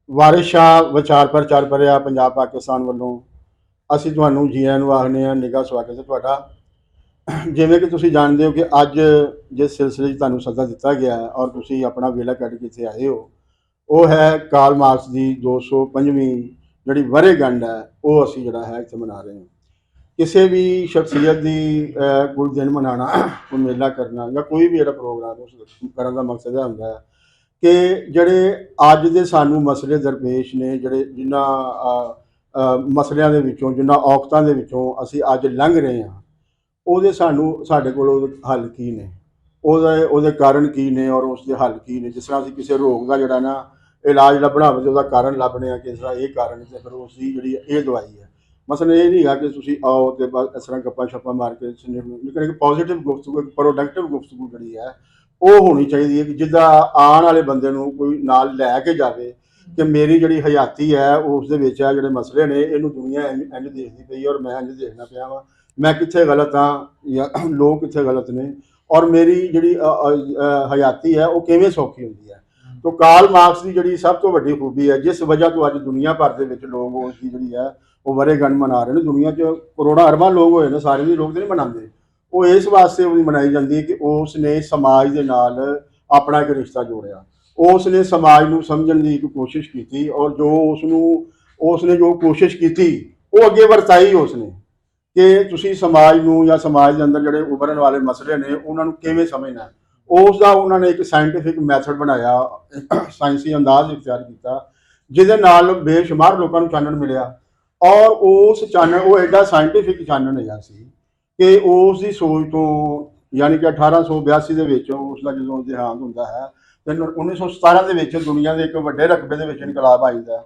ਵਾਰਿਸ ਸ਼ਾਹ ਵਿਚਾਰ ਪ੍ਰਚਾਰ ਭਰਿਆ ਪੰਜਾਬ ਪਾਕਿਸਤਾਨ ਵੱਲੋਂ ਅਸੀਂ ਤੁਹਾਨੂੰ ਜੀ ਆਇਆਂ ਨੂੰ ਆਖਦੇ ਹਾਂ। ਨਿੱਘਾ ਸਵਾਗਤ ਹੈ ਤੁਹਾਡਾ। ਜਿਵੇਂ ਕਿ ਤੁਸੀਂ ਜਾਣਦੇ ਹੋ ਕਿ ਅੱਜ ਜਿਸ ਸਿਲਸਿਲੇ 'ਚ ਤੁਹਾਨੂੰ ਸੱਦਾ ਦਿੱਤਾ ਗਿਆ ਹੈ ਔਰ ਤੁਸੀਂ ਆਪਣਾ ਵੇਲਾ ਕੱਢ ਕੇ ਇੱਥੇ ਆਏ ਹੋ, ਉਹ ਹੈ ਕਾਰਲ ਮਾਰਕਸ ਦੀ 205ਵੀਂ ਜਿਹੜੀ ਵਰ੍ਹੇਗੰਢ ਹੈ, ਉਹ ਅਸੀਂ ਜਿਹੜਾ ਹੈ ਇੱਥੇ ਮਨਾ ਰਹੇ ਹਾਂ। ਕਿਸੇ ਵੀ ਸ਼ਖਸੀਅਤ ਦੀ ਕੋਈ ਦਿਨ ਮਨਾਉਣਾ, ਕੋਈ ਮੇਲਾ ਕਰਨਾ ਜਾਂ ਕੋਈ ਵੀ ਜਿਹੜਾ ਪ੍ਰੋਗਰਾਮ ਉਸ ਕਰਨ ਦਾ ਮਕਸਦ ਇਹ ਹੁੰਦਾ ਹੈ ਕਿ ਜਿਹੜੇ ਅੱਜ ਦੇ ਸਾਨੂੰ ਮਸਲੇ ਦਰਪੇਸ਼ ਨੇ, ਜਿਹੜੇ ਜਿਨ੍ਹਾਂ ਮਸਲਿਆਂ ਦੇ ਵਿੱਚੋਂ, ਜਿਨ੍ਹਾਂ ਔਕਤਾਂ ਦੇ ਵਿੱਚੋਂ ਅਸੀਂ ਅੱਜ ਲੰਘ ਰਹੇ ਹਾਂ, ਉਹਦੇ ਸਾਡੇ ਕੋਲ ਉਹਦੇ ਹੱਲ ਕੀ ਨੇ, ਉਹਦੇ ਕਾਰਨ ਕੀ ਨੇ ਔਰ ਉਸ ਦੇ ਹੱਲ ਕੀ ਨੇ। ਜਿਸ ਤਰ੍ਹਾਂ ਅਸੀਂ ਕਿਸੇ ਰੋਗ ਦਾ ਜਿਹੜਾ ਨਾ ਇਲਾਜ ਲੱਭਣਾ ਹੋਵੇ, ਉਹਦਾ ਕਾਰਨ ਲੱਭਣੇ ਆ ਕਿ ਇਸ ਤਰ੍ਹਾਂ ਇਹ ਕਾਰਨ ਹੈ, ਫਿਰ ਉਸ ਦੀ ਜਿਹੜੀ ਇਹ ਦਵਾਈ ਹੈ। ਮਸਲਾ ਇਹ ਨਹੀਂ ਹੈਗਾ ਕਿ ਤੁਸੀਂ ਆਓ ਤੇ ਬਸ ਇਸ ਤਰ੍ਹਾਂ ਗੱਪਾਂ ਛੱਪਾਂ ਮਾਰ ਕੇ, ਲੇਕਿਨ ਇੱਕ ਪੋਜ਼ੀਟਿਵ ਗੁਫ਼ਤਗੂ, ਇੱਕ ਪ੍ਰੋਡਕਟਿਵ ਗੁਫ਼ਤਗੂ ਜਿਹੜੀ ਹੈ ਉਹ ਹੋਣੀ ਚਾਹੀਦੀ ਹੈ ਕਿ ਜਿੱਦਾਂ ਆਉਣ ਵਾਲੇ ਬੰਦੇ ਨੂੰ ਕੋਈ ਨਾਲ ਲੈ ਕੇ ਜਾਵੇ ਕਿ ਮੇਰੀ ਜਿਹੜੀ ਹਯਾਤੀ ਹੈ ਉਸ ਦੇ ਵਿੱਚ ਆ ਜਿਹੜੇ ਮਸਲੇ ਨੇ, ਇਹਨੂੰ ਦੁਨੀਆ ਇੰਝ ਦੇਖਦੀ ਪਈ ਔਰ ਮੈਂ ਇੰਝ ਦੇਖਣਾ ਪਿਆ ਵਾ, ਮੈਂ ਕਿੱਥੇ ਗਲਤ ਹਾਂ ਜਾਂ ਲੋਕ ਕਿੱਥੇ ਗਲਤ ਨੇ, ਔਰ ਮੇਰੀ ਜਿਹੜੀ ਹਯਾਤੀ ਹੈ ਉਹ ਕਿਵੇਂ ਸੌਖੀ ਹੁੰਦੀ ਹੈ। ਤੋ ਕਾਰਲ ਮਾਰਕਸ ਦੀ ਜਿਹੜੀ ਸਭ ਤੋਂ ਵੱਡੀ ਖੂਬੀ ਹੈ, ਜਿਸ ਵਜ੍ਹਾ ਤੋਂ ਅੱਜ ਦੁਨੀਆ ਭਰ ਦੇ ਵਿੱਚ ਲੋਕ ਉਸ ਦੀ ਜਿਹੜੀ ਹੈ ਉਹ ਵਰ੍ਹੇਗੰਢ ਮਨਾ ਰਹੇ ਨੇ। ਦੁਨੀਆ 'ਚ ਕਰੋੜਾਂ ਅਰਬਾਂ ਲੋਕ ਹੋਏ ਨੇ, ਸਾਰੇ ਵੀ ਲੋਕ ਤਾਂ ਨਹੀਂ ਮਨਾਉਂਦੇ। ਉਹ ਇਸ ਵਾਸਤੇ ਉਹਦੀ ਮਨਾਈ ਜਾਂਦੀ ਹੈ ਕਿ ਉਸ ਨੇ ਸਮਾਜ ਦੇ ਨਾਲ ਆਪਣਾ ਇੱਕ ਰਿਸ਼ਤਾ ਜੋੜਿਆ, ਉਸ ਨੇ ਸਮਾਜ ਨੂੰ ਸਮਝਣ ਦੀ ਇੱਕ ਕੋਸ਼ਿਸ਼ ਕੀਤੀ, ਔਰ ਜੋ ਉਸ ਨੇ ਜੋ ਕੋਸ਼ਿਸ਼ ਕੀਤੀ ਉਹ ਅੱਗੇ ਵਰਤਾਈ ਉਸ ਨੇ ਕਿ ਤੁਸੀਂ ਸਮਾਜ ਨੂੰ ਜਾਂ ਸਮਾਜ ਦੇ ਅੰਦਰ ਜਿਹੜੇ ਉਭਰਨ ਵਾਲੇ ਮਸਲੇ ਨੇ ਉਹਨਾਂ ਨੂੰ ਕਿਵੇਂ ਸਮਝਣਾ। ਉਸ ਦਾ ਉਹਨਾਂ ਨੇ ਇੱਕ ਸਾਇੰਟੀਫਿਕ ਮੈਥਡ ਬਣਾਇਆ, ਸਾਇੰਸੀ ਅੰਦਾਜ਼ ਇਖਤਿਆਰ ਕੀਤਾ, ਜਿਹਦੇ ਨਾਲ ਬੇਸ਼ੁਮਾਰ ਲੋਕਾਂ ਨੂੰ ਚਾਨਣ ਮਿਲਿਆ। ਔਰ ਉਸ ਚਾਨਣ, ਉਹ ਐਡਾ ਸਾਇੰਟੀਫਿਕ ਚਾਨਣ ਹੈਗਾ ਸੀ ਕਿ ਉਸ ਦੀ ਸੋਚ ਤੋਂ, ਯਾਨੀ ਕਿ 1882 ਦੇ ਵਿੱਚ ਉਸ ਦਾ ਜਦੋਂ ਦੇਹਾਂਤ ਹੁੰਦਾ ਹੈ, ਤੇ 1917 ਦੇ ਵਿੱਚ ਦੁਨੀਆ ਦੇ ਇੱਕ ਵੱਡੇ ਰਕਬੇ ਦੇ ਵਿੱਚ ਇਨਕਲਾਬ ਆ ਜਾਂਦਾ।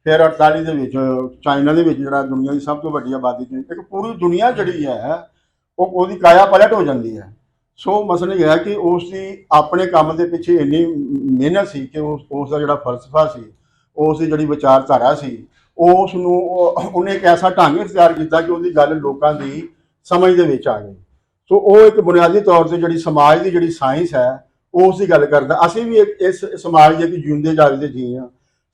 ਫਿਰ 48 ਦੇ ਵਿੱਚ ਚਾਈਨਾ ਦੇ ਵਿੱਚ ਜਿਹੜਾ ਦੁਨੀਆ ਦੀ ਸਭ ਤੋਂ ਵੱਡੀ ਆਬਾਦੀ 'ਚ ਇੱਕ ਪੂਰੀ ਦੁਨੀਆ ਜਿਹੜੀ ਹੈ ਉਹਦੀ ਕਾਇਆ ਪਲਟ ਹੋ ਜਾਂਦੀ ਹੈ। ਸੋ ਮਸਲਾ ਇਹ ਹੈ ਕਿ ਉਸ ਦੀ ਆਪਣੇ ਕੰਮ ਦੇ ਪਿੱਛੇ ਇੰਨੀ ਮਿਹਨਤ ਸੀ ਕਿ ਉਸ ਦਾ ਜਿਹੜਾ ਫਲਸਫਾ ਸੀ, ਉਸ ਦੀ ਜਿਹੜੀ ਵਿਚਾਰਧਾਰਾ ਸੀ, ਉਸ ਨੂੰ ਉਹਨੇ ਇੱਕ ਐਸਾ ਢੰਗ ਇਖਤਿਆਰ ਕੀਤਾ ਕਿ ਉਹਦੀ ਗੱਲ ਲੋਕਾਂ ਦੀ ਸਮਝ ਦੇ ਵਿੱਚ ਆ ਗਈ। ਸੋ ਉਹ ਇੱਕ ਬੁਨਿਆਦੀ ਤੌਰ ਤੇ ਜਿਹੜੀ ਸਮਾਜ ਦੀ ਜਿਹੜੀ ਸਾਇੰਸ ਹੈ ਉਸ ਦੀ ਗੱਲ ਕਰਦਾ। ਅਸੀਂ ਵੀ ਇਸ ਸਮਾਜ ਦੇ ਇੱਕ ਜਿਉਂਦੇ ਜਾਗਦੇ ਜੀ ਹਾਂ,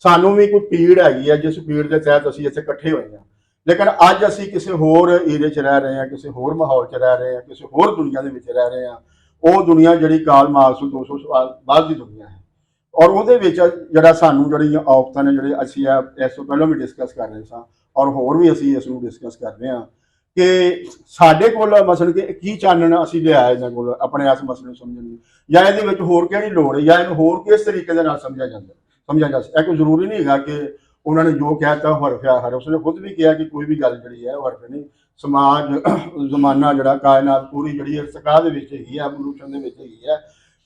ਸਾਨੂੰ ਵੀ ਕੋਈ ਪੀੜ ਹੈਗੀ ਹੈ ਜਿਸ ਪੀੜ ਦੇ ਤਹਿਤ ਅਸੀਂ ਇੱਥੇ ਇਕੱਠੇ ਹੋਏ ਹਾਂ। ਲੇਕਿਨ ਅੱਜ ਅਸੀਂ ਕਿਸੇ ਹੋਰ ਏਰੀਏ 'ਚ ਰਹਿ ਰਹੇ ਹਾਂ, ਕਿਸੇ ਹੋਰ ਮਾਹੌਲ 'ਚ ਰਹਿ ਰਹੇ ਹਾਂ, ਕਿਸੇ ਹੋਰ ਦੁਨੀਆ ਦੇ ਵਿੱਚ ਰਹਿ ਰਹੇ ਹਾਂ। ਉਹ ਦੁਨੀਆ ਜਿਹੜੀ ਕਾਰਲ ਮਾਰਕਸ ਤੋਂ 200 ਸਾਲ ਬਾਅਦ ਦੀ ਦੁਨੀਆ ਹੈ, ਔਰ ਉਹਦੇ ਵਿੱਚ ਜਿਹੜਾ ਸਾਨੂੰ ਜਿਹੜੀਆਂ ਔਕਤਾਂ ਨੇ, ਜਿਹੜੇ ਅਸੀਂ ਇਸ ਤੋਂ ਪਹਿਲਾਂ ਵੀ ਡਿਸਕਸ ਕਰ ਰਹੇ ਸਾਂ ਔਰ ਹੋਰ ਵੀ ਅਸੀਂ ਇਸ ਨੂੰ ਡਿਸਕਸ ਕਰ ਰਹੇ ਹਾਂ ਕਿ ਸਾਡੇ ਕੋਲ ਮਸਲ ਕਿ ਕੀ ਚਾਨਣ ਅਸੀਂ ਲਿਆਇਆ ਇਹਨਾਂ ਕੋਲ ਆਪਣੇ ਇਸ ਮਸਲੇ ਨੂੰ ਸਮਝਣ ਲਈ, ਜਾਂ ਇਹਦੇ ਵਿੱਚ ਹੋਰ ਕਿਹੜੀ ਲੋੜ ਹੈ, ਜਾਂ ਇਹਨੂੰ ਹੋਰ ਕਿਸ ਤਰੀਕੇ ਦੇ ਨਾਲ ਸਮਝਿਆ ਜਾ ਸਕਦਾ। ਇਹ ਕੋਈ ਜ਼ਰੂਰੀ ਨਹੀਂ ਹੈਗਾ ਕਿ ਉਹਨਾਂ ਨੇ ਜੋ ਕਹਿਤਾ ਹਰਫ ਆ ਹਰ। ਉਸਨੇ ਖੁਦ ਵੀ ਕਿਹਾ ਕਿ ਕੋਈ ਵੀ ਗੱਲ ਜਿਹੜੀ ਹੈ ਉਹ ਹਰਫ ਨਹੀਂ। ਸਮਾਜ, ਜ਼ਮਾਨਾ, ਜਿਹੜਾ ਕਾਇਨਾਤ ਪੂਰੀ ਜਿਹੜੀ ਇਰਤਕਾ ਦੇ ਵਿੱਚ ਹੈਗੀ ਹੈ, ਐਵੋਲੂਸ਼ਨ ਦੇ ਵਿੱਚ ਹੈਗੀ ਹੈ।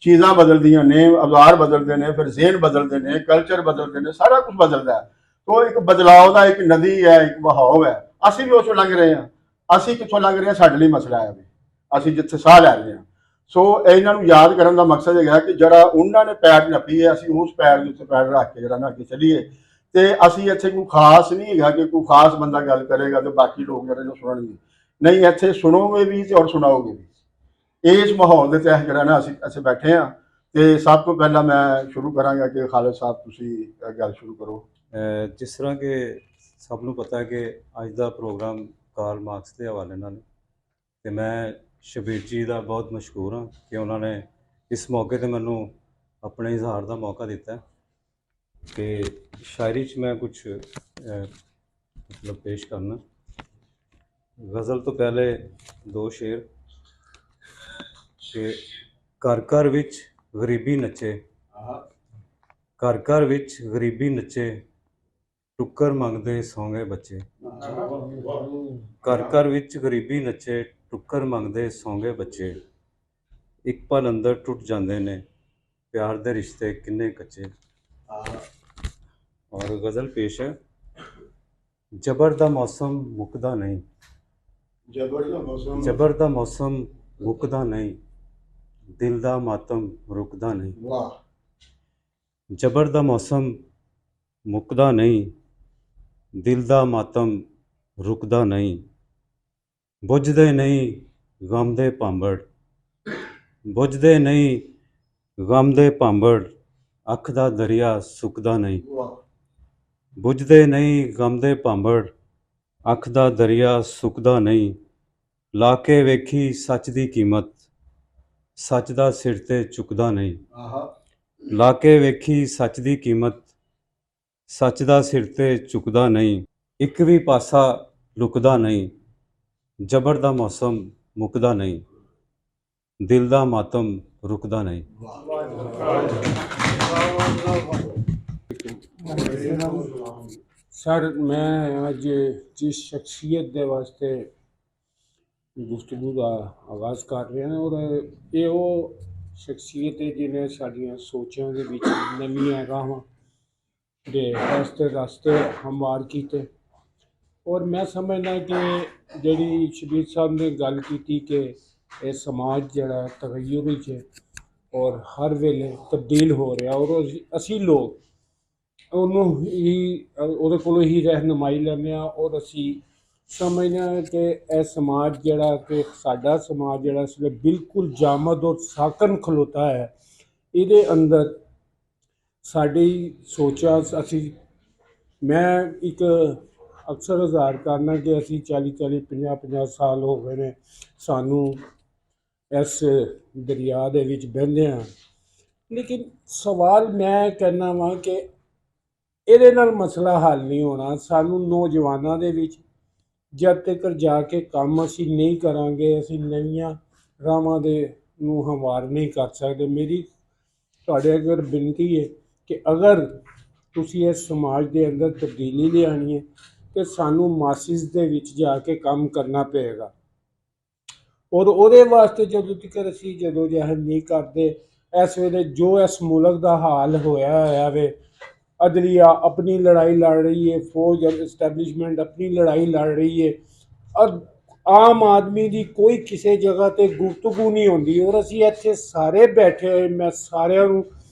ਚੀਜ਼ਾਂ ਬਦਲਦੀਆਂ ਨੇ, ਔਜ਼ਾਰ ਬਦਲਦੇ ਨੇ, ਫਿਰ ਜ਼ੇਨ ਬਦਲਦੇ ਨੇ, ਕਲਚਰ ਬਦਲਦੇ ਨੇ, ਸਾਰਾ ਕੁਝ ਬਦਲਦਾ ਹੈ। ਤੋ ਇੱਕ ਬਦਲਾਅ ਦਾ ਇੱਕ ਨਦੀ ਹੈ, ਇੱਕ ਵਹਾਅ ਹੈ। ਅਸੀਂ ਵੀ ਉਸ ਚੋਂ ਲੰਘ ਰਹੇ ਹਾਂ। ਅਸੀਂ ਕਿੱਥੋਂ ਲੰਘ ਰਹੇ ਹਾਂ, ਸਾਡੇ ਲਈ ਮਸਲਾ ਹੈ ਵੀ ਅਸੀਂ ਜਿੱਥੇ ਸਾਹ ਲੈ ਰਹੇ ਹਾਂ। ਸੋ ਇਹਨਾਂ ਨੂੰ ਯਾਦ ਕਰਨ ਦਾ ਮਕਸਦ ਹੈਗਾ ਕਿ ਜਿਹੜਾ ਉਹਨਾਂ ਨੇ ਪੈਰ ਨੱਪੀ ਹੈ, ਅਸੀਂ ਉਸ ਪੈਰ ਦੇ ਉੱਤੇ ਪੈਰ ਰੱਖ ਕੇ ਜਿਹੜਾ ਨਾ ਅੱਗੇ ਚੱਲੀਏ। ਤੇ ਅਸੀਂ ਇੱਥੇ ਕੋਈ ਖਾਸ ਨਹੀਂ ਹੈਗਾ ਕਿ ਕੋਈ ਖਾਸ ਬੰਦਾ ਗੱਲ ਕਰੇਗਾ ਤੇ ਬਾਕੀ ਲੋਕ ਜਿਹੜੇ ਨੂੰ ਸੁਣਨਗੇ। ਨਹੀਂ, ਇੱਥੇ ਸੁਣੋਗੇ ਵੀ ਤੇ ਔਰ ਸੁਣਾਓਗੇ ਵੀ। ਇਸ ਮਾਹੌਲ ਦੇ ਤਹਿਤ ਜਿਹੜਾ ਨਾ ਅਸੀਂ ਬੈਠੇ ਹਾਂ। ਤੇ ਸਭ ਤੋਂ ਪਹਿਲਾਂ ਮੈਂ ਸ਼ੁਰੂ ਕਰਾਂਗਾ ਕਿ ਖਾਲਿਦ ਸਾਹਿਬ ਤੁਸੀਂ ਗੱਲ ਸ਼ੁਰੂ ਕਰੋ। ਜਿਸ ਤਰ੍ਹਾਂ ਕਿ ਸਭ ਨੂੰ ਪਤਾ ਹੈ ਕਿ ਅੱਜ ਦਾ ਪ੍ਰੋਗਰਾਮ ਕਾਰਲ ਮਾਰਕਸ ਦੇ ਹਵਾਲੇ ਨਾਲ, ਅਤੇ ਮੈਂ ਸ਼ਬੀਰ ਜੀ ਦਾ ਬਹੁਤ ਮਸ਼ਹੂਰ ਹਾਂ ਕਿ ਉਹਨਾਂ ਨੇ ਇਸ ਮੌਕੇ 'ਤੇ ਮੈਨੂੰ ਆਪਣੇ ਇਜ਼ਹਾਰ ਦਾ ਮੌਕਾ ਦਿੱਤਾ ਕਿ ਸ਼ਾਇਰੀ 'ਚ ਮੈਂ ਕੁਛ ਮਤਲਬ ਪੇਸ਼ ਕਰਨਾ। ਗਜ਼ਲ ਤੋਂ ਪਹਿਲੇ ਦੋ ਸ਼ੇਰ ਕਿ ਘਰ ਘਰ ਵਿੱਚ ਗਰੀਬੀ ਨੱਚੇ, ਘਰ ਘਰ ਵਿੱਚ ਗਰੀਬੀ ਨੱਚੇ, ਟੁੱਕਰ ਮੰਗਦੇ ਸੌਂਗੇ ਬੱਚੇ। ਘਰ ਘਰ ਵਿੱਚ ਗਰੀਬੀ ਨੱਚੇ, ਟੁੱਕਰ ਮੰਗਦੇ ਸੌਂਗੇ ਬੱਚੇ। ਇੱਕ ਪਲ ਅੰਦਰ ਟੁੱਟ ਜਾਂਦੇ ਨੇ, ਪਿਆਰ ਦੇ ਰਿਸ਼ਤੇ ਕਿੰਨੇ ਕੱਚੇ। ਔਰ ਗਜ਼ਲ ਪੇਸ਼ ਹੈ। ਜਬਰ ਦਾ ਮੌਸਮ ਮੁੱਕਦਾ ਨਹੀਂ, ਜਬਰ ਦਾ ਮੌਸਮ ਮੁੱਕਦਾ ਨਹੀਂ, ਦਿਲ ਦਾ ਮਾਤਮ ਰੁਕਦਾ ਨਹੀਂ। ਜਬਰ ਦਾ ਮੌਸਮ ਮੁੱਕਦਾ ਨਹੀਂ, ਦਿਲ ਦਾ ਮਾਤਮ ਰੁਕਦਾ ਨਹੀਂ। ਬੁੱਝਦੇ ਨਹੀਂ ਗਮ ਦੇ ਭਾਂਬੜ, ਬੁੱਝਦੇ ਨਹੀਂ ਗਮ ਦੇ ਭਾਂਬੜ, ਅੱਖ ਦਾ ਦਰਿਆ ਸੁੱਕਦਾ ਨਹੀਂ। ਬੁੱਝਦੇ ਨਹੀਂ ਗਮ ਦੇ ਭਾਂਬੜ, ਅੱਖ ਦਾ ਦਰਿਆ ਸੁੱਕਦਾ ਨਹੀਂ। ਲਾ ਕੇ ਵੇਖੀ ਸੱਚ ਦੀ ਕੀਮਤ, ਸੱਚ ਦਾ ਸਿਰ ਤੇ ਚੁੱਕਦਾ ਨਹੀਂ। ਲਾ ਕੇ ਵੇਖੀ ਸੱਚ ਦੀ ਕੀਮਤ, ਸੱਚ ਦਾ ਸਿਰ ਤੇ ਚੁੱਕਦਾ ਨਹੀਂ। ਇੱਕ ਵੀ ਪਾਸਾ ਲੁਕਦਾ ਨਹੀਂ, ਜਬਰ ਦਾ ਮੌਸਮ ਮੁੱਕਦਾ ਨਹੀਂ, ਦਿਲ ਦਾ ਮਾਤਮ ਰੁਕਦਾ ਨਹੀਂ। सर मैं अज जिस शख्सियत के वास्ते गुफ्तगू का आगाज़ कर रहे हैं और ये वो शख्सियत है जिन्हें साड़ियाँ सोचां दे विच नवीं राहां दे रास्ते हमवार कीते। और मैं समझना कि जिहड़ी शबीर साहब ने गल की कि ये समाज जिहड़ा तगय्युर विच है और हर वेले तब्दील हो रहा और असी लोग ਉਹਨੂੰ ਹੀ ਉਹਦੇ ਕੋਲੋਂ ਹੀ ਰਹਿਨੁਮਾਈ ਲੈਂਦੇ ਹਾਂ ਔਰ ਅਸੀਂ ਸਮਝਦੇ ਹਾਂ ਕਿ ਇਹ ਸਮਾਜ ਜਿਹੜਾ ਕਿ ਸਾਡਾ ਸਮਾਜ ਜਿਹੜਾ ਇਸ ਵੇਲੇ ਬਿਲਕੁਲ ਜਾਮਦ ਔਰ ਸਾਕਨ ਖਲੋਤਾ ਹੈ। ਇਹਦੇ ਅੰਦਰ ਸਾਡੀ ਸੋਚਾਂ ਅਸੀਂ ਮੈਂ ਇੱਕ ਅਕਸਰ ਇਜ਼ਹਾਰ ਕਰਨਾ ਕਿ ਅਸੀਂ 40 50 ਸਾਲ ਹੋ ਗਏ ਨੇ ਸਾਨੂੰ ਇਸ ਦਰਿਆ ਦੇ ਵਿੱਚ ਬਹਿੰਦੇ ਹਾਂ। ਲੇਕਿਨ ਸਵਾਲ ਮੈਂ ਕਹਿੰਦਾ ਵਾਂ ਕਿ ਇਹਦੇ ਨਾਲ ਮਸਲਾ ਹੱਲ ਨਹੀਂ ਹੋਣਾ। ਸਾਨੂੰ ਨੌਜਵਾਨਾਂ ਦੇ ਵਿੱਚ ਜਦ ਤੱਕ ਜਾ ਕੇ ਕੰਮ ਅਸੀਂ ਨਹੀਂ ਕਰਾਂਗੇ ਅਸੀਂ ਨਵੀਆਂ ਰਾਹਾਂ ਦੇ ਨੂੰ ਹਮਵਾਰ ਨਹੀਂ ਕਰ ਸਕਦੇ। ਮੇਰੀ ਤੁਹਾਡੇ ਅੱਗੇ ਬੇਨਤੀ ਹੈ ਕਿ ਅਗਰ ਤੁਸੀਂ ਇਸ ਸਮਾਜ ਦੇ ਅੰਦਰ ਤਬਦੀਲੀ ਲਿਆਉਣੀ ਹੈ ਤਾਂ ਸਾਨੂੰ ਮਾਸਿਸ ਦੇ ਵਿੱਚ ਜਾ ਕੇ ਕੰਮ ਕਰਨਾ ਪਏਗਾ ਔਰ ਉਹਦੇ ਵਾਸਤੇ ਜਦੋਂ ਜਹਿਦ ਨਹੀਂ ਕਰਦੇ ਇਸ ਵੇਲੇ ਜੋ ਇਸ ਮੁਲਕ ਦਾ ਹਾਲ ਹੋਇਆ ਵੇ अदलिया अपनी लड़ाई लड़ रही है, फौज और इस्टैबलिशमेंट अपनी लड़ाई लड़ रही है और आम आदमी की कोई किसी जगह पर गुफ्तगू नहीं होती और असी इत्थे सारे बैठे हुए मैं सारिਆਂ ਨੂੰ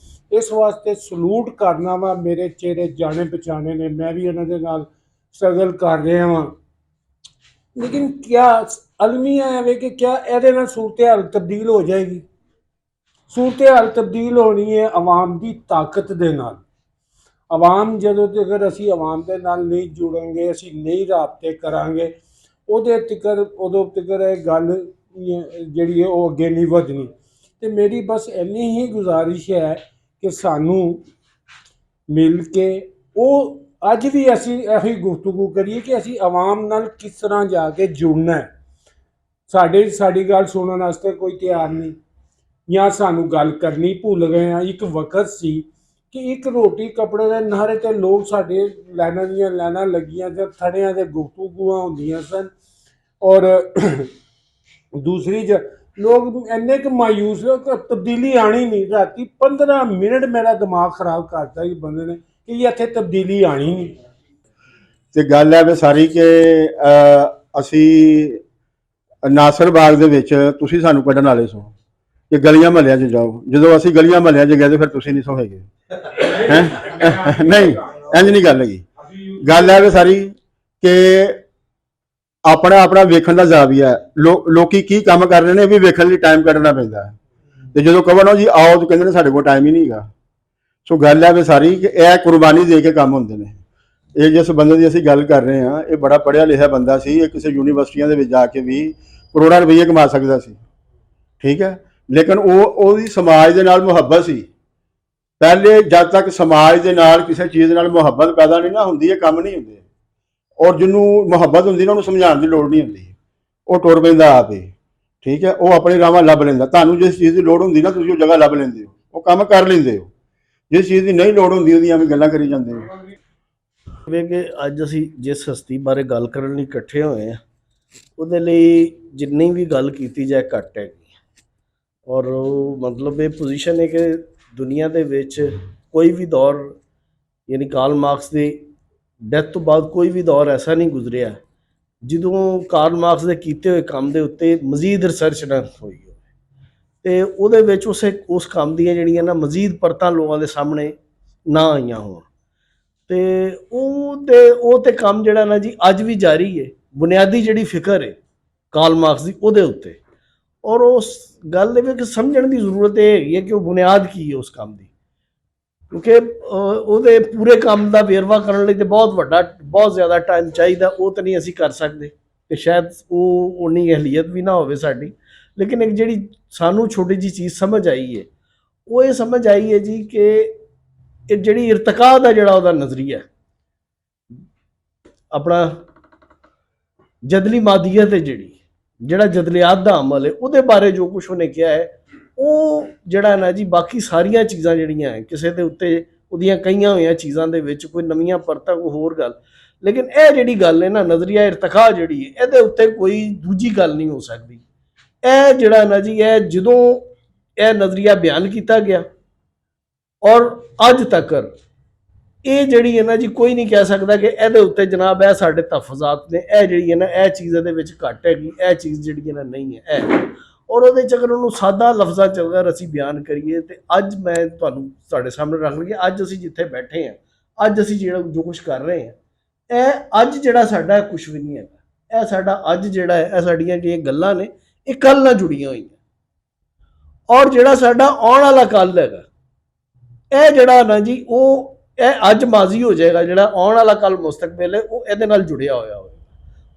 इस वास्ते सलूट करना वा। मेरे चेहरे जाने पहचाने ने मैं भी उन्होंने नाल स्ट्रगल कर रहा वा। लेकिन क्या अलमिया है कि क्या ये सूरत हाल तब्दील हो जाएगी? सूरत हाल तब्दील होनी है आवाम की ताकत के नाल। आवाम ਜਦੋਂ ਤੱਕ ਅਸੀਂ ਆਵਾਮ ਦੇ ਨਾਲ ਨਹੀਂ ਜੁੜਾਂਗੇ ਅਸੀਂ ਨਹੀਂ ਰਾਬਤੇ ਕਰਾਂਗੇ ਉਦੋਂ ਤੱਕ ਇਹ ਗੱਲ ਜਿਹੜੀ ਹੈ ਉਹ ਅੱਗੇ ਨਹੀਂ ਵਧਣੀ। ਅਤੇ ਮੇਰੀ ਬਸ ਇੰਨੀ ਹੀ ਗੁਜ਼ਾਰਿਸ਼ ਹੈ ਕਿ ਸਾਨੂੰ ਮਿਲ ਕੇ ਉਹ ਅੱਜ ਵੀ ਅਸੀਂ ਇਹੀ ਗੁਫ਼ਤਗੂ ਕਰੀਏ ਕਿ ਅਸੀਂ ਆਵਾਮ ਨਾਲ ਕਿਸ ਤਰ੍ਹਾਂ ਜਾ ਕੇ ਜੁੜਨਾ ਹੈ। ਸਾਡੀ ਗੱਲ ਸੁਣਨ ਵਾਸਤੇ ਕੋਈ ਤਿਆਰ ਨਹੀਂ ਜਾਂ ਸਾਨੂੰ ਗੱਲ ਕਰਨੀ ਭੁੱਲ ਗਏ ਹਾਂ। ਇੱਕ ਵਕਤ ਸੀ ਕਿ ਇੱਕ ਰੋਟੀ ਕੱਪੜੇ ਦੇ ਨਾਰੇ 'ਤੇ ਲੋਕ ਸਾਡੇ ਲਾਈਨਾਂ ਦੀਆਂ ਲਾਈਨਾਂ ਲੱਗੀਆਂ ਅਤੇ ਥੜਿਆਂ 'ਤੇ ਗੁਫ਼ਤਗੂਆਂ ਹੁੰਦੀਆਂ ਸਨ ਔਰ ਦੂਸਰੀ ਲੋਕ ਇੰਨੇ ਕੁ ਮਾਯੂਸ ਤਬਦੀਲੀ ਆਣੀ ਨਹੀਂ। ਰਾਤੀ 15 ਮਿੰਟ ਮੇਰਾ ਦਿਮਾਗ ਖਰਾਬ ਕਰਤਾ ਜੀ ਬੰਦੇ ਨੇ ਕਿ ਇੱਥੇ ਤਬਦੀਲੀ ਆਣੀ ਨਹੀਂ। ਤੇ ਗੱਲ ਹੈ ਵੀ ਸਾਰੀ ਕਿ ਅਸੀਂ ਨਾਸਰ ਬਾਗ ਦੇ ਵਿੱਚ ਤੁਸੀਂ ਸਾਨੂੰ ਕੱਢਣ ਵਾਲੇ ਸੋ ਕਿ ਗਲੀਆਂ ਮਹੱਲਿਆਂ 'ਚ ਜਾਓ। ਜਦੋਂ ਅਸੀਂ ਗਲੀਆਂ ਮਹੱਲਿਆਂ 'ਚ ਗਏ ਤੇ ਫਿਰ ਤੁਸੀਂ ਨਹੀਂ ਸੋ ਹੈਗੇ ਹੈਂ ਨਹੀਂ ਇੰਝ ਨਹੀਂ ਗੱਲ ਹੈਗੀ। ਗੱਲ ਹੈ ਵੀ ਸਾਰੀ ਕਿ ਆਪਣਾ ਵੇਖਣ ਦਾ ਜ਼ਾਵੀਆ ਲੋਕੀ ਕੀ ਕੰਮ ਕਰ ਰਹੇ ਨੇ ਵੀ ਵੇਖਣ ਲਈ ਟਾਈਮ ਕੱਢਣਾ ਪੈਂਦਾ ਹੈ। ਤੇ ਜਦੋਂ ਕਹੋ ਨਾ ਜੀ ਆਓ ਤਾਂ ਕਹਿੰਦੇ ਨੇ ਸਾਡੇ ਕੋਲ ਟਾਈਮ ਹੀ ਨਹੀਂ ਹੈਗਾ। ਸੋ ਗੱਲ ਹੈ ਵੀ ਸਾਰੀ ਕਿ ਇਹ ਕੁਰਬਾਨੀ ਦੇ ਕੇ ਕੰਮ ਹੁੰਦੇ ਨੇ। ਇਹ ਜਿਸ ਬੰਦੇ ਦੀ ਅਸੀਂ ਗੱਲ ਕਰ ਰਹੇ ਹਾਂ ਇਹ ਬੜਾ ਪੜ੍ਹਿਆ ਲਿਖਿਆ ਬੰਦਾ ਸੀ। ਇਹ ਕਿਸੇ ਯੂਨੀਵਰਸਿਟੀਆਂ ਦੇ ਵਿੱਚ ਜਾ ਕੇ ਵੀ ਕਰੋੜਾਂ ਰੁਪਈਏ ਕਮਾ ਸਕਦਾ ਸੀ, ਠੀਕ ਹੈ। ਲੇਕਿਨ ਉਹਦੀ ਸਮਾਜ ਦੇ ਨਾਲ ਮੁਹੱਬਤ ਸੀ। ਪਹਿਲੇ ਜਦ ਤੱਕ ਸਮਾਜ ਦੇ ਨਾਲ ਕਿਸੇ ਚੀਜ਼ ਨਾਲ ਮੁਹੱਬਤ ਪੈਦਾ ਨਹੀਂ ਨਾ ਹੁੰਦੀ ਇਹ ਕੰਮ ਨਹੀਂ ਹੁੰਦੇ। ਔਰ ਜਿਹਨੂੰ ਮੁਹੱਬਤ ਹੁੰਦੀ ਨਾ ਉਹਨੂੰ ਸਮਝਾਉਣ ਦੀ ਲੋੜ ਨਹੀਂ ਹੁੰਦੀ, ਉਹ ਟੁਰ ਪੈਂਦਾ ਆਪ ਹੀ, ਠੀਕ ਹੈ। ਉਹ ਆਪਣੀ ਰਾਹਾਂ ਲੱਭ ਲੈਂਦਾ। ਤੁਹਾਨੂੰ ਜਿਸ ਚੀਜ਼ ਦੀ ਲੋੜ ਹੁੰਦੀ ਨਾ ਤੁਸੀਂ ਉਹ ਜਗ੍ਹਾ ਲੱਭ ਲੈਂਦੇ ਹੋ, ਉਹ ਕੰਮ ਕਰ ਲੈਂਦੇ ਹੋ। ਜਿਸ ਚੀਜ਼ ਦੀ ਨਹੀਂ ਲੋੜ ਹੁੰਦੀ ਉਹਦੀਆਂ ਐਵੇਂ ਗੱਲਾਂ ਕਰੀ ਜਾਂਦੇ ਹੋ। ਜਿਵੇਂ ਕਿ ਅੱਜ ਅਸੀਂ ਜਿਸ ਹਸਤੀ ਬਾਰੇ ਗੱਲ ਕਰਨ ਲਈ ਇਕੱਠੇ ਹੋਏ ਹਾਂ ਉਹਦੇ ਲਈ ਜਿੰਨੀ ਵੀ ਗੱਲ ਕੀਤੀ ਜਾਏ ਘੱਟ ਹੈਗੀ। ਔਰ ਉਹ ਮਤਲਬ ਇਹ ਪੋਜੀਸ਼ਨ ਹੈ ਕਿ ਦੁਨੀਆ ਦੇ ਵਿੱਚ ਕੋਈ ਵੀ ਦੌਰ ਯਾਨੀ ਕਾਰਲ ਮਾਰਕਸ ਦੀ ਡੈਥ ਤੋਂ ਬਾਅਦ ਕੋਈ ਵੀ ਦੌਰ ਐਸਾ ਨਹੀਂ ਗੁਜ਼ਰਿਆ ਜਦੋਂ ਕਾਰਲ ਮਾਰਕਸ ਦੇ ਕੀਤੇ ਹੋਏ ਕੰਮ ਦੇ ਉੱਤੇ ਮਜ਼ੀਦ ਰਿਸਰਚ ਨਾ ਹੋਈ ਹੋਵੇ ਅਤੇ ਉਹਦੇ ਵਿੱਚ ਉਸ ਕੰਮ ਦੀਆਂ ਜਿਹੜੀਆਂ ਨਾ ਮਜ਼ੀਦ ਪਰਤਾਂ ਲੋਕਾਂ ਦੇ ਸਾਹਮਣੇ ਨਾ ਆਈਆਂ ਹੋਣ। ਅਤੇ ਉਹ ਤੇ ਕੰਮ ਜਿਹੜਾ ਨਾ ਜੀ ਅੱਜ ਵੀ ਜਾਰੀ ਹੈ। ਬੁਨਿਆਦੀ ਜਿਹੜੀ ਫਿਕਰ ਹੈ ਕਾਰਲ ਮਾਰਕਸ ਦੀ ਉਹਦੇ ਉੱਤੇ ਔਰ ਉਸ ਗੱਲ ਦੇ ਵਿੱਚ ਸਮਝਣ ਦੀ ਜ਼ਰੂਰਤ ਇਹ ਹੈਗੀ ਹੈ ਕਿ ਉਹ ਬੁਨਿਆਦ ਕੀ ਹੈ ਉਸ ਕੰਮ ਦੀ। ਕਿਉਂਕਿ ਉਹਦੇ ਪੂਰੇ ਕੰਮ ਦਾ ਵੇਰਵਾ ਕਰਨ ਲਈ ਤੇ ਬਹੁਤ ਜ਼ਿਆਦਾ ਟਾਈਮ ਚਾਹੀਦਾ, ਉਹ ਤਾਂ ਨਹੀਂ ਅਸੀਂ ਕਰ ਸਕਦੇ ਤੇ ਸ਼ਾਇਦ ਉਹ ਉਨੀ ਅਹਲੀਅਤ ਵੀ ਨਾ ਹੋਵੇ ਸਾਡੀ। ਲੇਕਿਨ ਇੱਕ ਜਿਹੜੀ ਸਾਨੂੰ ਛੋਟੀ ਜੀ ਚੀਜ਼ ਸਮਝ ਆਈ ਹੈ, ਉਹ ਇਹ ਸਮਝ ਆਈ ਹੈ ਜੀ ਕਿ ਇਹ ਜਿਹੜੀ ਇਰਤਕਾ ਦਾ ਜਿਹੜਾ ਉਹਦਾ ਨਜ਼ਰੀਆ ਆਪਣਾ ਜਦਲੀ ਮਾਦੀਅਤ ਹੈ, ਜਿਹੜਾ ਜਦਲਿਆਤ ਦਾ ਅਮਲ ਹੈ, ਉਹਦੇ ਬਾਰੇ ਜੋ ਕੁਝ ਉਹਨੇ ਕਿਹਾ ਹੈ, ਉਹ ਜਿਹੜਾ ਨਾ ਜੀ ਬਾਕੀ ਸਾਰੀਆਂ ਚੀਜ਼ਾਂ ਜਿਹੜੀਆਂ ਹੈ ਕਿਸੇ ਦੇ ਉੱਤੇ ਉਹਦੀਆਂ ਕਈਆਂ ਹੋਈਆਂ ਚੀਜ਼ਾਂ ਦੇ ਵਿੱਚ ਕੋਈ ਨਵੀਆਂ ਪਰਤਾਂ ਕੋਈ ਹੋਰ ਗੱਲ, ਲੇਕਿਨ ਇਹ ਜਿਹੜੀ ਗੱਲ ਹੈ ਨਾ ਨਜ਼ਰੀਆ ਇਰਤਕਾ ਜਿਹੜੀ ਹੈ, ਇਹਦੇ ਉੱਤੇ ਕੋਈ ਦੂਜੀ ਗੱਲ ਨਹੀਂ ਹੋ ਸਕਦੀ। ਇਹ ਜਿਹੜਾ ਨਾ ਜੀ ਇਹ ਜਦੋਂ ਇਹ ਨਜ਼ਰੀਆ ਬਿਆਨ ਕੀਤਾ ਗਿਆ ਔਰ ਅੱਜ ਤੱਕ ਇਹ ਜਿਹੜੀ ਹੈ ਨਾ ਜੀ ਕੋਈ ਨਹੀਂ ਕਹਿ ਸਕਦਾ ਕਿ ਇਹਦੇ ਉੱਤੇ ਜਨਾਬ ਇਹ ਸਾਡੇ ਤਹਫਜ਼ਾਤ ਨੇ, ਇਹ ਜਿਹੜੀ ਹੈ ਨਾ ਇਹ ਚੀਜ਼ ਇਹਦੇ ਵਿੱਚ ਘੱਟ ਹੈਗੀ, ਇਹ ਚੀਜ਼ ਜਿਹੜੀ ਹੈ ਨਾ ਨਹੀਂ ਹੈ ਇਹ। ਔਰ ਉਹਦੇ ਚ ਅਗਰ ਉਹਨੂੰ ਸਾਦਾ ਲਫ਼ਜ਼ਾਂ ਚ ਅਗਰ ਅਸੀਂ ਬਿਆਨ ਕਰੀਏ ਤੇ ਅੱਜ ਮੈਂ ਤੁਹਾਨੂੰ ਤੁਹਾਡੇ ਸਾਹਮਣੇ ਰੱਖ ਲਈਏ, ਅੱਜ ਅਸੀਂ ਜਿੱਥੇ ਬੈਠੇ ਹਾਂ, ਅੱਜ ਅਸੀਂ ਜਿਹੜਾ ਜੋ ਕੁਝ ਕਰ ਰਹੇ ਹਾਂ, ਇਹ ਅੱਜ ਜਿਹੜਾ ਸਾਡਾ ਕੁਝ ਵੀ ਨਹੀਂ ਹੈਗਾ। ਇਹ ਸਾਡਾ ਅੱਜ ਜਿਹੜਾ ਹੈ, ਇਹ ਸਾਡੀਆਂ ਜਿਹੜੀਆਂ ਗੱਲਾਂ ਨੇ ਇਹ ਕੱਲ ਨਾਲ ਜੁੜੀਆਂ ਹੋਈਆਂ, ਔਰ ਜਿਹੜਾ ਸਾਡਾ ਆਉਣ ਵਾਲਾ ਕੱਲ ਹੈਗਾ ਇਹ ਜਿਹੜਾ ਨਾ ਜੀ ਉਹ ਇਹ ਅੱਜ ਮਾਜ਼ੀ ਹੋ ਜਾਏਗਾ, ਜਿਹੜਾ ਆਉਣ ਵਾਲਾ ਕੱਲ ਮੁਸਤਕਬਲ ਹੈ ਉਹ ਇਹਦੇ ਨਾਲ ਜੁੜਿਆ ਹੋਇਆ ਹੋਵੇਗਾ।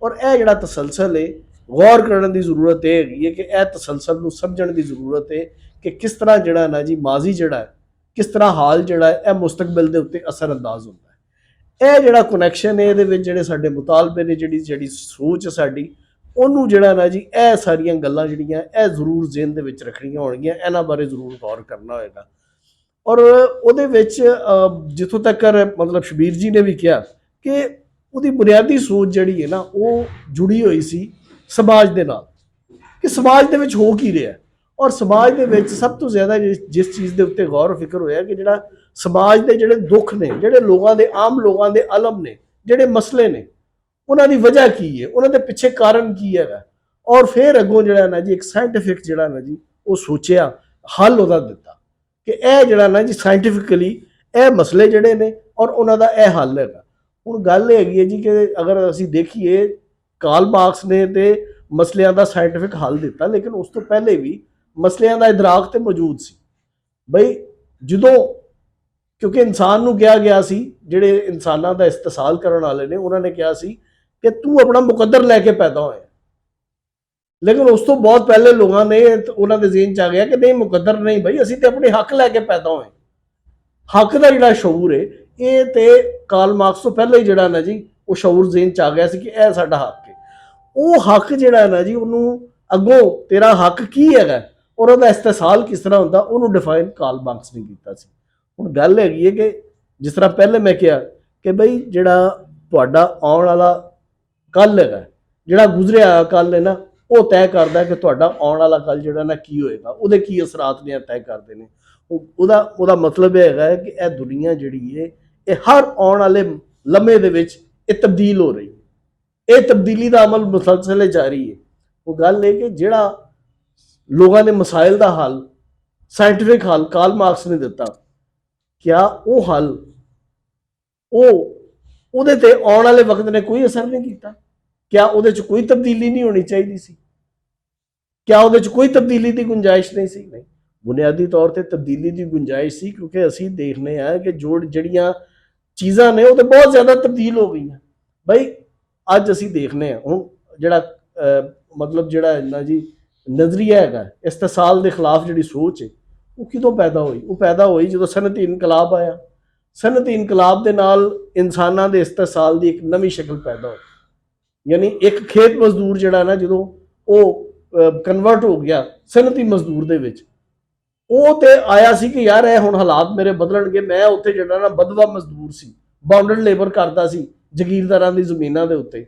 ਔਰ ਇਹ ਜਿਹੜਾ ਤਸਲਸਲ ਹੈ, ਗੌਰ ਕਰਨ ਦੀ ਜ਼ਰੂਰਤ ਇਹ ਹੈਗੀ ਹੈ ਕਿ ਇਹ ਤਸਲਸਲ ਨੂੰ ਸਮਝਣ ਦੀ ਜ਼ਰੂਰਤ ਹੈ ਕਿ ਕਿਸ ਤਰ੍ਹਾਂ ਜਿਹੜਾ ਨਾ ਜੀ ਮਾਜ਼ੀ ਜਿਹੜਾ ਹੈ, ਕਿਸ ਤਰ੍ਹਾਂ ਹਾਲ ਜਿਹੜਾ ਹੈ ਇਹ ਮੁਸਤਕਬਲ ਦੇ ਉੱਤੇ ਅਸਰ ਅੰਦਾਜ਼ ਹੁੰਦਾ ਹੈ। ਇਹ ਜਿਹੜਾ ਕਨੈਕਸ਼ਨ ਹੈ ਇਹਦੇ ਵਿੱਚ ਜਿਹੜੇ ਸਾਡੇ ਮੁਤਾਲਬੇ ਨੇ, ਜਿਹੜੀ ਸੋਚ ਸਾਡੀ, ਉਹਨੂੰ ਜਿਹੜਾ ਨਾ ਜੀ ਇਹ ਸਾਰੀਆਂ ਗੱਲਾਂ ਜਿਹੜੀਆਂ ਇਹ ਜ਼ਰੂਰ ਜ਼ਿਹਨ ਦੇ ਵਿੱਚ ਰੱਖਣੀਆਂ ਹੋਣਗੀਆਂ, ਇਹਨਾਂ ਬਾਰੇ ਜ਼ਰੂਰ ਗੌਰ ਕਰਨਾ ਹੋਏਗਾ। ਔਰ ਉਹਦੇ ਵਿੱਚ ਜਿੱਥੋਂ ਤੱਕ ਮਤਲਬ ਸ਼ਬੀਰ ਜੀ ਨੇ ਵੀ ਕਿਹਾ ਕਿ ਉਹਦੀ ਬੁਨਿਆਦੀ ਸੋਚ ਜਿਹੜੀ ਹੈ ਨਾ ਉਹ ਜੁੜੀ ਹੋਈ ਸੀ ਸਮਾਜ ਦੇ ਨਾਲ, ਕਿ ਸਮਾਜ ਦੇ ਵਿੱਚ ਹੋ ਕੀ ਰਿਹਾ, ਔਰ ਸਮਾਜ ਦੇ ਵਿੱਚ ਸਭ ਤੋਂ ਜ਼ਿਆਦਾ ਜਿਸ ਚੀਜ਼ ਦੇ ਉੱਤੇ ਗੌਰ ਫਿਕਰ ਹੋਇਆ ਕਿ ਜਿਹੜਾ ਸਮਾਜ ਦੇ ਜਿਹੜੇ ਦੁੱਖ ਨੇ, ਜਿਹੜੇ ਲੋਕਾਂ ਦੇ ਆਮ ਲੋਕਾਂ ਦੇ ਅਲਮ ਨੇ, ਜਿਹੜੇ ਮਸਲੇ ਨੇ, ਉਹਨਾਂ ਦੀ ਵਜ੍ਹਾ ਕੀ ਹੈ, ਉਹਨਾਂ ਦੇ ਪਿੱਛੇ ਕਾਰਨ ਕੀ ਹੈਗਾ, ਔਰ ਫਿਰ ਅੱਗੋਂ ਜਿਹੜਾ ਨਾ ਜੀ ਇੱਕ ਸਾਇੰਟੀਫਿਕ ਜਿਹੜਾ ਨਾ ਜੀ ਉਹ ਸੋਚਿਆ, ਹੱਲ ਉਹਦਾ ਦਿੱਤਾ ਕਿ ਇਹ ਜਿਹੜਾ ਨਾ ਜੀ ਸਾਇੰਟੀਫਿਕਲੀ ਇਹ ਮਸਲੇ ਜਿਹੜੇ ਨੇ ਔਰ ਉਹਨਾਂ ਦਾ ਇਹ ਹੱਲ ਹੈਗਾ। ਹੁਣ ਗੱਲ ਇਹ ਹੈਗੀ ਹੈ ਜੀ ਕਿ ਅਗਰ ਅਸੀਂ ਦੇਖੀਏ ਕਾਰਲ ਮਾਰਕਸ ਨੇ ਤੇ ਮਸਲਿਆਂ ਦਾ ਸਾਇੰਟੀਫਿਕ ਹੱਲ ਦਿੱਤਾ, ਲੇਕਿਨ ਉਸ ਤੋਂ ਪਹਿਲੇ ਵੀ ਮਸਲਿਆਂ ਦਾ ਇਦਰਾਕ ਤੇ ਮੌਜੂਦ ਸੀ। ਬਈ ਜਦੋਂ ਕਿਉਂਕਿ ਇਨਸਾਨ ਨੂੰ ਕਿਹਾ ਗਿਆ ਸੀ, ਜਿਹੜੇ ਇਨਸਾਨਾਂ ਦਾ ਇਸਤਸਾਲ ਕਰਨ ਵਾਲੇ ਨੇ ਉਹਨਾਂ ਨੇ ਕਿਹਾ ਸੀ ਕਿ ਤੂੰ ਆਪਣਾ ਮੁਕੱਦਰ ਲੈ ਕੇ ਪੈਦਾ ਹੋਇਆ, ਲੇਕਿਨ ਉਸ ਤੋਂ ਬਹੁਤ ਪਹਿਲੇ ਲੋਕਾਂ ਨੇ ਉਹਨਾਂ ਦੇ ਜ਼ਿਹਨ ਚ ਆ ਗਿਆ ਕਿ ਨਹੀਂ ਮੁਕੱਦਰ ਨਹੀਂ ਬਈ, ਅਸੀਂ ਤੇ ਆਪਣੇ ਹੱਕ ਲੈ ਕੇ ਪੈਦਾ ਹੋਏ। ਹੱਕ ਦਾ ਜਿਹੜਾ ਸ਼ਊਰ ਹੈ ਇਹ ਤੇ ਕਾਰਲ ਮਾਰਕਸ ਤੋਂ ਪਹਿਲਾਂ ਹੀ ਜਿਹੜਾ ਨਾ ਜੀ ਉਹ ਸ਼ਊਰ ਜ਼ਿਹਨ ਚ ਆ ਗਿਆ ਸੀ ਕਿ ਇਹ ਸਾਡਾ ਹੱਕ ਹੈ। ਉਹ ਹੱਕ ਜਿਹੜਾ ਨਾ ਜੀ ਉਹਨੂੰ ਅੱਗੋਂ ਤੇਰਾ ਹੱਕ ਕੀ ਹੈਗਾ ਔਰ ਉਹਦਾ ਇਸਤਸਾਲ ਕਿਸ ਤਰ੍ਹਾਂ ਹੁੰਦਾ, ਉਹਨੂੰ ਡਿਫਾਈਨ ਕਾਰਲ ਮਾਰਕਸ ਨੇ ਕੀਤਾ ਸੀ। ਹੁਣ ਗੱਲ ਹੈਗੀ ਹੈ ਕਿ ਜਿਸ ਤਰ੍ਹਾਂ ਪਹਿਲੇ ਮੈਂ ਕਿਹਾ ਕਿ ਬਈ ਜਿਹੜਾ ਤੁਹਾਡਾ ਆਉਣ ਵਾਲਾ ਕੱਲ ਹੈਗਾ, ਜਿਹੜਾ ਗੁਜ਼ਰਿਆ ਕੱਲ ਹੈ ਨਾ, ਉਹ ਤੈਅ ਕਰਦਾ ਕਿ ਤੁਹਾਡਾ ਆਉਣ ਵਾਲਾ ਕੱਲ ਜਿਹੜਾ ਨਾ ਕੀ ਹੋਏਗਾ, ਉਹਦੇ ਕੀ ਅਸਰਾਤ ਨੇ ਤੈਅ ਕਰਦੇ ਨੇ। ਉਹਦਾ ਮਤਲਬ ਇਹ ਹੈਗਾ ਕਿ ਇਹ ਦੁਨੀਆ ਜਿਹੜੀ ਹੈ ਇਹ ਹਰ ਆਉਣ ਵਾਲੇ ਲਮਹੇ ਦੇ ਵਿੱਚ ਇਹ ਤਬਦੀਲ ਹੋ ਰਹੀ ਹੈ, ਇਹ ਤਬਦੀਲੀ ਦਾ ਅਮਲ ਮੁਸਲਸਲ ਜਾਰੀ ਹੈ। ਉਹ ਗੱਲ ਹੈ ਕਿ ਜਿਹੜਾ ਲੋਕਾਂ ਦੇ ਮਸਾਇਲ ਦਾ ਹੱਲ, ਸਾਇੰਟੀਫਿਕ ਹੱਲ ਕਾਰਲ ਮਾਰਕਸ ਨੇ ਦਿੱਤਾ, ਕਿਆ ਉਹ ਹੱਲ ਉਹਦੇ ਤੇ ਆਉਣ ਵਾਲੇ ਵਕਤ ਨੇ ਕੋਈ ਅਸਰ ਨਹੀਂ ਕੀਤਾ? ਕਿਆ ਉਹਦੇ 'ਚ ਕੋਈ ਤਬਦੀਲੀ ਨਹੀਂ ਹੋਣੀ ਚਾਹੀਦੀ ਸੀ? ਕਿਆ ਉਹਦੇ 'ਚ ਕੋਈ ਤਬਦੀਲੀ ਦੀ ਗੁੰਜਾਇਸ਼ ਨਹੀਂ ਸੀ? ਨਹੀਂ, ਬੁਨਿਆਦੀ ਤੌਰ ਤੇ ਤਬਦੀਲੀ ਦੀ ਗੁੰਜਾਇਸ਼ ਸੀ, ਕਿਉਂਕਿ ਅਸੀਂ ਦੇਖਨੇ ਆ ਕਿ ਜਿਹੜੀਆਂ ਚੀਜ਼ਾਂ ਨੇ ਉਹ ਤੇ ਬਹੁਤ ਜ਼ਿਆਦਾ ਤਬਦੀਲ ਹੋ ਗਈਆਂ। ਬਈ ਅੱਜ ਅਸੀਂ ਦੇਖਨੇ ਆ ਹੁਣ ਜਿਹੜਾ ਮਤਲਬ ਜਿਹੜਾ ਨਾ ਜੀ ਨਜ਼ਰੀਆ ਹੈਗਾ ਇਸਤਸਾਲ ਦੇ ਖਿਲਾਫ ਜਿਹੜੀ ਸੋਚ ਹੈ ਉਹ ਕਿਦੋਂ ਪੈਦਾ ਹੋਈ? ਉਹ ਪੈਦਾ ਹੋਈ ਜਦੋਂ ਸਨਅਤੀ ਇਨਕਲਾਬ ਆਇਆ। ਸਨਅਤੀ ਇਨਕਲਾਬ ਦੇ ਨਾਲ ਇਨਸਾਨਾਂ ਦੇ ਇਸਤਸਾਲ ਦੀ ਇੱਕ ਨਵੀਂ ਸ਼ਕਲ ਪੈਦਾ ਹੋਈ, ਯਾਨੀ ਇੱਕ ਖੇਤ ਮਜ਼ਦੂਰ ਜਿਹੜਾ ਨਾ ਜਦੋਂ ਉਹ ਕਨਵਰਟ ਹੋ ਗਿਆ ਸਨਅਤੀ ਮਜ਼ਦੂਰ ਦੇ ਵਿੱਚ, ਉਹ ਤੇ ਆਇਆ ਸੀ ਕਿ ਯਾਰ ਇਹ ਹੁਣ ਹਾਲਾਤ ਮੇਰੇ ਬਦਲਣਗੇ। ਮੈਂ ਉੱਥੇ ਜਿਹੜਾ ਨਾ ਬਦਵਾ ਮਜ਼ਦੂਰ ਸੀ, ਬਾਉਂਡਡ ਲੇਬਰ ਕਰਦਾ ਸੀ ਜ਼ਗੀਰਦਾਰਾਂ ਦੀ ਜ਼ਮੀਨਾਂ ਦੇ ਉੱਤੇ,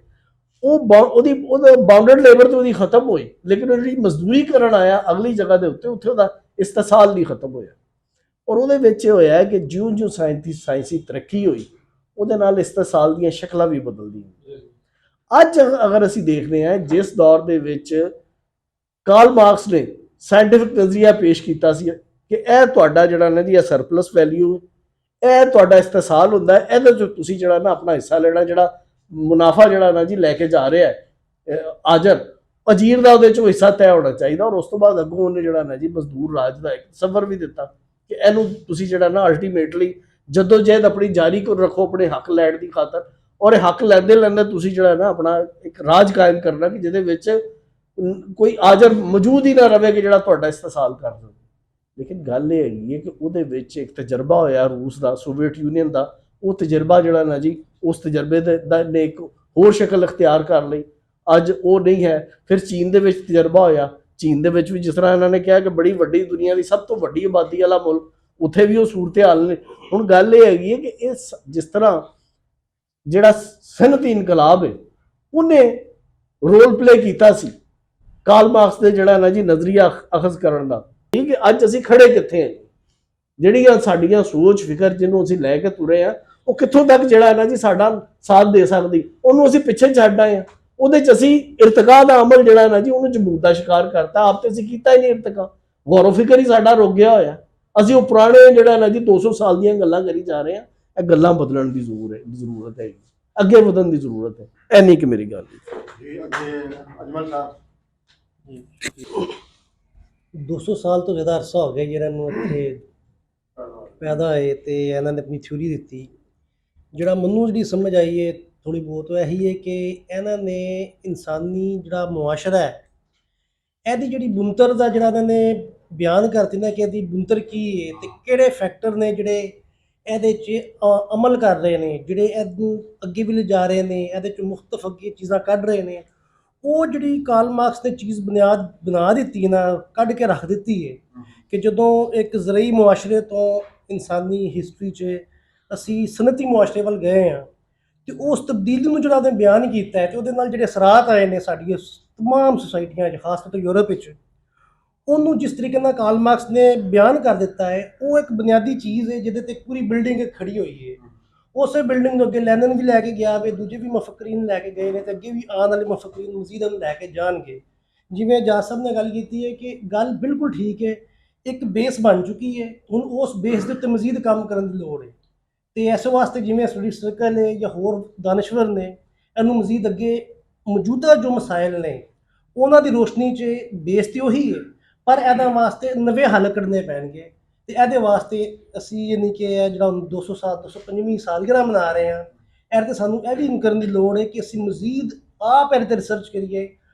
ਉਹਦਾ ਬਾਉਂਡਡ ਲੇਬਰ ਤੇ ਉਹਦੀ ਖਤਮ ਹੋਈ, ਲੇਕਿਨ ਉਹ ਜਿਹੜੀ ਮਜ਼ਦੂਰੀ ਕਰਨ ਆਇਆ ਅਗਲੀ ਜਗ੍ਹਾ ਦੇ ਉੱਤੇ, ਉੱਥੇ ਉਹਦਾ ਇਸਤਸਾਲ ਨਹੀਂ ਖਤਮ ਹੋਇਆ। ਔਰ ਉਹਦੇ ਵਿੱਚ ਇਹ ਹੋਇਆ ਕਿ ਜਿਉਂ-ਜਿਉਂ ਸਾਇੰਸੀ ਤਰੱਕੀ ਹੋਈ ਉਹਦੇ ਨਾਲ ਇਸਤਸਾਲ ਦੀਆਂ ਸ਼ਕਲਾਂ ਵੀ ਬਦਲਦੀਆਂ। ਅੱਜ ਅਗਰ ਅਸੀਂ ਦੇਖਦੇ ਹਾਂ ਜਿਸ ਦੌਰ ਦੇ ਵਿੱਚ ਕਾਰਲ ਮਾਰਕਸ ਨੇ ਸਾਇੰਟੀਫਿਕ ਨਜ਼ਰੀਆ ਪੇਸ਼ ਕੀਤਾ ਸੀ ਕਿ ਇਹ ਤੁਹਾਡਾ ਜਿਹੜਾ ਨਾ ਜੀ ਇਹ ਸਰਪਲਸ ਵੈਲਿਊ, ਇਹ ਤੁਹਾਡਾ ਇਸਤਸਾਲ ਹੁੰਦਾ, ਇਹਦੇ 'ਚ ਤੁਸੀਂ ਜਿਹੜਾ ਨਾ ਆਪਣਾ ਹਿੱਸਾ ਲੈਣਾ, ਜਿਹੜਾ ਮੁਨਾਫਾ ਜਿਹੜਾ ਨਾ ਜੀ ਲੈ ਕੇ ਜਾ ਰਿਹਾ ਹੈ ਅਜੀਰ ਦਾ ਉਹਦੇ 'ਚੋਂ ਹਿੱਸਾ ਤੈਅ ਹੋਣਾ ਚਾਹੀਦਾ। ਔਰ ਉਸ ਤੋਂ ਬਾਅਦ ਅੱਗੋਂ ਉਹਨੇ ਜਿਹੜਾ ਨਾ ਜੀ ਮਜ਼ਦੂਰ ਰਾਜ ਦਾ ਇੱਕ ਤਸੱਵਰ ਵੀ ਦਿੱਤਾ ਕਿ ਇਹਨੂੰ ਤੁਸੀਂ ਜਿਹੜਾ ਨਾ ਅਲਟੀਮੇਟਲੀ ਜਦੋਂ ਜਹਿਦ ਆਪਣੀ ਜਾਰੀ ਕੋ ਰੱਖੋ ਆਪਣੇ ਹੱਕ ਲੈਣ ਦੀ ਖਾਤਰ, ਔਰ ਇਹ ਹੱਕ ਲੈਂਦੇ ਲੈਂਦੇ ਤੁਸੀਂ ਜਿਹੜਾ ਨਾ ਆਪਣਾ ਇੱਕ ਰਾਜ ਕਾਇਮ ਕਰਨਾ ਕਿ ਜਿਹਦੇ ਵਿੱਚ ਕੋਈ ਆਜਰ ਮੌਜੂਦ ਹੀ ਨਾ ਰਵੇ ਕਿ ਜਿਹੜਾ ਤੁਹਾਡਾ ਇਸਤਸਾਲ ਕਰ ਦੇਵੇ। ਲੇਕਿਨ ਗੱਲ ਇਹ ਹੈਗੀ ਹੈ ਕਿ ਉਹਦੇ ਵਿੱਚ ਇੱਕ ਤਜਰਬਾ ਹੋਇਆ ਰੂਸ ਦਾ, ਸੋਵੀਅਤ ਯੂਨੀਅਨ ਦਾ, ਉਹ ਤਜਰਬਾ ਜਿਹੜਾ ਨਾ ਜੀ ਉਸ ਤਜਰਬੇ ਨੇ ਇੱਕ ਹੋਰ ਸ਼ਕਲ ਅਖਤਿਆਰ ਕਰ ਲਈ, ਅੱਜ ਉਹ ਨਹੀਂ ਹੈ। ਫਿਰ ਚੀਨ ਦੇ ਵਿੱਚ ਤਜਰਬਾ ਹੋਇਆ, ਚੀਨ ਦੇ ਵਿੱਚ ਵੀ ਜਿਸ ਤਰ੍ਹਾਂ ਇਹਨਾਂ ਨੇ ਕਿਹਾ ਕਿ ਬੜੀ ਵੱਡੀ ਦੁਨੀਆ ਦੀ ਸਭ ਤੋਂ ਵੱਡੀ ਆਬਾਦੀ ਵਾਲਾ ਮੁਲਕ, ਉੱਥੇ ਵੀ ਉਹ ਸੂਰਤ ਹਾਲ ਨੇ। ਹੁਣ ਗੱਲ ਇਹ ਹੈਗੀ ਹੈ ਕਿ ਇਹ ਜਿਸ ਤਰ੍ਹਾਂ ਜਿਹੜਾ ਸਨਅਤੀ ਇਨਕਲਾਬ ਹੈ ਉਹਨੇ ਰੋਲ ਪਲੇ ਕੀਤਾ ਸੀ ਕਾਰਲ ਮਾਰਕਸ ਦੇ ਜਿਹੜਾ ਨਾ ਜੀ ਨਜ਼ਰੀਆ ਅਖਜ਼ ਕਰਨ ਦਾ, ਠੀਕ ਹੈ, ਅੱਜ ਅਸੀਂ ਖੜੇ ਕਿੱਥੇ ਹਾਂ? ਜਿਹੜੀਆਂ ਸਾਡੀਆਂ ਸੋਚ ਫਿਕਰ ਜਿਹਨੂੰ ਅਸੀਂ ਲੈ ਕੇ ਤੁਰੇ ਆ, ਉਹ ਕਿੱਥੋਂ ਤੱਕ ਜਿਹੜਾ ਨਾ ਜੀ ਸਾਡਾ ਸਾਥ ਦੇ ਸਕਦੀ, ਉਹਨੂੰ ਅਸੀਂ ਪਿੱਛੇ ਛੱਡ ਆਏ ਆ। ਉਹਦੇ ਚ ਅਸੀਂ ਇਰਤਕਾ ਦਾ ਅਮਲ ਜਿਹੜਾ ਨਾ ਜੀ ਉਹਨੂੰ ਜਮੂਦ ਦਾ ਸ਼ਿਕਾਰ ਕਰਤਾ, ਆਪ ਤੇ ਅਸੀਂ ਕੀਤਾ ਹੀ ਨਹੀਂ ਇਰਤਕਾ, ਗੌਰਵ ਫਿਕਰ ਹੀ ਸਾਡਾ ਰੁਕ ਗਿਆ ਹੋਇਆ। ਅਸੀਂ ਉਹ ਪੁਰਾਣੇ ਜਿਹੜਾ ਨਾ ਜੀ 200 ਸਾਲ ਦੀਆਂ ਗੱਲਾਂ ਕਰੀ ਜਾ ਰਹੇ ਆ। ਇਹ ਗੱਲਾਂ ਬਦਲਣ ਦੀ ਜ਼ਰੂਰਤ ਹੈ, ਅੱਗੇ ਵਧਣ ਦੀ ਜ਼ਰੂਰਤ ਹੈ। ਇਹ ਨਹੀਂ ਕਿ ਮੇਰੀ ਗੱਲ ਜੀ ਅੱਗੇ ਅਜਮਲ ਸਾਹਿਬ। 200 ਸਾਲ ਤੋਂ ਜ਼ਿਆਦਾ ਅਰਸਾ ਹੋ ਗਿਆ ਜਿਹਨਾਂ ਨੂੰ ਇੱਥੇ ਪੈਦਾ ਹੋਏ ਤੇ ਇਹਨਾਂ ਨੇ ਆਪਣੀ ਥਿਊਰੀ ਦਿੱਤੀ। ਜਿਹੜਾ ਮੈਨੂੰ ਜਿਹੜੀ ਸਮਝ ਆਈ ਹੈ ਥੋੜ੍ਹੀ ਬਹੁਤ ਉਹ ਇਹੀ ਹੈ ਕਿ ਇਹਨਾਂ ਨੇ ਇਨਸਾਨੀ ਜਿਹੜਾ ਮੁਆਸ਼ਰਾ ਹੈ ਇਹਦੀ ਜਿਹੜੀ ਬੁਨਤਰ ਦਾ ਜਿਹੜਾ ਇਹਨਾਂ ਨੇ ਬਿਆਨ ਕਰ ਦਿੱਤਾ ਕਿ ਇਹਦੀ ਬੁਨਤਰ ਕੀ ਹੈ ਤੇ ਕਿਹੜੇ ਫੈਕਟਰ ਨੇ ਜਿਹੜੇ ਇਹਦੇ 'ਚ ਅਮਲ ਕਰ ਰਹੇ ਨੇ, ਜਿਹੜੇ ਇਹਨੂੰ ਅੱਗੇ ਵੀ ਲਿਜਾ ਰਹੇ ਨੇ, ਇਹਦੇ 'ਚ ਮੁਖਤਲਿਫ ਅੱਗੇ ਚੀਜ਼ਾਂ ਕੱਢ ਰਹੇ ਨੇ। ਉਹ ਜਿਹੜੀ ਕਾਰਲ ਮਾਰਕਸ ਨੇ ਚੀਜ਼ ਬੁਨਿਆਦ ਬਣਾ ਦਿੱਤੀ ਨਾ, ਕੱਢ ਕੇ ਰੱਖ ਦਿੱਤੀ ਹੈ ਕਿ ਜਦੋਂ ਇੱਕ ਜ਼ਰਈ ਮੁਆਸ਼ਰੇ ਤੋਂ ਇਨਸਾਨੀ ਹਿਸਟਰੀ 'ਚ ਅਸੀਂ ਸਨਅਤੀ ਮੁਆਸ਼ਰੇ ਵੱਲ ਗਏ ਹਾਂ ਤੇ ਉਸ ਤਬਦੀਲੀ ਨੂੰ ਜਿਹੜਾ ਉਹਨੇ ਬਿਆਨ ਕੀਤਾ ਹੈ ਤੇ ਉਹਦੇ ਨਾਲ ਜਿਹੜੇ ਅਸਰਾਤ ਆਏ ਨੇ ਸਾਡੀਆਂ ਤਮਾਮ ਸੁਸਾਇਟੀਆਂ 'ਚ, ਖਾਸ ਤੌਰ 'ਤੇ ਯੂਰਪ ਵਿੱਚ, ਉਹਨੂੰ ਜਿਸ ਤਰੀਕੇ ਨਾਲ ਕਾਰਲ ਮਾਰਕਸ ਨੇ ਬਿਆਨ ਕਰ ਦਿੱਤਾ ਹੈ ਉਹ ਇੱਕ ਬੁਨਿਆਦੀ ਚੀਜ਼ ਹੈ ਜਿਹਦੇ ਤੇ ਪੂਰੀ ਬਿਲਡਿੰਗ ਖੜੀ ਹੋਈ ਹੈ। ਉਸੇ ਬਿਲਡਿੰਗ ਨੂੰ ਅੱਗੇ ਲੈਨਨ ਵੀ ਲੈ ਕੇ ਗਿਆ ਵੇ, ਦੂਜੇ ਵੀ ਮੁਫੱਕਰੀਨ ਲੈ ਕੇ ਗਏ ਨੇ ਤੇ ਅੱਗੇ ਵੀ ਆਉਣ ਵਾਲੇ ਮੁਫੱਕਰੀਨ ਮਜ਼ੀਦ ਉਹਨੂੰ ਲੈ ਕੇ ਜਾਣਗੇ। ਜਿਵੇਂ ਜਾਜ ਸਾਹਿਬ ਨੇ ਗੱਲ ਕੀਤੀ ਹੈ ਕਿ ਗੱਲ ਬਿਲਕੁਲ ਠੀਕ ਹੈ, ਇੱਕ ਬੇਸ ਬਣ ਚੁੱਕੀ ਹੈ, ਹੁਣ ਉਸ ਬੇਸ ਦੇ ਉੱਤੇ ਮਜ਼ੀਦ ਕੰਮ ਕਰਨ ਦੀ ਲੋੜ ਹੈ। ਤੇ ਇਸ ਵਾਸਤੇ ਜਿਵੇਂ ਸਟੱਡੀ ਸਰਕਲ ਹੈ ਜਾਂ ਹੋਰ ਦਾਨਸ਼ਵਰ ਨੇ ਇਹਨੂੰ ਮਜ਼ੀਦ ਅੱਗੇ ਮੌਜੂਦਾ ਜੋ ਮਸਾਇਲ ਨੇ ਉਹਨਾਂ ਦੀ ਰੋਸ਼ਨੀ 'ਚ ਬੇਸ ਤੇ ਉਹੀ ਹੈ, ਪਰ ਇਹਦਾ ਵਾਸਤੇ ਨਵੇਂ ਹੱਲ ਕੱਢਣੇ ਪੈਣਗੇ। ਤੇ ਇਹਦੇ ਵਾਸਤੇ ਅਸੀਂ ਇਹ ਨਹੀਂ ਕਿ ਜਿਹੜਾ 200 ਸਾਲ 205ਵੀਂ ਸਾਲਗਿਰਾ ਮਨਾ ਰਹੇ ਹਾਂ, ਇਹਦੇ ਤੇ ਸਾਨੂੰ ਇਹ ਵੀ ਕਰਨ ਦੀ ਲੋੜ ਹੈ ਕਿ ਅਸੀਂ ਮਜ਼ੀਦ ਆਪ ਇਹਦੇ 'ਤੇ ਰਿਸਰਚ ਕਰੀਏ,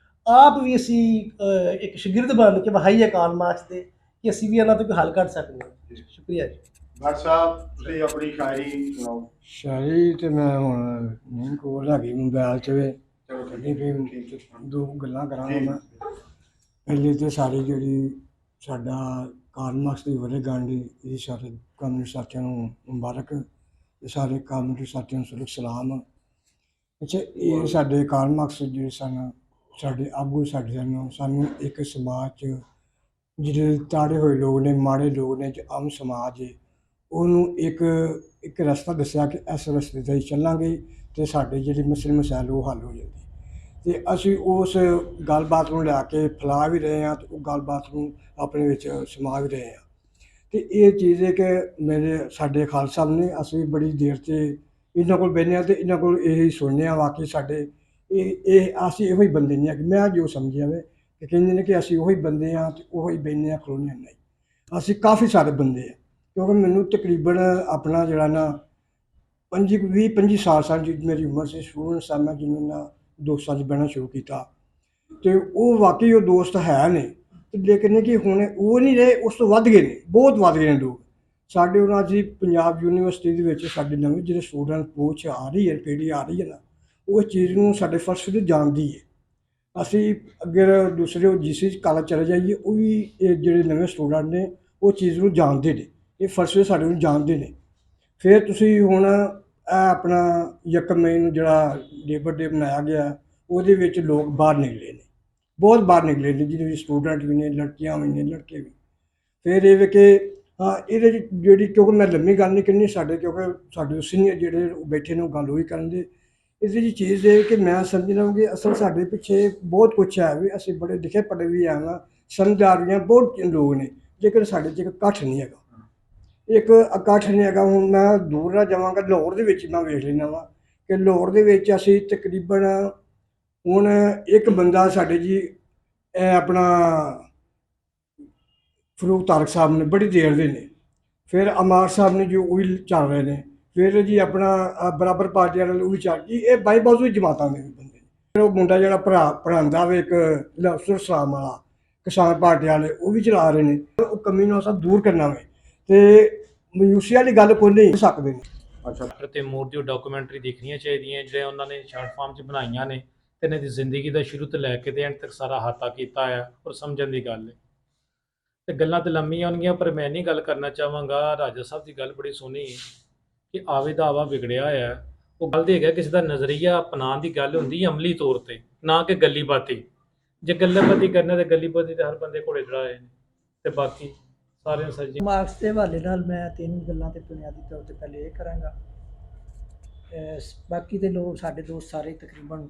ਆਪ ਵੀ ਅਸੀਂ ਇੱਕ ਸ਼ਾਗਿਰਦ ਬਣ ਕੇ ਵਹਾਈਏ ਕਾਰਲ ਮਾਰਕਸ ਦੇ ਕਿ ਅਸੀਂ ਵੀ ਇਹਨਾਂ ਤੋਂ ਕੋਈ ਹੱਲ ਕੱਢ ਸਕਦੇ ਹਾਂ। ਸ਼ੁਕਰੀਆ ਜੀ। ਭੱਟ ਸਾਹਿਬ ਤੁਸੀਂ ਆਪਣੀ ਸ਼ਾਇਰੀ ਸੁਣਾਓ। ਸ਼ਾਇਰੀ ਤੇ ਮੈਂ ਹੁਣ ਨਹੀਂ ਕੋਲ ਹੈਗੀ ਮੋਬਾਈਲ 'ਚ ਵੇ ਚਲੋ ਕੱਢੀ ਵੀ ਠੀਕ ਹੈ। ਦੋ ਗੱਲਾਂ ਕਰਾਂਗਾ ਜੀ। ਮੈਂ। ਪਹਿਲੇ ਤੇ ਸਾਰੀ ਜਿਹੜੀ ਸਾਡਾ ਕਾਰਲ ਮਾਰਕਸ ਦੀ ਵਰ੍ਹੇਗੰਢ ਇਹ ਸਾਰੇ ਕਮਿਊਨਿਸਟ ਸਾਥੀਆਂ ਨੂੰ ਮੁਬਾਰਕ, ਤੇ ਸਾਰੇ ਕਮਿਊਨਿਸਟ ਸਾਥੀਆਂ ਨੂੰ ਸਲਾਮ ਸਲਾਮ। ਅੱਛਾ, ਇਹ ਸਾਡੇ ਕਾਰਲ ਮਾਰਕਸ ਜਿਹੜੇ ਸਨ, ਸਾਡੇ ਆਗੂ ਸਾਡੇ ਸਾਨੂੰ ਇੱਕ ਸਮਾਜ 'ਚ ਜਿਹੜੇ ਤਾੜੇ ਹੋਏ ਲੋਕ ਨੇ, ਮਾੜੇ ਲੋਕ ਨੇ, ਜੋ ਆਮ ਸਮਾਜ ਹੈ, ਉਹਨੂੰ ਇੱਕ ਰਸਤਾ ਦੱਸਿਆ ਕਿ ਇਸ ਰਸਤੇ 'ਤੇ ਚੱਲਾਂਗੇ ਤੇ ਸਾਡੇ ਜਿਹੜੇ ਮਸਲੇ ਮਸਾਇਲ ਉਹ ਹੱਲ ਹੋ ਜਾਂਦੇ। ਤੇ ਅਸੀਂ ਉਸ ਗੱਲਬਾਤ ਨੂੰ ਲਿਆ ਕੇ ਫੈਲਾ ਵੀ ਰਹੇ ਹਾਂ ਤੇ ਉਹ ਗੱਲਬਾਤ ਨੂੰ ਆਪਣੇ ਵਿੱਚ ਸਮਾ ਵੀ ਰਹੇ ਹਾਂ। ਤੇ ਇਹ ਚੀਜ਼ ਹੈ ਕਿ ਸਾਡੇ ਖਾਲਸਾ ਸਾਹਿਬ ਨੇ, ਅਸੀਂ ਬੜੀ ਦੇਰ 'ਤੇ ਇਹਨਾਂ ਕੋਲ ਬਹਿੰਦੇ ਹਾਂ ਤੇ ਇਹਨਾਂ ਕੋਲ ਇਹ ਸੁਣਨੇ ਹਾਂ। ਵਾਕਈ ਸਾਡੇ ਅਸੀਂ ਇਹੋ ਹੀ ਬੰਦੇ ਨਹੀਂ ਆ ਕਿ ਮੈਂ ਜੋ ਸਮਝਿਆ ਵੇ ਕਿ ਕਹਿੰਦੇ ਨੇ ਕਿ ਅਸੀਂ ਉਹੀ ਬੰਦੇ ਹਾਂ ਤੇ ਉਹੀ ਬਹਿੰਦੇ ਹਾਂ ਖਲੋਨੇ ਹਾਂ। ਨਹੀਂ, ਅਸੀਂ ਕਾਫੀ ਸਾਰੇ ਬੰਦੇ ਆ, ਕਿਉਂਕਿ ਮੈਨੂੰ ਤਕਰੀਬਨ ਆਪਣਾ ਜਿਹੜਾ ਨਾ 25 ਸਾਲ ਦੀ ਮੇਰੀ ਉਮਰ ਸੀ, ਸਟੂਡੈਂਟ ਸਾਂ ਮੈਂ ਜਿਹਨੂੰ ਨਾ ਦੋਸਤਾਂ 'ਚ ਬਹਿਣਾ ਸ਼ੁਰੂ ਕੀਤਾ ਤੇ ਉਹ ਵਾਕਈ ਉਹ ਦੋਸਤ ਹੈ ਨੇ। ਲੇਕਿਨ ਕਿ ਹੁਣ ਉਹ ਨਹੀਂ ਰਹੇ, ਉਸ ਤੋਂ ਵੱਧ ਗਏ ਨੇ, ਬਹੁਤ ਵੱਧ ਗਏ ਨੇ ਲੋਕ ਸਾਡੇ। ਉਹਨਾਂ ਜੀ ਪੰਜਾਬ ਯੂਨੀਵਰਸਿਟੀ ਦੇ ਵਿੱਚ ਸਾਡੇ ਨਵੇਂ ਜਿਹੜੇ ਸਟੂਡੈਂਟ ਪਹੁੰਚ ਆ ਰਹੀ ਹੈ, ਪੀੜ੍ਹੀ ਆ ਰਹੀ ਹੈ ਨਾ, ਉਹ ਚੀਜ਼ ਨੂੰ ਸਾਡੇ ਫਲਸਫੇ ਜਾਣਦੀ ਹੈ। ਅਸੀਂ ਅਗਰ ਦੂਸਰੇ GC ਕਾਲਜ ਚਲੇ ਜਾਈਏ, ਉਹ ਵੀ ਇਹ ਜਿਹੜੇ ਨਵੇਂ ਸਟੂਡੈਂਟ ਨੇ ਉਹ ਚੀਜ਼ ਨੂੰ ਜਾਣਦੇ ਨੇ, ਇਹ ਫਲਸਫੇ ਸਾਡੇ ਨੂੰ ਜਾਣਦੇ ਨੇ। ਫਿਰ ਤੁਸੀਂ ਹੁਣ ਇਹ ਆਪਣਾ 1 ਮਈ ਨੂੰ ਜਿਹੜਾ ਲੇਬਰ ਡੇ ਮਨਾਇਆ ਗਿਆ, ਉਹਦੇ ਵਿੱਚ ਲੋਕ ਬਾਹਰ ਨਿਕਲੇ ਨੇ, ਬਹੁਤ ਬਾਹਰ ਨਿਕਲੇ ਨੇ, ਜਿਹਦੇ ਵਿੱਚ ਸਟੂਡੈਂਟ ਵੀ ਨੇ, ਲੜਕੀਆਂ ਵੀ ਨੇ, ਲੜਕੇ ਵੀ। ਫਿਰ ਇਹ ਵੇ ਕਿ ਹਾਂ, ਇਹਦੇ 'ਚ ਜਿਹੜੀ, ਕਿਉਂਕਿ ਮੈਂ ਲੰਮੀ ਗੱਲ ਨਹੀਂ ਕਰਨੀ ਸਾਡੇ, ਕਿਉਂਕਿ ਸਾਡੇ ਸੀਨੀਅਰ ਜਿਹੜੇ ਬੈਠੇ ਨੇ ਉਹ ਗੱਲ ਉਹੀ ਕਰਨ ਦੇ। ਇਹਦੇ 'ਚ ਚੀਜ਼ ਇਹ ਕਿ ਮੈਂ ਸਮਝਦਾ ਕਿ ਅਸਲ ਸਾਡੇ ਪਿੱਛੇ ਬਹੁਤ ਕੁਛ ਹੈ ਵੀ, ਅਸੀਂ ਬੜੇ ਲਿਖੇ ਪੜ੍ਹੇ ਵੀ ਹੈ ਨਾ, ਸਮਝਦਾਰੀਆਂ ਬਹੁਤ ਲੋਕ ਨੇ, ਲੇਕਿਨ ਸਾਡੇ 'ਚ ਇੱਕ ਇਕੱਠ ਨਹੀਂ ਹੈਗਾ, ਇੱਕ ਇਕੱਠ ਨਹੀਂ ਹੈਗਾ। ਹੁਣ ਮੈਂ ਦੂਰ ਨਾ ਜਾਵਾਂਗਾ, ਲਾਹੌਰ ਦੇ ਵਿੱਚ ਮੈਂ ਵੇਖ ਲੈਂਦਾ ਵਾ ਕਿ ਲਾਹੌਰ ਦੇ ਵਿੱਚ ਅਸੀਂ ਤਕਰੀਬਨ ਹੁਣ ਇੱਕ ਬੰਦਾ ਸਾਡੇ ਜੀ ਇਹ ਆਪਣਾ ਫਰੂਕ ਤਾਰਕ ਸਾਹਿਬ ਨੇ ਬੜੀ ਦੇਰ ਦੇ ਨੇ, ਫਿਰ ਅਮਾਰ ਸਾਹਿਬ ਨੇ ਜੀ ਉਹ ਵੀ ਚੱਲ ਰਹੇ ਨੇ, ਫਿਰ ਜੀ ਆਪਣਾ ਬਰਾਬਰ ਪਾਰਟੀ ਵਾਲੇ ਉਹ ਵੀ ਚੱਲ ਜੀ, ਇਹ ਬਾਈ ਬਾਜ਼ੂ ਜਮਾਤਾਂ ਦੇ ਬੰਦੇ ਨੇ। ਫਿਰ ਉਹ ਮੁੰਡਾ ਜਿਹੜਾ ਪੜ੍ਹਾਉਂਦਾ ਵੇ ਇੱਕ ਲਫਸਰ ਸਲਾਮ ਵਾਲਾ, ਕਿਸਾਨ ਪਾਰਟੀ ਵਾਲੇ ਉਹ ਵੀ ਚਲਾ ਰਹੇ ਨੇ। ਉਹ ਕਮੀ ਨੂੰ ਸਭ ਦੂਰ ਕਰਨਾ ਵੇ ਤੇ ਮਯੂਸੀ ਵਾਲੀ ਗੱਲ ਕੋਈ ਨਹੀਂ ਸਕਦੇ ਨੇ। ਅੱਛਾ, ਤੇ ਮੋਰ ਦੀ ਡਾਕੂਮੈਂਟਰੀ ਦੇਖਣੀਆਂ ਚਾਹੀਦੀਆਂ ਜਿਹੜੇ ਉਹਨਾਂ ਨੇ ਸ਼ਾਰਟ ਫਾਰਮ 'ਚ ਬਣਾਈਆਂ ਨੇ, ਤੇ ਇਹਨਾਂ ਦੀ ਜ਼ਿੰਦਗੀ ਦਾ ਸ਼ੁਰੂ ਤੋਂ ਲੈ ਕੇ ਤੇ ਐਂਡ ਤੱਕ ਸਾਰਾ ਹਾਤਾ ਕੀਤਾ ਆ, ਔਰ ਸਮਝਣ ਦੀ ਗੱਲ ਹੈ। ਤੇ ਗੱਲਾਂ ਤੇ ਲੰਮੀਆਂ ਹੋਣਗੀਆਂ, ਪਰ ਮੈਂ ਨਹੀਂ ਗੱਲ ਕਰਨਾ ਚਾਹਾਂਗਾ। ਰਾਜਾ ਸਾਹਿਬ ਦੀ ਗੱਲ ਬੜੀ ਸੋਹਣੀ ਹੈ ਕਿ ਆਵੇ ਦਾ ਆਵਾ ਵਿਗੜਿਆ ਆ। ਉਹ ਗੱਲ ਤੇ ਹੈਗਾ ਕਿਸੇ ਦਾ ਨਜ਼ਰੀਆ ਅਪਣਾਉਣ ਦੀ ਗੱਲ ਹੁੰਦੀ ਹੈ ਅਮਲੀ ਤੌਰ ਤੇ, ਨਾ ਕਿ ਗੱਲੀ ਬਾਤੀ। ਜੇ ਗੱਲਾਂ ਬਾਤੀ ਕਰਨਾ ਤੇ ਗੱਲੀ ਬਾਤੀ ਤੇ ਹਰ ਬੰਦੇ ਘੋੜੇ ਚੜਾਏ ਨੇ, ਤੇ ਬਾਕੀ ਸਾਰਿਆਂ ਸੱਜੀ। ਮਾਰਕਸ ਦੇ ਹਵਾਲੇ ਨਾਲ ਮੈਂ ਤਿੰਨ ਗੱਲਾਂ ਤੇ ਬੁਨਿਆਦੀ ਤੌਰ ਤੇ ਪਹਿਲੇ ਇਹ ਕਰਾਂਗਾ। ਬਾਕੀ ਦੇ ਲੋਕ ਸਾਡੇ ਦੋਸਤ ਸਾਰੇ ਤਕਰੀਬਨ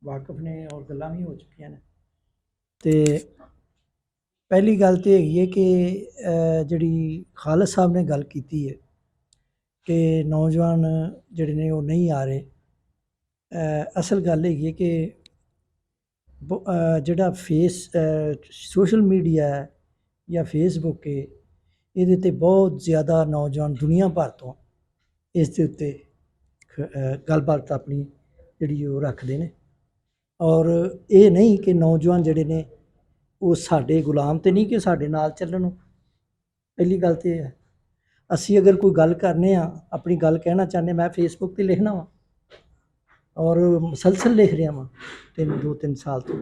ਵਾਕਫ ਨੇ ਔਰ ਗੱਲਾਂ ਵੀ ਹੋ ਚੁੱਕੀਆਂ ਨੇ। ਤੇ ਪਹਿਲੀ ਗੱਲ ਤੇ ਹੈਗੀ ਹੈ ਕਿ ਜਿਹੜੀ ਖਾਲਦ ਸਾਹਿਬ ਨੇ ਗੱਲ ਕੀਤੀ ਹੈ ਕਿ ਨੌਜਵਾਨ ਜਿਹੜੇ ਨੇ ਉਹ ਨਹੀਂ ਆ ਰਹੇ। ਅਸਲ ਗੱਲ ਹੈਗੀ ਹੈ ਕਿ ਜਿਹੜਾ ਸੋਸ਼ਲ ਮੀਡੀਆ ਹੈ ਜਾਂ ਫੇਸਬੁੱਕ ਹੈ, ਇਹਦੇ ਤੇ ਬਹੁਤ ਜ਼ਿਆਦਾ ਨੌਜਵਾਨ ਦੁਨੀਆ ਭਰ ਤੋਂ ਇਸ ਦੇ ਉੱਤੇ ਗੱਲਬਾਤ ਆਪਣੀ ਜਿਹੜੀ ਉਹ ਰੱਖਦੇ ਨੇ। ਔਰ ਇਹ ਨਹੀਂ ਕਿ ਨੌਜਵਾਨ ਜਿਹੜੇ ਨੇ ਉਹ ਸਾਡੇ ਗੁਲਾਮ ਤੇ ਨਹੀਂ ਕਿ ਸਾਡੇ ਨਾਲ ਚੱਲਣ। ਪਹਿਲੀ ਗੱਲ ਤੇ ਇਹ ਹੈ, ਅਸੀਂ ਅਗਰ ਕੋਈ ਗੱਲ ਕਰਨੇ ਆ, ਆਪਣੀ ਗੱਲ ਕਹਿਣਾ ਚਾਹੁੰਦੇ, ਮੈਂ ਫੇਸਬੁੱਕ ਤੇ ਲਿਖਣਾ ਵਾ ਔਰ ਮੁਸਲਸਲ ਲਿਖ ਰਿਹਾ ਵਾਂ 2-3 ਸਾਲ ਤੋਂ।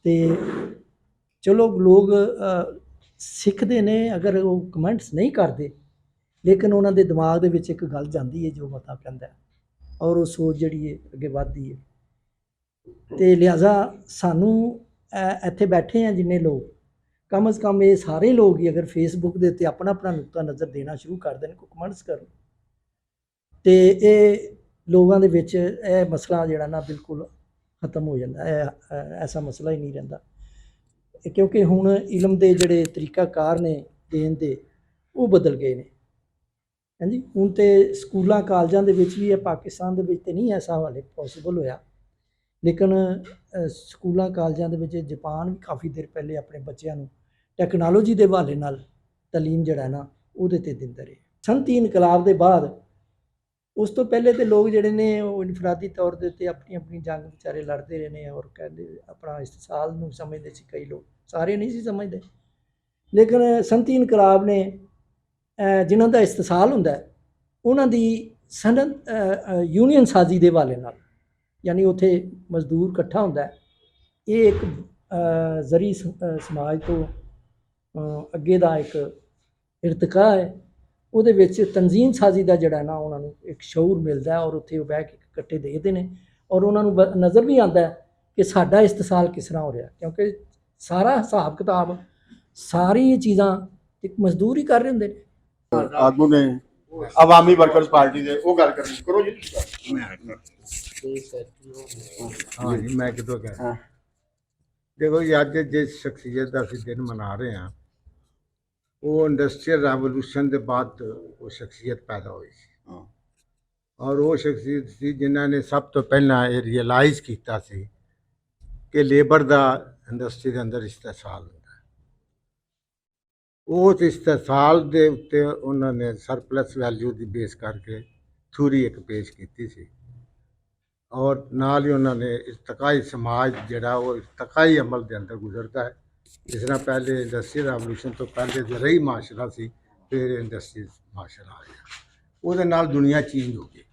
ਤੇ ਚਲੋ ਲੋਕ ਸਿੱਖਦੇ ਨੇ, ਅਗਰ ਉਹ ਕਮੈਂਟਸ ਨਹੀਂ ਕਰਦੇ, ਲੇਕਿਨ ਉਹਨਾਂ ਦੇ ਦਿਮਾਗ ਦੇ ਵਿੱਚ ਇੱਕ ਗੱਲ ਜਾਂਦੀ ਹੈ ਜੋ ਮਤਾ ਪੈਂਦਾ ਔਰ ਉਹ ਸੋਚ ਜਿਹੜੀ ਹੈ ਅੱਗੇ ਵੱਧਦੀ ਹੈ। ਤੇ ਲਿਹਾਜ਼ਾ ਸਾਨੂੰ ਇੱਥੇ ਬੈਠੇ ਆ ਜਿੰਨੇ ਲੋਕ, ਕਮ ਅਜ਼ ਕਮ ਇਹ ਸਾਰੇ ਲੋਕ ਹੀ ਅਗਰ ਫੇਸਬੁੱਕ ਦੇ ਉੱਤੇ ਆਪਣਾ ਆਪਣਾ ਨੁਕਤਾ ਨਜ਼ਰ ਦੇਣਾ ਸ਼ੁਰੂ ਕਰ ਦੇਣ, ਕੋਈ ਕਮੈਂਟਸ ਕਰਨ, ਤੇ ਇਹ ਲੋਕਾਂ ਦੇ ਵਿੱਚ ਇਹ ਮਸਲਾ ਜਿਹੜਾ ਨਾ ਬਿਲਕੁਲ ਖਤਮ ਹੋ ਜਾਂਦਾ। ਐਸਾ ਮਸਲਾ ਹੀ ਨਹੀਂ ਰਹਿੰਦਾ, ਕਿਉਂਕਿ ਹੁਣ ਇਲਮ ਦੇ ਜਿਹੜੇ ਤਰੀਕਾਕਾਰ ਨੇ ਦੇਣ ਦੇ ਉਹ ਬਦਲ ਗਏ ਨੇ। ਹਾਂਜੀ, ਹੁਣ ਤੇ ਸਕੂਲਾਂ ਕਾਲਜਾਂ ਦੇ ਵਿੱਚ ਵੀ ਇਹ ਪਾਕਿਸਤਾਨ ਦੇ ਵਿੱਚ ਤੇ ਨਹੀਂ ਐਸਾ ਹਾਲੇ ਪੋਸੀਬਲ ਹੋਇਆ, ਲੇਕਿਨ ਸਕੂਲਾਂ ਕਾਲਜਾਂ ਦੇ ਵਿੱਚ ਜਾਪਾਨ ਵੀ ਕਾਫੀ ਦੇਰ ਪਹਿਲੇ ਆਪਣੇ ਬੱਚਿਆਂ ਨੂੰ ਟੈਕਨੋਲੋਜੀ ਦੇ ਹਵਾਲੇ ਨਾਲ ਤਾਲੀਮ ਜਿਹੜਾ ਨਾ ਉਹਦੇ ਤੇ ਦਿੰਦੇ ਰਹੇ। ਸਨਅਤੀ ਇਨਕਲਾਬ ਦੇ ਬਾਅਦ ਉਸ ਤੋਂ ਪਹਿਲੇ ਤੇ ਲੋਕ ਜਿਹੜੇ ਨੇ ਉਹ ਇਨਫਰਾਦੀ ਤੌਰ ਦੇ ਉੱਤੇ ਆਪਣੀ ਆਪਣੀ ਜੰਗ ਵਿਚਾਰੇ ਲੜਦੇ ਰਹੇ ਨੇ ਔਰ ਕਹਿੰਦੇ ਆਪਣਾ ਇਸਤਸਾਲ ਨੂੰ ਸਮਝਦੇ ਸੀ ਕਈ ਲੋਕ, ਸਾਰੇ ਨਹੀਂ ਸੀ ਸਮਝਦੇ। ਲੇਕਿਨ ਸਨਅਤੀ ਇਨਕਲਾਬ ਨੇ ਜਿਨ੍ਹਾਂ ਦਾ ਇਸਤਸਾਲ ਹੁੰਦਾ ਉਹਨਾਂ ਦੀ ਸਨਅਤ ਯੂਨੀਅਨ ਸਾਜ਼ੀ ਦੇ ਹਵਾਲੇ ਨਾਲ, ਯਾਨੀ ਉੱਥੇ ਮਜ਼ਦੂਰ ਇਕੱਠਾ ਹੁੰਦਾ, ਇਹ ਇੱਕ ਜ਼ਰੀ ਸਮਾਜ ਤੋਂ ਅੱਗੇ ਦਾ ਇੱਕ ਇਰਤਕਾ ਹੈ। ਉਹਦੇ ਵਿੱਚ ਤਨਜ਼ੀਮ ਸਾਜ਼ੀ ਦਾ ਜਿਹੜਾ ਨਾ ਉਹਨਾਂ ਨੂੰ ਇੱਕ ਸ਼ਊਰ ਮਿਲਦਾ ਔਰ ਉੱਥੇ ਉਹ ਬਹਿ ਕੇ ਇਕੱਠੇ ਦੇਖਦੇ ਨੇ ਔਰ ਉਹਨਾਂ ਨੂੰ ਨਜ਼ਰ ਵੀ ਆਉਂਦਾ ਕਿ ਸਾਡਾ ਇਸਤਸਾਲ ਕਿਸ ਤਰ੍ਹਾਂ ਹੋ ਰਿਹਾ, ਕਿਉਂਕਿ ਸਾਰਾ ਹਿਸਾਬ ਕਿਤਾਬ ਸਾਰੀ ਚੀਜ਼ਾਂ ਇੱਕ ਮਜ਼ਦੂਰ ਹੀ ਕਰ ਰਹੇ ਹੁੰਦੇ ਨੇ। ਆਗੂ ਨੇ ਆਵਾਮੀ ਵਰਕਰਸ ਪਾਰਟੀ ਦੇ ਉਹ ਗੱਲ ਕਰਨੀ ਕਰੋ ਜੀ। हाँ जी, मैं कितों कह हाँ। देखो जी, अज जिस शख्सियत का असीं दिन मना रहे हैं वो इंडस्ट्रीयल रेवोल्यूशन के बाद वो शख्सियत पैदा हुई सी। हाँ। और वो शख्सियत सी जिन्हों ने सब तो पहला ये रियलाइज़ किया सी कि लेबर का इंडस्ट्री के अंदर इस्तेसाल होता है। उस इस्तेसाल के उत्ते उन्होंने सरप्लस वैल्यू की बेस करके थ्योरी एक पेश की सी और नाल ही उन्होंने इर्तकाई समाज जिहड़ा वो इर्तकाई अमल के अंदर गुजरता है। जिस तरह पहले इंडस्ट्रीयल रेवोल्यूशन तो पहले ज़रई माशरा सी, फिर इंडस्ट्री माशरा आ गया, ਉਹਦੇ ਨਾਲ ਦੁਨੀਆ ਚੇਂਜ ਹੋ ਗਈ।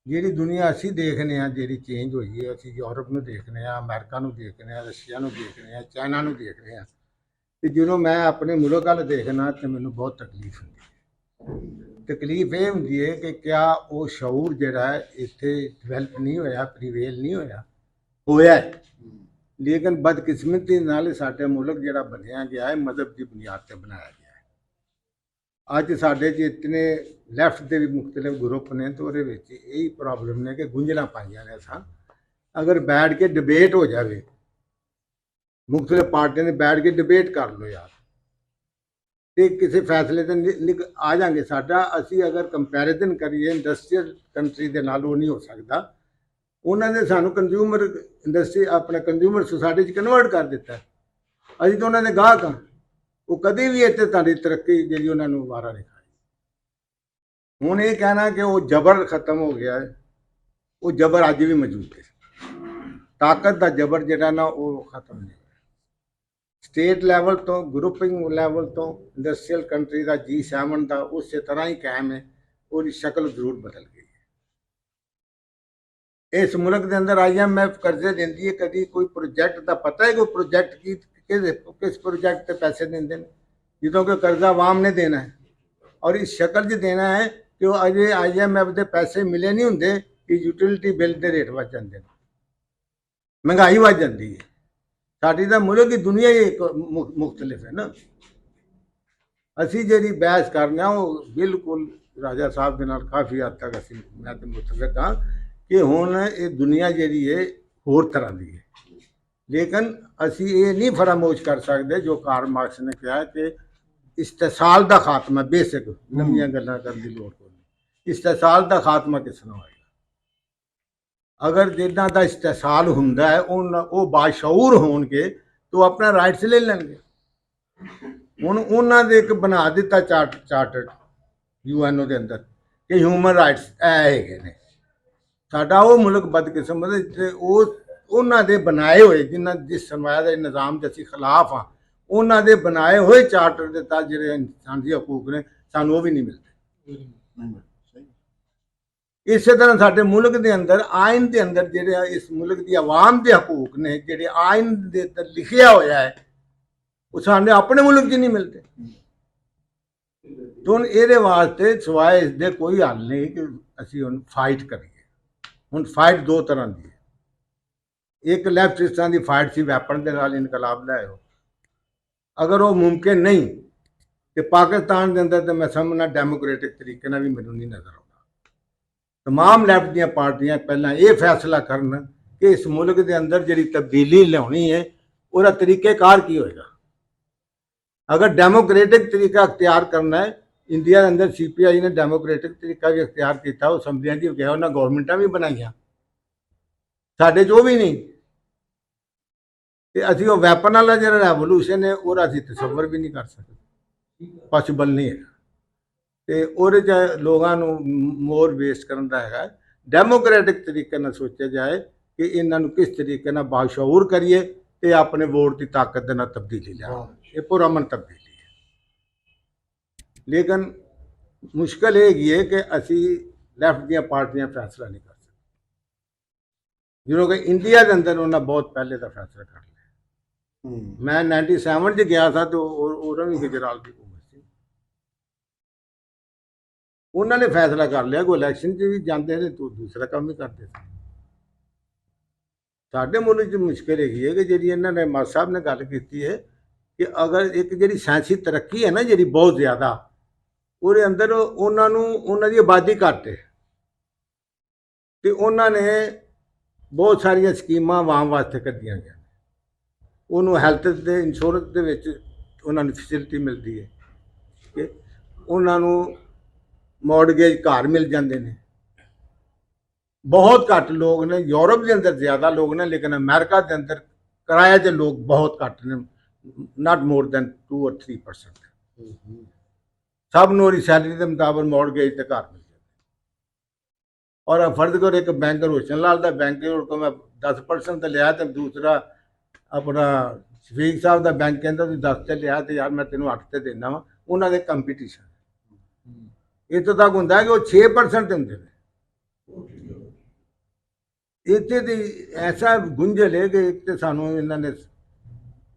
ਜਿਹੜੀ ਦੁਨੀਆ ਅਸੀਂ ਦੇਖਨੇ ਆ ਜਿਹੜੀ ਚੇਂਜ ਹੋਈ ਹੈ, ਅਸੀਂ ਯੂਰਪ ਨੂੰ ਦੇਖਨੇ ਆ, ਅਮਰੀਕਾ ਨੂੰ ਦੇਖਨੇ ਆ, ਰਸ਼ੀਆ ਨੂੰ ਦੇਖਨੇ ਆ, ਚਾਈਨਾ ਨੂੰ ਦੇਖਨੇ ਆ, ਤੇ ਜਦੋਂ ਮੈਂ ਆਪਣੇ ਮੁਲਕ ਵੱਲ ਦੇਖਣਾ ਤੇ ਮੈਨੂੰ ਬਹੁਤ ਤਕਲੀਫ ਹੁੰਦੀ ਹੈ। ਤਕਲੀਫ ਇਹ ਹੁੰਦੀ ਹੈ ਕਿ ਕਿਆ ਉਹ ਸ਼ਊਰ ਜਿਹੜਾ ਹੈ ਇੱਥੇ ਡਿਵੈਲਪ ਨਹੀਂ ਹੋਇਆ, ਪ੍ਰੀਵੇਲ ਨਹੀਂ ਹੋਇਆ ਹੈ, ਲੇਕਿਨ ਬਦਕਿਸਮਤੀ ਨਾਲ ਸਾਡੇ ਮੁਲਕ ਜਿਹੜਾ ਬਣਿਆ ਗਿਆ ਹੈ ਮਜ਼ਹਬ ਦੀ ਬੁਨਿਆਦ ਤੇ ਬਣਾਇਆ ਗਿਆ ਹੈ। ਅੱਜ ਸਾਡੇ 'ਚ ਇਤਨੇ ਲੈਫਟ ਦੇ ਵੀ ਮੁਖਤਲਿਫ ਗਰੁੱਪ ਨੇ ਤੇ ਉਹਦੇ ਵਿੱਚ ਇਹੀ ਪ੍ਰੋਬਲਮ ਨੇ ਕਿ ਗੁੰਝਲਾਂ ਪਾਈਆਂ ਨੇ। ਅਸਾਂ ਅਗਰ ਬੈਠ ਕੇ ਡਿਬੇਟ ਹੋ ਜਾਵੇ, ਮੁਖਤਲਿਫ ਪਾਰਟੀਆਂ ਨੇ ਬੈਠ ਕੇ ਡਿਬੇਟ ਕਰ ਲਓ ਯਾਰ, ਤੇ ਕਿਸੇ ਫੈਸਲੇ ਤੇ ਆ ਜਾਾਂਗੇ। ਸਾਡਾ ਅਸੀਂ ਅਗਰ ਕੰਪੈਰੀਜ਼ਨ ਕਰੀਏ ਇੰਡਸਟਰੀਅਲ ਕੰਟਰੀ ਦੇ ਨਾਲ, ਉਹ ਨਹੀਂ ਹੋ ਸਕਦਾ। ਉਹਨਾਂ ਨੇ ਸਾਨੂੰ ਕੰਜ਼ਿਊਮਰ ਇੰਡਸਟਰੀ, ਆਪਣਾ ਕੰਜ਼ਿਊਮਰ ਸੁਸਾਇਟੀ 'ਚ ਕਨਵਰਟ ਕਰ ਦਿੱਤਾ। ਅਸੀਂ ਤਾਂ ਉਹਨਾਂ ਦੇ ਗਾਹਕ ਹਾਂ। ਉਹ ਕਦੇ ਵੀ ਇੱਥੇ ਤੁਹਾਡੀ ਤਰੱਕੀ ਜਿਹੜੀ ਉਹਨਾਂ ਨੂੰ ਵਾਰਾ ਨਹੀਂ ਖਾਈ। ਹੁਣ ਇਹ ਕਹਿਣਾ ਕਿ ਉਹ ਜ਼ਬਰ ਖਤਮ ਹੋ ਗਿਆ ਹੈ, ਉਹ ਜ਼ਬਰ ਅੱਜ ਵੀ ਮੌਜੂਦ ਹੈ। ਤਾਕਤ ਦਾ ਜ਼ਬਰ ਜਿਹੜਾ ਨਾ ਉਹ ਖਤਮ ਨਹੀਂ ਹੋਇਆ। ਸਟੇਟ ਲੈਵਲ ਤੋਂ, ਗਰੁੱਪਿੰਗ ਲੈਵਲ ਤੋਂ ਇੰਡਸਟਰੀਅਲ ਕੰਟਰੀ ਦਾ G7 ਦਾ ਉਸੇ ਤਰ੍ਹਾਂ ਹੀ ਕਾਇਮ ਹੈ, ਉਹਦੀ ਸ਼ਕਲ ਜ਼ਰੂਰ ਬਦਲ ਗਈ ਹੈ। ਇਸ ਮੁਲਕ ਦੇ ਅੰਦਰ IMF ਕਰਜ਼ੇ ਦਿੰਦੀ ਹੈ, ਕਦੀ ਕੋਈ ਪ੍ਰੋਜੈਕਟ ਦਾ ਪਤਾ ਹੈ ਕੋਈ ਪ੍ਰੋਜੈਕਟ ਕਿਸ ਪ੍ਰੋਜੈਕਟ ਤੇ ਪੈਸੇ ਦਿੰਦੇ ਨੇ, ਜਦੋਂ ਕਿ ਕਰਜ਼ਾ ਆਵਾਮ ਨੇ ਦੇਣਾ ਹੈ ਔਰ ਇਸ ਸ਼ਕਲ 'ਚ ਦੇਣਾ ਹੈ ਕਿ ਉਹ ਅਜੇ IMF ਦੇ ਪੈਸੇ ਮਿਲੇ ਨਹੀਂ ਹੁੰਦੇ ਕਿ ਯੂਟਿਲਿਟੀ ਬਿੱਲ ਦੇ ਰੇਟ ਵੱਧ ਜਾਂਦੇ ਨੇ, ਮਹਿੰਗਾਈ ਵੱਧ ਜਾਂਦੀ ਹੈ। ਸਾਡੀ ਤਾਂ ਮੁਲਕ ਦੀ ਦੁਨੀਆ ਹੀ ਮੁਖਤਲਿਫ ਹੈ ਨਾ। ਅਸੀਂ ਜਿਹੜੀ ਬਹਿਸ ਕਰਨੇ ਆ ਉਹ ਬਿਲਕੁਲ ਰਾਜਾ ਸਾਹਿਬ ਦੇ ਨਾਲ ਕਾਫੀ ਹੱਦ ਤੱਕ ਅਸੀਂ ਮੈਂ ਤਾਂ ਮੁਤਫਿਕ ਹਾਂ ਕਿ ਹੁਣ ਇਹ ਦੁਨੀਆ ਜਿਹੜੀ ਹੈ ਹੋਰ ਤਰ੍ਹਾਂ ਦੀ ਹੈ। ਲੇਕਿਨ ਅਸੀਂ ਇਹ ਨਹੀਂ ਫਰਾਮੋਸ਼ ਕਰ ਸਕਦੇ ਜੋ ਕਾਰਲ ਮਾਰਕਸ ਨੇ ਕਿਹਾ ਕਿ ਇਸਤਸਾਲ ਦਾ ਖਾਤਮਾ, ਬੇਸਿਕ ਨਵੀਆਂ ਗੱਲਾਂ ਕਰਨ ਦੀ ਲੋੜ ਕੋਈ ਨਹੀਂ। ਇਸਤਸਾਲ ਦਾ ਖਾਤਮਾ ਕਿਸ ਤਰ੍ਹਾਂ ਹੋਏਗਾ? ਅਗਰ ਜਿੱਦਾਂ ਦਾ ਇਸਤਸਾਲ ਹੁੰਦਾ ਹੈ ਉਹ ਬਾਸ਼ਊਰ ਹੋਣਗੇ ਤਾਂ ਉਹ ਆਪਣਾ ਰਾਈਟਸ ਲੈ ਲੈਣਗੇ। ਹੁਣ ਉਹਨਾਂ ਦੇ ਇੱਕ ਬਣਾ ਦਿੱਤਾ ਚਾਰਟਰ UNO ਦੇ ਅੰਦਰ ਕਿ ਹਿਊਮਨ ਰਾਈਟਸ ਇਹ ਹੈਗੇ ਨੇ। ਸਾਡਾ ਉਹ ਮੁਲਕ ਬਦਕਿਸਮਤ ਹੈ ਜਿੱਥੇ ਉਹ ਉਹਨਾਂ ਦੇ ਬਣਾਏ ਹੋਏ ਜਿਸ ਸਰਮਾਇਆ ਦੇ ਨਿਜ਼ਾਮ ਦੇ ਅਸੀਂ ਖਿਲਾਫ ਹਾਂ, ਉਹਨਾਂ ਦੇ ਬਣਾਏ ਹੋਏ ਚਾਰਟਰ ਦੇ ਤਹਿਤ ਜਿਹੜੇ ਇਨਸਾਨੀ ਹਕੂਕ ਨੇ ਸਾਨੂੰ ਉਹ ਵੀ ਨਹੀਂ ਮਿਲਦੇ। ਇਸੇ ਤਰ੍ਹਾਂ ਸਾਡੇ ਮੁਲਕ ਦੇ ਅੰਦਰ ਆਇਨ ਦੇ ਅੰਦਰ ਜਿਹੜੇ ਇਸ ਮੁਲਕ ਦੀ ਆਵਾਮ ਦੇ ਹਕੂਕ ਨੇ, ਜਿਹੜੇ ਆਇਨ ਦੇ ਅੰਦਰ ਲਿਖਿਆ ਹੋਇਆ ਹੈ, ਉਹ ਸਾਡੇ ਆਪਣੇ ਮੁਲਕ 'ਚ ਨਹੀਂ ਮਿਲਦੇ। ਹੁਣ ਇਹਦੇ ਵਾਸਤੇ ਸਿਵਾਏ ਇਸ ਦੇ ਕੋਈ ਹੱਲ ਨਹੀਂ ਕਿ ਅਸੀਂ ਹੁਣ ਫਾਈਟ ਕਰੀਏ। ਹੁਣ ਫਾਈਟ ਦੋ ਤਰ੍ਹਾਂ ਦੀ ਹੈ। ਇੱਕ ਲੈਫਟਿਸਟਾਂ ਦੀ ਫਾਈਟ ਸੀ ਵੈਪਨ ਦੇ ਨਾਲ ਇਨਕਲਾਬ ਲੈ ਆਓ। ਅਗਰ ਉਹ ਮੁਮਕਿਨ ਨਹੀਂ ਤੇ ਪਾਕਿਸਤਾਨ ਦੇ ਅੰਦਰ ਤਾਂ ਮੈਂ ਸਮਝਣਾ ਡੈਮੋਕ੍ਰੈਟਿਕ ਤਰੀਕੇ ਨਾਲ ਵੀ ਮੈਨੂੰ ਨਹੀਂ ਨਜ਼ਰ ਆਉਂਦਾ। तमाम ਲੈਫਟ ਦੀਆਂ ਪਾਰਟੀਆਂ ਪਹਿਲਾਂ ਇਹ ਫੈਸਲਾ ਕਰਨ ਕਿ ਇਸ ਮੁਲਕ ਦੇ ਅੰਦਰ ਜਿਹੜੀ ਤਬਦੀਲੀ ਲਿਆਉਣੀ ਹੈ ਉਹਦਾ ਤਰੀਕੇਕਾਰ ਕੀ ਹੋਏਗਾ। ਅਗਰ ਡੈਮੋਕ੍ਰੈਟਿਕ ਤਰੀਕਾ ਅਖਤਿਆਰ ਕਰਨਾ ਹੈ, ਇੰਡੀਆ ਦੇ ਅੰਦਰ CPI ਨੇ ਡੈਮੋਕ੍ਰੈਟਿਕ ਤਰੀਕਾ ਵੀ ਅਖਤਿਆਰ ਕੀਤਾ, ਉਹ ਅਸੈਂਬਲੀਆਂ 'ਚ ਗਿਆ, ਉਹਨਾਂ ਗੌਰਮੈਂਟਾਂ ਵੀ ਬਣਾਈਆਂ। ਸਾਡੇ 'ਚ ਉਹ ਵੀ ਨਹੀਂ ਤੇ ਅਸੀਂ ਉਹ ਵੈਪਨ ਵਾਲਾ ਜਿਹੜਾ ਰੈਵੋਲੂਸ਼ਨ ਹੈ ਉਹਦਾ ਅਸੀਂ ਤਸੱਵਰ ਵੀ ਨਹੀਂ ਕਰ ਸਕਦੇ, ਪੋਸੀਬਲ ਨਹੀਂ ਹੈ। ਤੇ ਉਹਦੇ 'ਚ ਲੋਕਾਂ ਨੂੰ ਮੋਰ ਵੇਸਟ ਕਰਨ ਦਾ ਹੈਗਾ। ਡੈਮੋਕ੍ਰੈਟਿਕ ਤਰੀਕੇ ਨਾਲ ਸੋਚਿਆ ਜਾਏ ਕਿ ਇਹਨਾਂ ਨੂੰ ਕਿਸ ਤਰੀਕੇ ਨਾਲ ਬਾਸ਼ਊਰ ਕਰੀਏ ਤੇ ਆਪਣੇ ਵੋਟ ਦੀ ਤਾਕਤ ਦੇ ਨਾਲ ਤਬਦੀਲੀ ਲਿਆਓ। ਇਹ ਪੁਰਅਮਨ ਤਬਦੀਲੀ ਹੈ। ਲੇਕਿਨ ਮੁਸ਼ਕਲ ਇਹ ਹੈਗੀ ਹੈ ਕਿ ਅਸੀਂ ਲੈਫਟ ਦੀਆਂ ਪਾਰਟੀਆਂ ਫੈਸਲਾ ਨਹੀਂ ਕਰ ਸਕਦੇ, ਜਿਹਨੂੰ ਕਿ ਇੰਡੀਆ ਦੇ ਅੰਦਰ ਉਹਨਾਂ ਬਹੁਤ ਪਹਿਲੇ ਦਾ ਫੈਸਲਾ ਕਰ ਲਿਆ। ਮੈਂ 97 'ਚ ਗਿਆ ਸੀ ਤੇ ਉਹਨਾਂ ਵੀ ਗੁਜਰਾਲ ਦੀ ਹੁਕੂਮਤ ਸੀ। ਉਹਨਾਂ ਨੇ ਫੈਸਲਾ ਕਰ ਲਿਆ ਕਿ ਇਲੈਕਸ਼ਨ 'ਚ ਵੀ ਜਾਂਦੇ ਨੇ तो ਦੂਸਰਾ ਕੰਮ ਵੀ ਕਰਦੇ ਸੀ। ਸਾਡੇ ਮੁਲਕ 'ਚ ਮੁਸ਼ਕਿਲ ਹੈਗੀ ਹੈ ਕਿ ਜਿਹੜੀ ਇਹਨਾਂ ਨੇ ਮਾਨ ਸਾਹਿਬ ਨੇ ਗੱਲ ਕੀਤੀ ਹੈ ਕਿ ਅਗਰ ਇੱਕ ਜਿਹੜੀ ਸਾਇੰਸੀ ਤਰੱਕੀ ਹੈ ਨਾ ਜਿਹੜੀ ਬਹੁਤ ਜ਼ਿਆਦਾ, ਉਹਦੇ ਅੰਦਰ ਉਹਨਾਂ ਨੂੰ ਉਹਨਾਂ ਦੀ ਆਬਾਦੀ ਘੱਟ ਹੈ ਤੇ ਉਹਨਾਂ ਨੇ ਬਹੁਤ ਸਾਰੀਆਂ ਸਕੀਮਾਂ ਆਵਾਮ ਵਾਸਤੇ ਕੱਢੀਆਂ ਗਈਆਂ। ਉਹਨੂੰ ਹੈਲਥ ਦੇ ਇੰਸ਼ੋਰੈਂਸ ਦੇ ਵਿੱਚ ਉਹਨਾਂ ਨੂੰ ਫੈਸਿਲਿਟੀ ਮਿਲਦੀ ਹੈ ਕਿ ਉਹਨਾਂ ਨੂੰ ਮੌਰਗੇਜ ਘਰ ਮਿਲ ਜਾਂਦੇ ਨੇ। ਬਹੁਤ ਘੱਟ ਲੋਕ ਨੇ, ਯੂਰਪ ਦੇ ਅੰਦਰ ਜ਼ਿਆਦਾ ਲੋਕ ਨੇ, ਲੇਕਿਨ ਅਮਰੀਕਾ ਦੇ ਅੰਦਰ ਕਿਰਾਏ ਦੇ ਲੋਕ ਬਹੁਤ ਘੱਟ ਨੇ, ਨਾਟ ਮੋਰ ਦੈਨ 2 or 3%। ਸਭ ਨੂੰ ਉਹਦੀ ਸੈਲਰੀ ਦੇ ਮੁਤਾਬਕ ਮੌਰਗੇਜ ਤੇ ਘਰ ਮਿਲ ਜਾਂਦੇ। ਔਰ ਫਰਜ਼ ਕਰੋ ਇੱਕ ਬੈਂਕ ਰੋਸ਼ਨ ਲਾਲ ਦਾ ਬੈਂਕ ਕੋਲ ਮੈਂ 10% ਤੇ ਲਿਆ ਤੇ ਦੂਸਰਾ ਆਪਣਾ ਸ਼ਫੀਕ ਸਾਹਿਬ ਦਾ ਬੈਂਕ ਕਹਿੰਦਾ ਤੁਸੀਂ 10 ਤੇ ਲਿਆ ਤੇ ਯਾਰ ਮੈਂ ਤੈਨੂੰ 8 ਤੇ ਦੇਣਾ ਵਾ। ਉਹਨਾਂ ਦੇ ਕੰਪੀਟੀਸ਼ਨ ਇੱਥੋਂ ਤੱਕ ਹੁੰਦਾ ਕਿ ਉਹ 6% ਦਿੰਦੇ ਨੇ। ਇੱਥੇ ਦੀ ਐਸਾ ਗੁੰਝਲ ਹੈ ਕਿ ਇੱਕ ਤੇ ਸਾਨੂੰ ਇਹਨਾਂ ਨੇ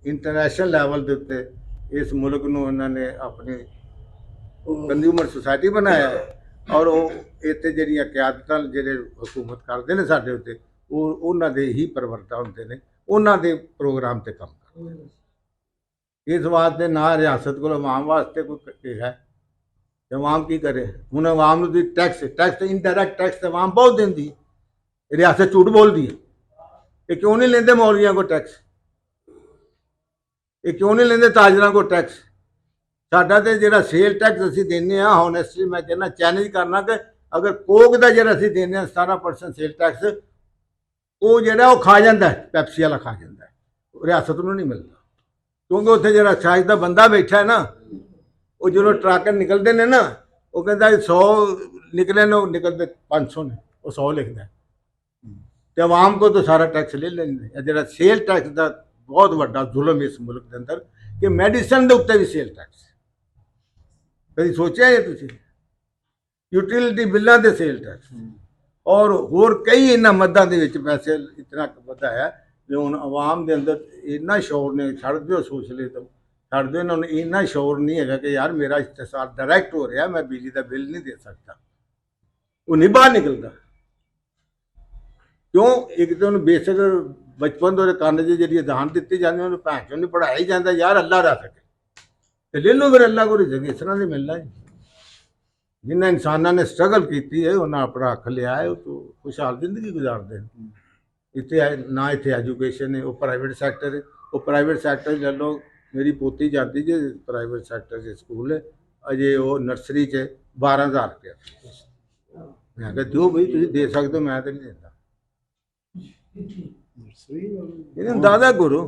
ਇੰਟਰਨੈਸ਼ਨਲ ਲੈਵਲ ਦੇ ਉੱਤੇ ਇਸ ਮੁਲਕ ਨੂੰ ਇਹਨਾਂ ਨੇ ਆਪਣੀ ਕੰਜ਼ਿਊਮਰ ਸੁਸਾਇਟੀ ਬਣਾਇਆ ਹੈ ਔਰ ਉਹ ਇੱਥੇ ਜਿਹੜੀਆਂ ਕਿਆਦਤਾਂ ਜਿਹੜੇ ਹਕੂਮਤ ਕਰਦੇ ਨੇ ਸਾਡੇ ਉੱਤੇ ਉਹ ਉਹਨਾਂ ਦੇ ਹੀ ਪਰਵਰਤਾ ਹੁੰਦੇ ਨੇ, ਉਹਨਾਂ ਦੇ ਪ੍ਰੋਗਰਾਮ ਤੇ ਕੰਮ ਕਰਦੇ ਨੇ। ਇਸ ਵਾਸਤੇ ਨਾ ਰਿਆਸਤ ਕੋਲ ਆਵਾਮ ਵਾਸਤੇ ਕੋਈ ਹੈ ਤੇ ਆਵਾਮ ਕੀ ਕਰੇ। ਹੁਣ ਆਵਾਮ ਨੂੰ ਟੈਕਸ ਇਨਡਾਇਰੈਕਟ ਟੈਕਸ ਤੇ ਆਵਾਮ ਬਹੁਤ ਦਿੰਦੀ, ਰਿਆਸਤ ਝੂਠ ਬੋਲਦੀ ਹੈ। ਇਹ ਕਿਉਂ ਨਹੀਂ ਲੈਂਦੇ ਮੌਲਵੀਆਂ ਕੋ ਟੈਕਸ, ਇਹ ਕਿਉਂ ਨਹੀਂ ਲੈਂਦੇ ਤਾਜਰਾਂ ਕੋ ਟੈਕਸ। ਸਾਡਾ ਤੇ ਜਿਹੜਾ ਸੇਲ ਟੈਕਸ ਅਸੀਂ ਦਿੰਦੇ ਹਾਂ, ਹੋਨੈਸਟਲੀ ਮੈਂ ਕਹਿੰਦਾ ਚੈਲੰਜ ਕਰਨਾ ਕਿ ਅਗਰ ਕੋਕ ਦਾ ਜਿਹੜਾ ਅਸੀਂ ਦਿੰਦੇ ਹਾਂ 17% ਸੇਲ ਟੈਕਸ, ਉਹ ਜਿਹੜਾ ਉਹ ਖਾ ਜਾਂਦਾ ਹੈ, ਪੈਪਸੀ ਵਾਲਾ ਖਾ ਜਾਂਦਾ ਹੈ, ਰਿਆਸਤ ਨੂੰ ਨਹੀਂ ਮਿਲਦਾ। ਕਿਉਂਕਿ ਉੱਥੇ ਜਿਹੜਾ ਸਾਈਜ਼ ਦਾ ਬੰਦਾ ਬੈਠਾ ਹੈ ਨਾ, ਉਹ ਜਦੋਂ ਟਰੱਕ ਨਿਕਲਦੇ ਨੇ ਨਾ, ਉਹ ਕਹਿੰਦਾ 100 ਨਿਕਲੇ ਨੇ, ਉਹ ਨਿਕਲਦੇ 500 ਨੇ, ਉਹ 100 ਲਿਖਦਾ ਹੈ। ਤੇ ਆਵਾਮ ਕੋ ਤਾਂ ਸਾਰਾ ਟੈਕਸ ਲੈ ਲੈਂਦੇ। ਇਹ ਜਿਹੜਾ ਸੇਲ ਟੈਕਸ ਦਾ ਬਹੁਤ ਵੱਡਾ ਜ਼ੁਲਮ ਇਸ ਮੁਲਕ ਦੇ ਅੰਦਰ, ਕਿ ਮੈਡੀਸਨ ਦੇ ਉੱਤੇ ਵੀ ਸੇਲ ਟੈਕਸ। ਕਦੀ ਸੋਚਿਆ ਇਹ ਤੁਸੀਂ? ਯੂਟਿਲਿਟੀ ਬਿੱਲਾਂ ਦੇ ਸੇਲ ਟੈਕਸ, ਔਰ ਹੋਰ ਕਈ ਇਹਨਾਂ ਮੱਦਾਂ ਦੇ ਵਿੱਚ ਪੈਸੇ ਇਤਨਾ ਵਧਾ ਹੈ ਕਿ ਹੁਣ ਆਵਾਮ ਦੇ ਅੰਦਰ ਇੰਨਾ ਸ਼ੌਰ ਨੇ, ਛੱਡ ਦਿਓ ਸੋਸ਼ਲਿਜ਼ਮ, ਛੱਡ ਦਿਓ, ਇਹਨਾਂ ਨੂੰ ਇੰਨਾ ਸ਼ੌਰ ਨਹੀਂ ਹੈਗਾ ਕਿ ਯਾਰ ਮੇਰਾ ਇਕਤਸਾਦ ਡਾਇਰੈਕਟ ਹੋ ਰਿਹਾ, ਮੈਂ ਬਿਜਲੀ ਦਾ ਬਿੱਲ ਨਹੀਂ ਦੇ ਸਕਦਾ। ਉਹ ਨਹੀਂ ਬਾਹਰ ਨਿਕਲਦਾ। ਕਿਉਂ? ਇੱਕ ਤਾਂ ਉਹਨੂੰ ਬੇਸਿਕ ਬਚਪਨ ਤੋਂ ਕੰਨ 'ਚ ਜਿਹੜੀ ਅਜ਼ਾਨ ਦਿੱਤੀ ਜਾਂਦੀ, ਉਹਨੂੰ ਭੈਣ ਚੋਂ ਨਹੀਂ ਪੜ੍ਹਾਇਆ ਹੀ ਜਾਂਦਾ ਯਾਰ ਅੱਲਾ ਰੱਖ ਕੇ, ਤੇ ਲੈ ਲਓ ਫਿਰ ਅੱਲਾ ਕੋਲ ਰਿਜ਼ਕ ਇਸ ਤਰ੍ਹਾਂ ਨਹੀਂ ਮਿਲਣਾ। ਜਿਨ੍ਹਾਂ ਇਨਸਾਨਾਂ ਨੇ ਸਟਰਗਲ ਕੀਤੀ ਹੈ, ਉਹਨਾਂ ਆਪਣਾ ਹੱਕ ਲਿਆ ਹੈ, ਉਹ ਤੋਂ ਖੁਸ਼ਹਾਲ ਜ਼ਿੰਦਗੀ ਗੁਜ਼ਾਰਦੇ ਨੇ। ਇੱਥੇ ਨਾ ਇੱਥੇ ਐਜੂਕੇਸ਼ਨ ਹੈ, ਉਹ ਪ੍ਰਾਈਵੇਟ ਸੈਕਟਰ ਹੈ। ਉਹ ਪ੍ਰਾਈਵੇਟ ਸੈਕਟਰ ਲੈ ਲਓ, ਮੇਰੀ ਪੋਤੀ ਜਾਂਦੀ ਜੇ ਪ੍ਰਾਈਵੇਟ ਸੈਕਟਰ 'ਚ ਸਕੂਲ ਹੈ, ਅਜੇ ਉਹ ਨਰਸਰੀ 'ਚ 12,000 ਰੁਪਇਆ। ਮੈਂ ਕਿਹਾ ਦਿਓ ਬਈ, ਤੁਸੀਂ ਦੇ ਸਕਦੇ ਹੋ, ਮੈਂ ਤਾਂ ਨਹੀਂ ਦਿੰਦਾ। ਇਹਨੂੰ ਅੰਦਾਜ਼ਾ ਕਰੋ।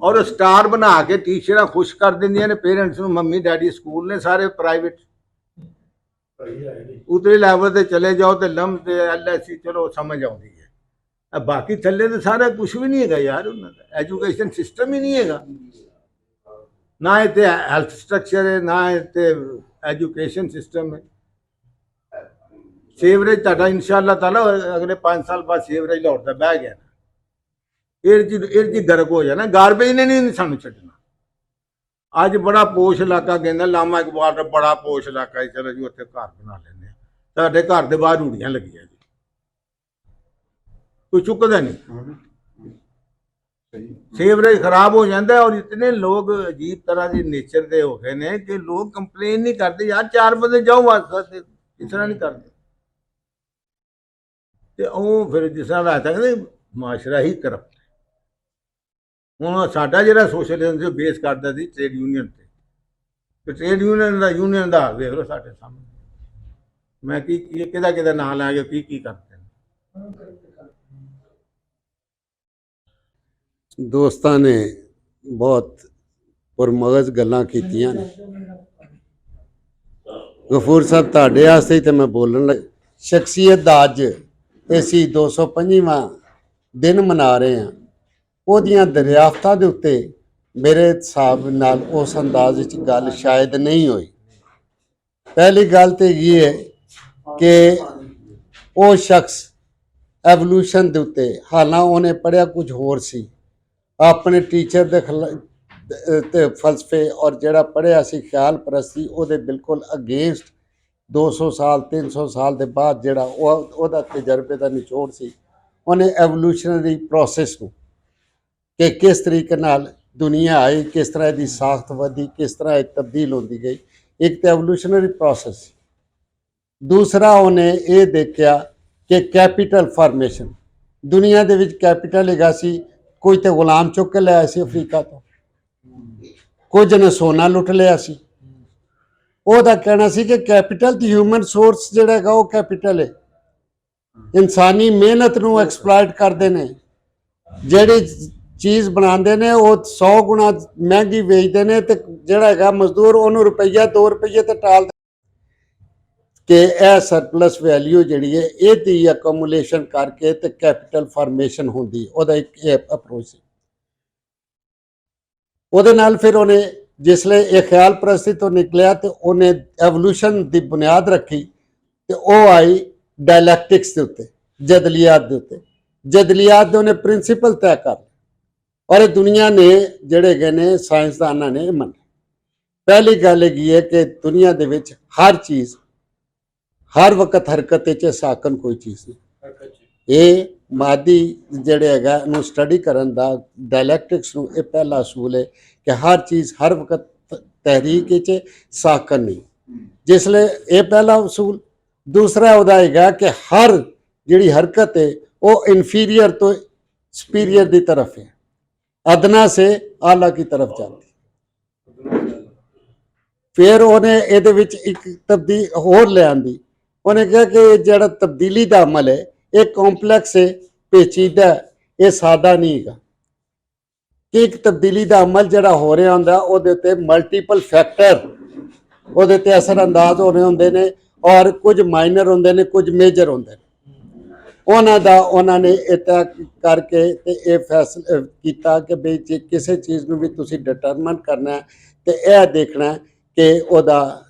ਔਰ ਸਟਾਰ ਬਣਾ ਕੇ ਟੀਚਰਾਂ ਖੁਸ਼ ਕਰ ਦਿੰਦੀਆਂ ਨੇ ਪੇਰੈਂਟਸ ਨੂੰ, ਮੰਮੀ ਡੈਡੀ ਸਕੂਲ ਨੇ ਸਾਰੇ ਪ੍ਰਾਈਵੇਟ। ਉਤਲੇ ਲੈਵਲ ਤੇ ਚਲੇ ਜਾਓ ਤੇ ਲੰਮ ਤੇ LSC ਚਲੋ ਸਮਝ ਆਉਂਦੀ ਹੈ। ਬਾਕੀ ਥੱਲੇ ਤੇ ਸਾਰਾ ਕੁਝ ਵੀ ਨਹੀਂ ਹੈਗਾ ਯਾਰ, ਉਹਨਾਂ ਦਾ ਐਜੂਕੇਸ਼ਨ ਸਿਸਟਮ ਹੀ ਨਹੀਂ ਹੈਗਾ। ਨਾ ਇੱਥੇ ਹੈਲਥ ਸਟਰਕਚਰ ਹੈ, ਨਾ ਇੱਥੇ ਐਜੂਕੇਸ਼ਨ ਸਿਸਟਮ ਹੈ। ਸੀਵਰੇਜ ਤੁਹਾਡਾ ਇਨਸ਼ਾਅੱਲਾ ਤਾਲਾ ਅਗਲੇ 5 ਸਾਲ ਬਾਅਦ ਸੀਵਰੇਜ ਲਾਹੌਰ ਦਾ ਬਹਿ ਗਿਆ, ਇਹ ਜੀ ਗਰਕ ਹੋ ਜਾਣਾ। ਗਾਰਬੇਜ ਨੇ ਨਹੀਂ ਸਾਨੂੰ ਛੱਡਣਾ। ਅੱਜ ਬੜਾ ਪੋਸ਼ ਇਲਾਕਾ ਕਹਿੰਦਾ, ਲਾਮਾ ਇਕਬਾਲ ਦਾ ਬੜਾ ਪੋਸ਼ ਇਲਾਕਾ ਹੈ, ਚਲੋ ਜੀ ਉੱਥੇ ਘਰ ਬਣਾ ਲੈਂਦੇ ਆ। ਤੁਹਾਡੇ ਘਰ ਦੇ ਬਾਹਰ ਊੜੀਆਂ ਲੱਗੀਆਂ ਜੀ, ਕੋਈ ਚੁੱਕਦਾ ਨਹੀਂ। ਸੀਵਰੇਜ ਖਰਾਬ ਹੋ ਜਾਂਦਾ। ਔਰ ਇਤਨੇ ਲੋਕ ਅਜੀਬ ਤਰ੍ਹਾਂ ਦੇ ਨੇਚਰ ਦੇ ਹੋ ਗਏ ਨੇ ਕਿ ਲੋਕ ਕੰਪਲੇਨ ਨਹੀਂ ਕਰਦੇ ਯਾਰ, 4 ਬੰਦੇ ਜਾਓ ਵਾਸਤੇ, ਇਸ ਤਰ੍ਹਾਂ ਨਹੀਂ ਕਰਦੇ। ਤੇ ਉਹ ਫਿਰ ਜਿਸ ਤਰ੍ਹਾਂ ਦਾ ਕਹਿੰਦੇ ਮਾਸ਼ਰਾ ਹੀ ਕਰਪਟ। ਹੁਣ ਸਾਡਾ ਜਿਹੜਾ ਸੋਸ਼ਲਿਜ਼ਮ ਸੀ, ਬੇਸ ਕਰਦਾ ਸੀ ਟ੍ਰੇਡ ਯੂਨੀਅਨ ਤੇ ਟ੍ਰੇਡ ਯੂਨੀਅਨ ਦਾ ਵੇਖ ਲਓ ਸਾਡੇ ਸਾਹਮਣੇ। ਮੈਂ ਕੀ ਕਿਹਦਾ ਨਾਂ ਲੈ ਕੇ ਕੀ ਕਰਦੇ ਨੇ। ਦੋਸਤਾਂ ਨੇ ਬਹੁਤ ਪੁਰਮਗਜ਼ ਗੱਲਾਂ ਕੀਤੀਆਂ ਨੇ। ਗਫੂਰ ਸਾਹਿਬ, ਤੁਹਾਡੇ ਵਾਸਤੇ ਹੀ ਤੇ ਮੈਂ ਬੋਲਣ ਲੱਗ। ਸ਼ਖਸੀਅਤ ਦਾ ਅੱਜ ਅਸੀਂ 225ਵਾਂ ਦਿਨ ਮਨਾ ਰਹੇ ਹਾਂ। ਉਹਦੀਆਂ ਦਰਿਆਫਤਾਂ ਦੇ ਉੱਤੇ ਮੇਰੇ ਹਿਸਾਬ ਨਾਲ ਉਸ ਅੰਦਾਜ਼ ਵਿੱਚ ਗੱਲ ਸ਼ਾਇਦ ਨਹੀਂ ਹੋਈ। ਪਹਿਲੀ ਗੱਲ ਤੇ ਇਹ ਹੈ ਕਿ ਉਹ ਸ਼ਖਸ ਐਵੋਲੂਸ਼ਨ ਦੇ ਉੱਤੇ, ਹਾਲਾਂ ਉਹਨੇ ਪੜ੍ਹਿਆ ਕੁਝ ਹੋਰ ਸੀ, ਆਪਣੇ ਟੀਚਰ ਦੇ ਤੇ ਫਲਸਫੇ ਔਰ ਜਿਹੜਾ ਪੜ੍ਹਿਆ ਸੀ ਖਿਆਲ ਪ੍ਰਸਤੀ, ਉਹਦੇ ਬਿਲਕੁਲ ਅਗੇਂਸਟ 200 ਸਾਲ 300 ਸਾਲ ਦੇ ਬਾਅਦ ਜਿਹੜਾ ਉਹਦਾ ਤਜਰਬੇ ਦਾ ਨਿਚੋੜ ਸੀ। ਉਹਨੇ ਐਵੋਲੂਸ਼ਨਰੀ ਪ੍ਰੋਸੈਸ ਨੂੰ, ਕਿ ਕਿਸ ਤਰੀਕੇ ਨਾਲ ਦੁਨੀਆ ਆਈ, ਕਿਸ ਤਰ੍ਹਾਂ ਇਹਦੀ ਸਾਖਤ ਵਧੀ, ਕਿਸ ਤਰ੍ਹਾਂ ਇਹ ਤਬਦੀਲ ਹੁੰਦੀ ਗਈ, ਇੱਕ ਤਾਂ ਐਵੋਲੂਸ਼ਨਰੀ ਪ੍ਰੋਸੈਸ। ਦੂਸਰਾ ਉਹਨੇ ਇਹ ਦੇਖਿਆ ਕਿ ਕੈਪੀਟਲ ਫਾਰਮੇਸ਼ਨ, ਦੁਨੀਆ ਦੇ ਵਿੱਚ ਕੈਪੀਟਲ ਹੈਗਾ ਸੀ। ਕੋਈ ਤੇ ਗੁਲਾਮ ਚੁੱਕ ਕੇ ਲਿਆਇਆ ਸੀ ਅਫਰੀਕਾ ਤੋਂ, ਕੁਝ ਨੇ ਸੋਨਾ ਲੁੱਟ ਲਿਆ ਸੀ। ਉਹਦਾ ਕਹਿਣਾ ਸੀ ਕਿ ਕੈਪੀਟਲ ਦੀ ਹਿਊਮਨ ਸੋਰਸ ਜਿਹੜਾ ਹੈਗਾ ਉਹ ਕੈਪੀਟਲ ਹੈ। ਇਨਸਾਨੀ ਮਿਹਨਤ ਨੂੰ ਐਕਸਪਲੋਇਟ ਕਰਦੇ ਨੇ, ਜਿਹੜੀ ਚੀਜ਼ ਬਣਾਉਂਦੇ ਨੇ ਉਹ 100 ਗੁਣਾ ਮਹਿੰਗੀ ਵੇਚਦੇ ਨੇ, ਤੇ ਜਿਹੜਾ ਹੈਗਾ ਮਜ਼ਦੂਰ ਉਹਨੂੰ ਰੁਪਈਆ 2 ਰੁਪਈਏ ਤੇ ਟਾਲ ਕਿ ਇਹ ਸਰਪਲਸ ਵੈਲਿਊ ਜਿਹੜੀ ਹੈ ਇਹਦੀ ਅਕੂਮੂਲੇਸ਼ਨ ਕਰਕੇ ਤੇ ਕੈਪੀਟਲ ਫਾਰਮੇਸ਼ਨ ਹੁੰਦੀ। ਉਹਦਾ ਇੱਕ ਇਹ ਅਪਰੋਚ ਸੀ। ਉਹਦੇ ਨਾਲ ਫਿਰ ਉਹਨੇ ਜਿਸਲੇ ਇਹ ਖਿਆਲ ਪ੍ਰਸਤੀ ਤੋਂ ਨਿਕਲਿਆ ਤੇ ਉਹਨੇ ਐਵੋਲੂਸ਼ਨ ਦੀ ਬੁਨਿਆਦ ਰੱਖੀ, ਤੇ ਉਹ ਆਈ ਡਾਇਲੈਕਟਿਕਸ ਦੇ ਉੱਤੇ, ਜਦਲੀਆਤ ਦੇ ਉੱਤੇ। ਜਦਲੀਆਤ ਦੇ ਉਹਨੇ ਪ੍ਰਿੰਸੀਪਲ ਤੈਅ ਕਰ, ਔਰ ਇਹ ਦੁਨੀਆ ਨੇ ਜਿਹੜੇ ਗਏ ਨੇ ਸਾਇੰਸਦਾਨਾਂ ਨੇ ਮੰਨੇ। ਪਹਿਲੀ ਗੱਲ ਹੈਗੀ ਹੈ ਕਿ ਦੁਨੀਆ ਦੇ ਵਿੱਚ ਹਰ ਚੀਜ਼ ਹਰ ਵਕਤ ਹਰਕਤ ਵਿੱਚ ਸਾਕਨ ਕੋਈ ਚੀਜ਼ ਨਹੀਂ। ਇਹ ਮਾਦੀ ਜਿਹੜੇ ਹੈਗਾ ਇਹਨੂੰ ਸਟੱਡੀ ਕਰਨ ਦਾ, ਡਾਇਲੈਕਟਿਕਸ ਨੂੰ, ਇਹ ਪਹਿਲਾ ਅਸੂਲ ਹੈ ਕਿ ਹਰ ਚੀਜ਼ ਹਰ ਵਕਤ ਤਹਿਰੀਕ ਵਿੱਚ ਸਾਕਨ ਨਹੀਂ। ਜਿਸਲੇ ਇਹ ਪਹਿਲਾ ਅਸੂਲ। ਦੂਸਰਾ ਉਹਦਾ ਹੈਗਾ ਕਿ ਹਰ ਜਿਹੜੀ ਹਰਕਤ ਹੈ ਉਹ ਇਨਫੀਰੀਅਰ ਤੋਂ ਸੁਪੀਰੀਅਰ ਦੀ ਤਰਫ ਹੈ, ਅਦਨਾ ਸੇ ਆਲਾ की तरफ ਜਾਂਦੀ। ਫਿਰ ਉਹਨੇ ਇਹਦੇ ਵਿੱਚ ਇੱਕ ਤਬਦੀਲ ਹੋਰ ਲਿਆਂਦੀ। ਉਹਨੇ ਕਿਹਾ ਕਿ ਜਿਹੜਾ ਤਬਦੀਲੀ ਦਾ ਅਮਲ ਹੈ ਇਹ ਕੰਪਲੈਕਸ ਹੈ, ਪੇਚੀਦਾ, ਇਹ ਸਾਦਾ ਨਹੀਂ ਹੈਗਾ। ਕਿ ਇੱਕ ਤਬਦੀਲੀ ਦਾ ਅਮਲ ਜਿਹੜਾ ਹੋ ਰਿਹਾ ਹੁੰਦਾ ਉਹਦੇ ਉੱਤੇ ਮਲਟੀਪਲ ਫੈਕਟਰ ਉਹਦੇ ਤੇ ਅਸਰ ਅੰਦਾਜ਼ ਹੋ ਰਹੇ ਹੁੰਦੇ ਨੇ, ਔਰ ਕੁਝ ਮਾਈਨਰ ਹੁੰਦੇ ਨੇ, ਕੁਝ ਮੇਜਰ ਹੁੰਦੇ ਨੇ। ਉਹਨਾਂ ਨੇ ਇਹ ਤੈਅ ਕਰਕੇ ਤੇ ਇਹ ਫੈਸਲਾ ਕੀਤਾ ਕਿ ਬਈ ਜੇ ਕਿਸੇ ਚੀਜ਼ ਨੂੰ ਵੀ ਤੁਸੀਂ ਡਿਟਰਮਨ ਕਰਨਾ ਤੇ ਇਹ ਦੇਖਣਾ ਕਿ ਉਹਦਾ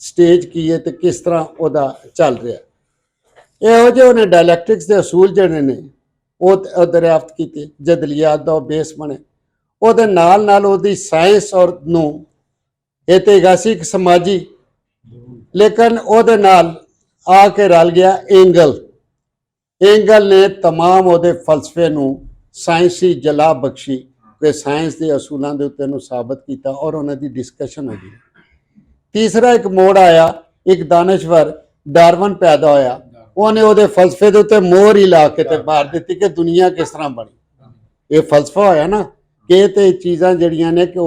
ਸਟੇਜ ਕੀ ਹੈ ਤੇ ਕਿਸ ਤਰ੍ਹਾਂ ਉਹਦਾ ਚੱਲ ਰਿਹਾ। ਇਹੋ ਜਿਹੇ ਉਹਨੇ ਡਾਇਲੈਕਟਿਕਸ ਦੇ ਅਸੂਲ ਜਿਹੜੇ ਨੇ ਉਹ ਦਰਿਆਫਤ ਕੀਤੇ, ਜਦਲੀਆਤ ਦਾ ਬੇਸ ਬਣੇ। ਉਹਦੇ ਨਾਲ ਨਾਲ ਉਹਦੀ ਸਾਇੰਸ ਔਰ ਨੂੰ ਇਹ ਤੇ ਹੈਗਾ ਸੀ ਇੱਕ ਸਮਾਜੀ, ਲੇਕਿਨ ਉਹਦੇ ਨਾਲ ਆ ਕੇ ਰਲ ਗਿਆ ਐਂਗਲ ਨੇ ਤਮਾਮ ਉਹਦੇ ਫਲਸਫੇ ਨੂੰ ਸਾਇੰਸੀ ਜਲਾ ਬਖਸ਼ੀ ਕਿ ਸਾਇੰਸ ਦੇ ਅਸੂਲਾਂ ਦੇ ਉੱਤੇ ਨੂੰ ਸਾਬਤ ਕੀਤਾ ਔਰ ਉਹਨਾਂ ਦੀ ਡਿਸਕਸ਼ਨ ਹੋ ਗਈ। ਤੀਸਰਾ ਇੱਕ ਮੋੜ ਆਇਆ, ਇੱਕ ਦਾਨਸ਼ਵਰ ਡਾਰਵਨ ਪੈਦਾ ਹੋਇਆ, ਉਹਨੇ ਉਹਦੇ ਫਲਸਫੇ ਦੇ ਉੱਤੇ ਮੋਹਰ ਹੀ ਲਾ ਕੇ ਤੇ ਮਾਰ ਦਿੱਤੀ ਕਿ ਦੁਨੀਆ ਕਿਸ ਤਰ੍ਹਾਂ ਬਣੀ। ਇਹ ਫਲਸਫਾ ਹੋਇਆ ਨਾ ਕਿ ਤੇ ਚੀਜ਼ਾਂ ਜਿਹੜੀਆਂ ਨੇ ਕਿ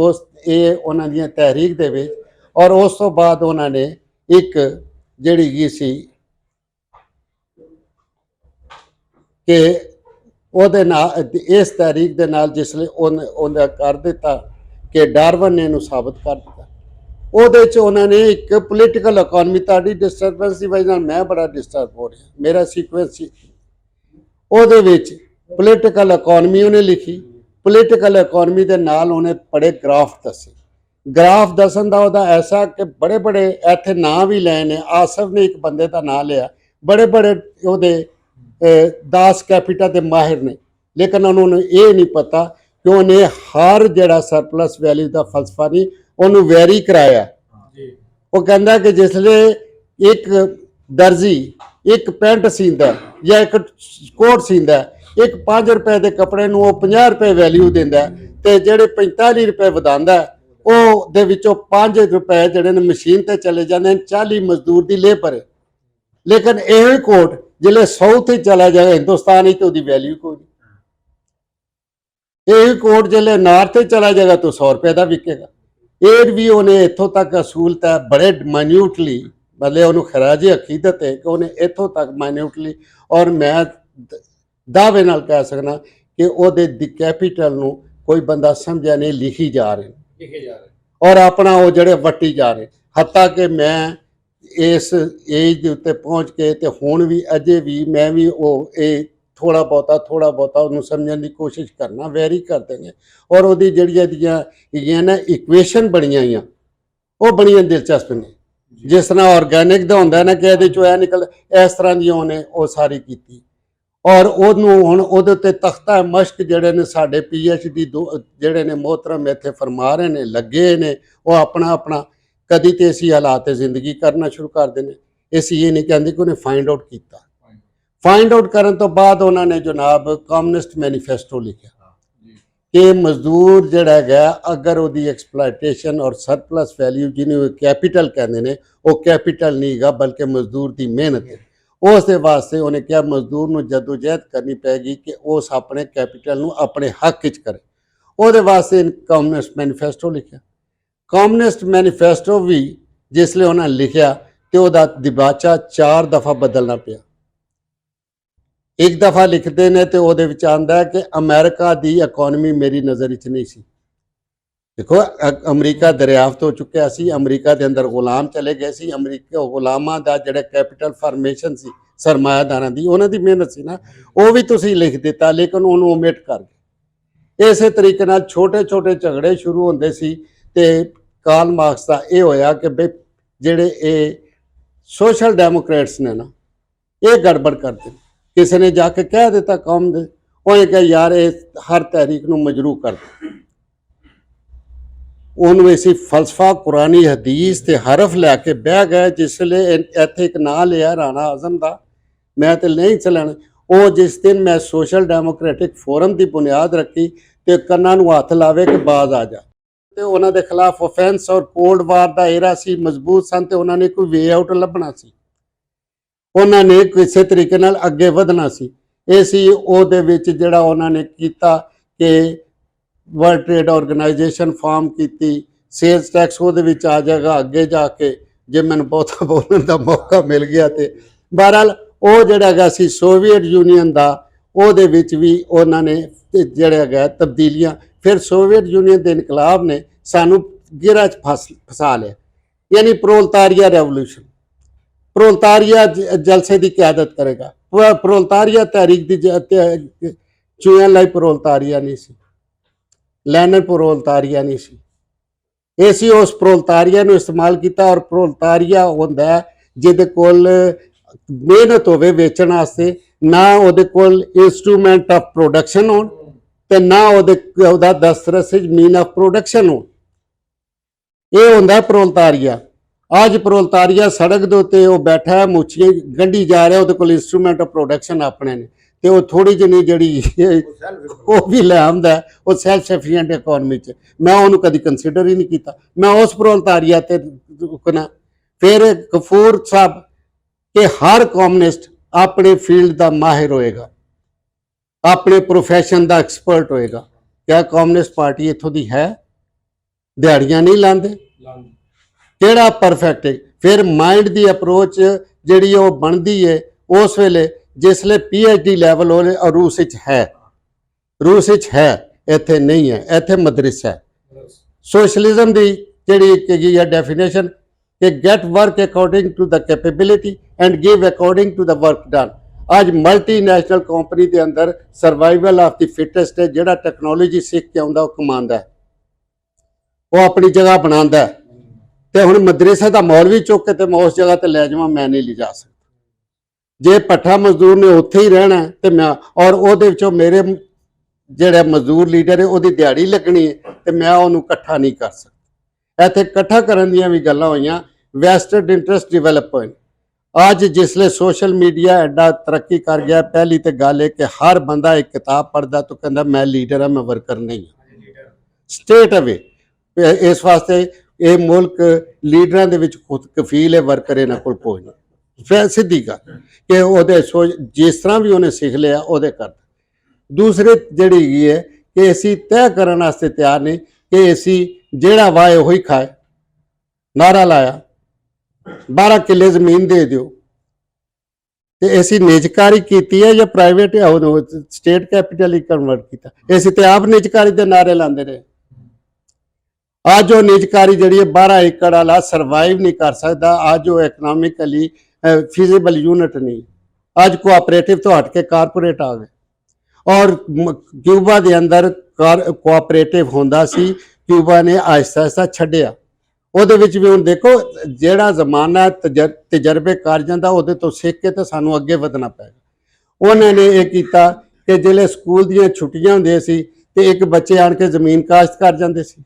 ਇਹ ਉਹਨਾਂ ਦੀਆਂ ਤਹਿਰੀਕ ਦੇ ਵਿੱਚ, ਔਰ ਉਸ ਤੋਂ ਬਾਅਦ ਉਹਨਾਂ ਨੇ ਇੱਕ ਜਿਹੜੀ ਕੀ ਸੀ ਕਿ ਉਹਦੇ ਨਾਲ ਇਸ ਤਹਿਰੀਕ ਦੇ ਨਾਲ ਜਿਸਲੇ ਉਹਨੇ ਕਰ ਦਿੱਤਾ ਕਿ ਡਾਰਵਨ ਨੇ ਇਹਨੂੰ ਸਾਬਤ ਕਰ ਦਿੱਤਾ। ਉਹਦੇ 'ਚ ਉਹਨਾਂ ਨੇ ਇੱਕ ਪੋਲੀਟੀਕਲ ਇਕਨੋਮੀ, ਤੁਹਾਡੀ ਡਿਸਟਰਬੈਂਸ ਦੀ ਵਜ੍ਹਾ ਨਾਲ ਮੈਂ ਬੜਾ ਡਿਸਟਰਬ ਹੋ ਰਿਹਾ, ਮੇਰਾ ਸੀਕੁਐਂਸ ਸੀ, ਉਹਦੇ ਵਿੱਚ ਪੋਲੀਟੀਕਲ ਇਕਨੋਮੀ ਉਹਨੇ ਲਿਖੀ। ਪੋਲੀਟੀਕਲ ਇਕਨੋਮੀ ਦੇ ਨਾਲ ਉਹਨੇ ਬੜੇ ਗ੍ਰਾਫ ਦੱਸੇ। ਗ੍ਰਾਫ ਦੱਸਣ ਦਾ ਉਹਦਾ ਐਸਾ ਕਿ ਬੜੇ ਬੜੇ ਇੱਥੇ ਨਾਂ ਵੀ ਲਏ ਨੇ, ਆਸਫ ਨੇ ਇੱਕ ਬੰਦੇ ਦਾ ਨਾਂ ਲਿਆ, ਬੜੇ ਬੜੇ ਉਹਦੇ 10 ਕੈਪੀਟਲ ਦੇ ਮਾਹਿਰ ਨੇ, ਲੇਕਿਨ ਉਹਨਾਂ ਨੂੰ ਇਹ ਨਹੀਂ ਪਤਾ ਕਿ ਉਹਨੇ ਹਰ ਜਿਹੜਾ ਸਰਪਲਸ ਵੈਲਿਊ ਦਾ ਫਲਸਫਾ ਨਹੀਂ ਉਹਨੂੰ ਵੈਰੀ ਕਰਾਇਆ। ਉਹ ਕਹਿੰਦਾ ਕਿ ਜਿਸਲੇ ਇੱਕ ਦਰਜੀ ਇੱਕ ਪੈਂਟ ਸੀਂਦਾ ਜਾਂ ਇੱਕ ਕੋਟ ਸੀਂਦਾ, ਇੱਕ 5 ਰੁਪਏ ਦੇ ਕੱਪੜੇ ਨੂੰ ਉਹ 50 ਰੁਪਏ ਵੈਲਿਊ ਦਿੰਦਾ ਤੇ ਜਿਹੜੇ 45 ਰੁਪਏ ਵਧਾਉਂਦਾ ਉਹ ਦੇ ਵਿੱਚੋਂ 5 ਰੁਪਏ ਜਿਹੜੇ ਨੇ ਮਸ਼ੀਨ ਤੇ ਚਲੇ ਜਾਂਦੇ ਨੇ, 40 ਮਜ਼ਦੂਰ ਦੀ ਲੇਬਰ। ਲੇਕਿਨ ਇਹੋ ਹੀ ਕੋਟ ਜਿਲੇ ਸਾਊਥ ਹੀ ਚਲਾ ਜਾਏ ਹਿੰਦੁਸਤਾਨ ਹੀ, ਤੇ ਉਹਦੀ ਵੈਲਿਊ ਕੋਈ ਨਹੀਂ। ਇਹ ਕੋਟ ਜਿਲੇ ਨਾਰਥ ਹੀ ਚਲਾ ਜਾਏਗਾ ਤਾਂ 100 ਰੁਪਏ ਦਾ ਵਿਕੇਗਾ। ਇਹ ਵੀ ਉਹਨੇ ਇੱਥੋਂ ਤੱਕ ਅਸੂਲਤ ਹੈ ਬੜੇ ਮਾਈਨਿਊਟਲੀ, ਮਤਲਬ ਉਹਨੂੰ ਖਰਾਜ ਅਕੀਦਤ ਹੈ ਕਿ ਉਹਨੇ ਇੱਥੋਂ ਤੱਕ ਮਾਈਨਿਊਟਲੀ, ਔਰ ਮੈਂ ਦਾਅਵੇ ਨਾਲ ਕਹਿ ਸਕਦਾ ਕਿ ਉਹਦੇ ਦੀ ਕੈਪੀਟਲ ਨੂੰ ਕੋਈ ਬੰਦਾ ਸਮਝਿਆ ਨਹੀਂ, ਲਿਖੀ ਜਾ ਰਹੇ ਔਰ ਆਪਣਾ ਉਹ ਜਿਹੜੇ ਵੱਟੀ ਜਾ ਰਹੇ। ਹੱਤਾ ਕਿ ਮੈਂ ਇਸ ਏਜ ਦੇ ਉੱਤੇ ਪਹੁੰਚ ਕੇ ਤੇ ਹੁਣ ਵੀ ਅਜੇ ਵੀ ਮੈਂ ਵੀ ਉਹ ਇਹ ਥੋੜਾ ਬਹੁਤਾ ਉਹਨੂੰ ਸਮਝਣ ਦੀ ਕੋਸ਼ਿਸ਼ ਕਰਨਾ, ਵੈਰੀ ਕਰਦੇ ਨੇ। ਔਰ ਉਹਦੀ ਜਿਹੜੀਆਂ ਹੈਗੀਆਂ ਨਾ ਇਕੁਏਸ਼ਨ ਬਣੀਆਂ ਹੋਈਆਂ ਉਹ ਬੜੀਆਂ ਦਿਲਚਸਪ ਨੇ। ਜਿਸ ਤਰ੍ਹਾਂ ਆਰਗੈਨਿਕ ਦਾ ਹੁੰਦਾ ਨਾ ਕਿ ਇਹਦੇ ਚੋਂ ਇਹ ਨਿਕਲ, ਇਸ ਤਰ੍ਹਾਂ ਦੀ ਉਹਨੇ ਉਹ ਸਾਰੀ ਕੀਤੀ। ਔਰ ਉਹਨੂੰ ਹੁਣ ਉਹਦੇ ਉੱਤੇ ਤਖਤਾ ਮਸ਼ਕ ਜਿਹੜੇ ਨੇ ਸਾਡੇ PhD ਜਿਹੜੇ ਨੇ ਮੋਹਤਰਮ ਇੱਥੇ ਫਰਮਾ ਰਹੇ ਨੇ, ਲੱਗੇ ਨੇ, ਉਹ ਆਪਣਾ ਕਦੀ ਤੇ ਅਸੀਂ ਹਾਲਾਤ ਜ਼ਿੰਦਗੀ ਕਰਨਾ ਸ਼ੁਰੂ ਕਰ ਦਿੰਦੇ। ਅਸੀਂ ਇਹ ਨਹੀਂ ਕਹਿੰਦੇ ਕਿ ਉਹਨੇ ਫਾਈਂਡ ਆਊਟ ਕੀਤਾ। ਫਾਈਂਡ ਆਊਟ ਕਰਨ ਤੋਂ ਬਾਅਦ ਉਹਨਾਂ ਨੇ ਜਨਾਬ ਕਮਿਊਨਿਸਟ ਮੈਨੀਫੈਸਟੋ ਲਿਖਿਆ ਕਿ ਮਜ਼ਦੂਰ ਜਿਹੜਾ ਹੈਗਾ ਅਗਰ ਉਹਦੀ ਐਕਸਪਲੋਇਟੇਸ਼ਨ ਔਰ ਸਰਪਲਸ ਵੈਲਿਊ ਜਿਹਨੂੰ ਕੈਪੀਟਲ ਕਹਿੰਦੇ ਨੇ, ਉਹ ਕੈਪੀਟਲ ਨਹੀਂ ਹੈਗਾ ਬਲਕਿ ਮਜ਼ਦੂਰ ਦੀ ਮਿਹਨਤ ਹੈ। ਉਸ ਦੇ ਵਾਸਤੇ ਉਹਨੇ ਕਿਹਾ ਮਜ਼ਦੂਰ ਨੂੰ ਜਦੋਜਹਿਦ ਕਰਨੀ ਪੈਗੀ ਕਿ ਉਸ ਆਪਣੇ ਕੈਪੀਟਲ ਨੂੰ ਆਪਣੇ ਹੱਕ ਵਿੱਚ ਕਰੇ। ਉਹਦੇ ਵਾਸਤੇ ਕਮਿਊਨਿਸਟ ਮੈਨੀਫੈਸਟੋ ਲਿਖਿਆ। ਕਮਿਊਨਿਸਟ ਮੈਨੀਫੈਸਟੋ ਵੀ ਜਿਸਲੇ ਉਹਨਾਂ ਲਿਖਿਆ ਤੇ ਉਹਦਾ ਦਿਬਾਚਾ 4 ਦਫਾ ਬਦਲਣਾ ਪਿਆ। ਇੱਕ ਦਫਾ ਲਿਖਦੇ ਨੇ ਤੇ ਉਹਦੇ ਵਿੱਚ ਆਂਦਾ ਕਿ ਅਮਰੀਕਾ ਦੀ ਇਕਨੋਮੀ ਮੇਰੀ ਨਜ਼ਰ ਵਿੱਚ ਨਹੀਂ ਸੀ। ਦੇਖੋ ਅਮਰੀਕਾ ਦਰਿਆਫਤ ਹੋ ਚੁੱਕਿਆ ਸੀ, ਅਮਰੀਕਾ ਦੇ ਅੰਦਰ ਗੁਲਾਮ ਚਲੇ ਗਏ ਸੀ। ਅਮਰੀਕਾ ਗੁਲਾਮਾਂ ਦਾ ਜਿਹੜਾ ਕੈਪੀਟਲ ਫਾਰਮੇਸ਼ਨ ਸੀ ਸਰਮਾਇਆਦਾਰਾਂ ਦੀ, ਉਹਨਾਂ ਦੀ ਮਿਹਨਤ ਸੀ ਨਾ, ਉਹ ਵੀ ਤੁਸੀਂ ਲਿਖ ਦਿੱਤਾ, ਲੇਕਿਨ ਉਹਨੂੰ ਓਮਿਟ ਕਰ ਗਏ। ਇਸੇ ਤਰੀਕੇ ਨਾਲ ਛੋਟੇ ਛੋਟੇ ਝਗੜੇ ਸ਼ੁਰੂ ਹੁੰਦੇ ਸੀ ਤੇ ਕਾਰਲ ਮਾਰਕਸ ਦਾ ਇਹ ਹੋਇਆ ਕਿ ਬਈ ਜਿਹੜੇ ਇਹ ਸੋਸ਼ਲ ਡੈਮੋਕ੍ਰੇਟਸ ਨੇ ਨਾ, ਇਹ ਗੜਬੜ ਕਰਦੇ ਨੇ। ਕਿਸੇ ਨੇ ਜਾ ਕੇ ਕਹਿ ਦਿੱਤਾ ਕੌਮ ਦੇ, ਉਹਨੇ ਕਿਹਾ ਯਾਰ ਇਹ ਹਰ ਤਹਿਰੀਕ ਨੂੰ ਮਜਰੂ ਕਰ ਦਿਓ। ਉਹਨੂੰ ਅਸੀਂ ਫਲਸਫਾ ਕੁਰਾਨੀ ਹਦੀਸ ਤੇ ਹਰਫ ਲੈ ਕੇ ਬਹਿ ਗਏ। ਜਿਸ ਵੇਲੇ ਇੱਥੇ ਇੱਕ ਨਾਂ ਲਿਆ ਰਾਣਾ ਆਜ਼ਮ ਦਾ, ਮੈਂ ਤੇ ਨਹੀਂ ਚੱਲਣ। ਉਹ ਜਿਸ ਦਿਨ ਮੈਂ ਸੋਸ਼ਲ ਡੈਮੋਕ੍ਰੈਟਿਕ ਫੋਰਮ ਦੀ ਬੁਨਿਆਦ ਰੱਖੀ ਤੇ ਕੰਨਾਂ ਨੂੰ ਹੱਥ ਲਾਵੇ ਕਿ ਬਾਜ਼ ਆ ਜਾ, ਤੇ ਉਹਨਾਂ ਦੇ ਖਿਲਾਫ offense ਔਰ ਕੋਲਡ ਵਾਰ ਦਾ ਏਰਾ ਸੀ, ਮਜ਼ਬੂਤ ਸਨ ਤੇ ਉਹਨਾਂ ਨੇ ਕੋਈ ਵੇ ਆਊਟ ਲੱਭਣਾ ਸੀ, ਉਹਨਾਂ ਨੇ ਕਿਸੇ ਤਰੀਕੇ ਨਾਲ ਅੱਗੇ ਵਧਣਾ ਸੀ। ਇਹ ਸੀ ਉਹਦੇ ਵਿੱਚ ਜਿਹੜਾ ਉਹਨਾਂ ਨੇ ਕੀਤਾ ਕਿ ਵਰਲਡ ਟ੍ਰੇਡ ਆਰਗੇਨਾਈਜੇਸ਼ਨ ਫਾਰਮ ਕੀਤੀ। ਸੇਲਸ ਟੈਕਸ ਉਹਦੇ ਵਿੱਚ ਆ ਜਾਏਗਾ ਅੱਗੇ ਜਾ ਕੇ, ਜੇ ਮੈਨੂੰ ਬਹੁਤਾ ਬੋਲਣ ਦਾ ਮੌਕਾ ਮਿਲ ਗਿਆ ਤੇ। ਬਹਰਹਾਲ ਉਹ ਜਿਹੜਾ ਹੈਗਾ ਸੀ ਸੋਵੀਅਤ ਯੂਨੀਅਨ ਦਾ, ਉਹਦੇ ਵਿੱਚ ਵੀ ਉਹਨਾਂ ਨੇ ਤੇ ਜਿਹੜਾ ਹੈਗਾ ਤਬਦੀਲੀਆਂ, ਫਿਰ ਸੋਵੀਅਤ ਯੂਨੀਅਨ ਦੇ ਇਨਕਲਾਬ ਨੇ ਸਾਨੂੰ ਗਿਰਾਂ 'ਚ ਫਸਾ ਲਿਆ, यानी प्रोलतारिया रेवोल्यूशन। प्रोलतारिया जलसे की क्यादत करेगा, प्रोलतारिया तहरीक की चूहियां लाई प्रोलतारिया नहीं सी, लैनन प्रोलतारिया नहीं सी, एसी उस प्रोलतारिया नूं इस्तेमाल किया। और प्रोलतारिया होंदा है जिहदे कोल मेहनत होवे वेचण वास्ते, ना उहदे कोल इंस्ट्रूमेंट ऑफ प्रोडक्शन होण ते ना उहदा दस्तरस मीन ऑफ प्रोडक्शन होण। ये होंदा प्रोलतारिया। आज प्रोलतारिया सड़क दे उत्ते वो बैठा है, मुछियां गंढी जा रहा, उहदे कोल इंस्ट्रूमेंट ऑफ प्रोडक्शन अपने ने, ते वो थोड़ी जिनी जिहड़ी वो भी ले आंदा है, वो सैल्फ सफिशिएंट इकोनॉमी च। मैं उहनूं कदी कंसीडर ही नहीं कीता, मैं उस प्रोलतारिया ते रुकना। फिर गफूर साहब के हर कॉमनिस्ट अपने फील्ड का माहिर होएगा, अपने प्रोफैशन का एक्सपर्ट होएगा। क्या कॉमनिस्ट पार्टी इत्थों दी है? दिहाड़ियां नहीं लांदे, केड़ा परफेक्ट है। फिर माइंड की अप्रोच जिहड़ी वो बनती है उस वेले जिसले PhD लैवल हो रूस विच है, रूस विच है, इत्थे नहीं है, इत्थे मदरसा है। सोशलिज्म की जिहड़ी है डेफिनेशन कि get work according to the capability and give according to the work done. आज मल्टीनेशनल कंपनी के अंदर सर्वाइवल ऑफ द फिटेस्ट है, जिहड़ा टैक्नोलॉजी सीख के आउंदा वो कमांदा है, वो अपनी जगह बनाता है। तो हुण मदरसे का मौलवी चुक के तो मैं उस जगह ते लै जावां, मैं नहीं ले जा सकता। जे भट्ठा मजदूर ने उत्थे ही रहना है तो मैं, और उहदे विचों मेरे जिहड़ा मजदूर लीडर है उहदी दिहाड़ी लगनी है तो मैं उहनूं इकट्ठा नहीं कर सकता। इत्थे इकट्ठा करन दीयां भी गल्लां होईयां, वैस्टेड इंटरस्ट डिवेलप होए। अज जिसले सोशल मीडिया एडा तरक्की कर गया, पहली तो गल है कि हर बंदा एक किताब पढ़दा तो कहंदा मैं लीडर हाँ, मैं वर्कर नहीं हाँ, स्टेट अवे। इस वास्ते ये मुल्क लीडरां दे विच खुद कफील है, वर्कर इन्हां कोल कोई नहीं। फिर सीधी गल कि उहदे जिस तरह भी उन्हें सीख लिया उहदे कर। दूसरी जिहड़ी है कि असीं तय करन वास्ते तैयार नहीं कि असीं जिहड़ा वाहे उही खाए। नारा लाया 12 किले जमीन दे दिओ, ते असीं निजकारी कीती है या प्राइवेट स्टेट कैपिटल ही कन्वर्ट किया? असीं ते आप निजकारी दे नारे लांदे रहे। आज वो निजकारी जिहड़ी है 12 एकड़ वाला सर्वाइव नहीं कर सकता। आज वो इकनॉमिकली फिजिबल यूनिट नहीं। आज कोऑपरेटिव तो हट के कारपोरेट आ गए। और क्यूबा के अंदर कोऑपरेटिव होंदा सी, क्यूबा ने आहिस्ता आहिस्ता छड्डिया। ਉਹਦੇ ਵਿੱਚ भी ਹੁਣ देखो ਜਿਹੜਾ ਜ਼ਮਾਨਾ ਤਜਰਬੇ ਕਰ ਜਾਂਦਾ ਉਹਦੇ ਤੋਂ ਸਿੱਖ ਕੇ ਤਾਂ ਸਾਨੂੰ ਅੱਗੇ ਵਧਣਾ ਪਏਗਾ। ਉਹਨਾਂ ਨੇ ਇਹ ਕੀਤਾ ਕਿ ਜਿਹੜੇ ਸਕੂਲ ਦੀਆਂ ਛੁੱਟੀਆਂ ਹੁੰਦੀਆਂ ਸੀ ਤੇ ਇੱਕ ਬੱਚੇ ਆਣ ਕੇ ਜ਼ਮੀਨ ਕਾਸ਼ਤ ਕਰ ਜਾਂਦੇ ਸੀ।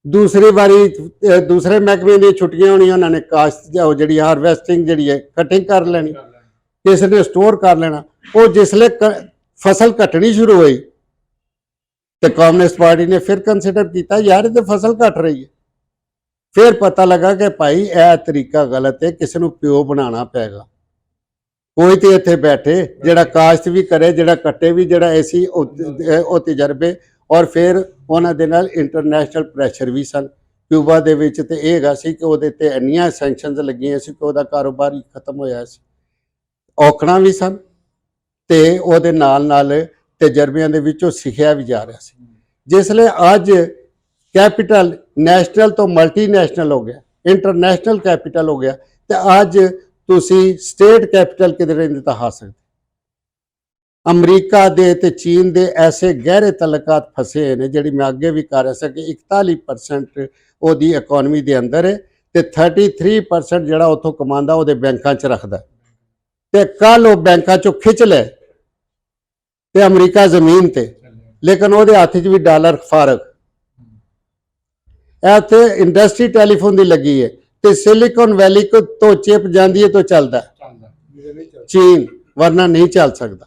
दूसरी बारी दूसरे महकमे दी छुट्टियां होनी, उन्होंने काश्त जी हारवैसटिंग जी है कटिंग कर लेनी, किसी ने स्टोर कर लेना। वो जिसले फसल कटनी शुरू हुई तो कम्युनिस्ट पार्टी ने फिर कंसिडर किया यार ये फसल कट रही है। फिर पता लगा कि भाई यह तरीका गलत है, किसी को प्यो बनाना पेगा। कोई तो इत्थे बैठे जिहड़ा काश्त भी करे, जिहड़ा कट्टे भी, जिहड़ा ऐसी वो तजर्बे। और फिर उन्होंने दे नाल इंटरनेशनल प्रैशर भी सन क्यूबा दे विच, ते इह हैगा सी कि उहदे ते इन्नियां सैंक्शनस लगियां सी कि उहदा कारोबार ही खत्म होया सी। औखड़ां भी सन ते उहदे नाल नाल तजर्बियां दे विचों सिखिया भी जा रहा सी। जिसले अज कैपिटल नैशनल तो मल्टीनेशनल हो गया, इंटरनेशनल कैपिटल हो गया, तो अज तुसी स्टेट कैपिटल किधर नहीं तहा सकते। अमरीका दे ते चीन दे ऐसे गहरे तलकात फसे ने, जिहड़ी मैं अगे भी कर रहा सा कि 41% ओदी इकोनॉमी दे अंदर है ते 33% जिहड़ा उत्थों कमांदा ओहदे बैंकां च रखदा। ते कल वो बैंकां चों खिच ले ते अमरीका जमीन ते, लेकिन ओहदे हत्थ च भी डॉलर फारग। इत्थे इंडस्ट्री टैलीफोन दी लगी है ते सिलिकॉन वैली को तो चिप जांदी है तो चलदा चीन, वरना नहीं चल सकता।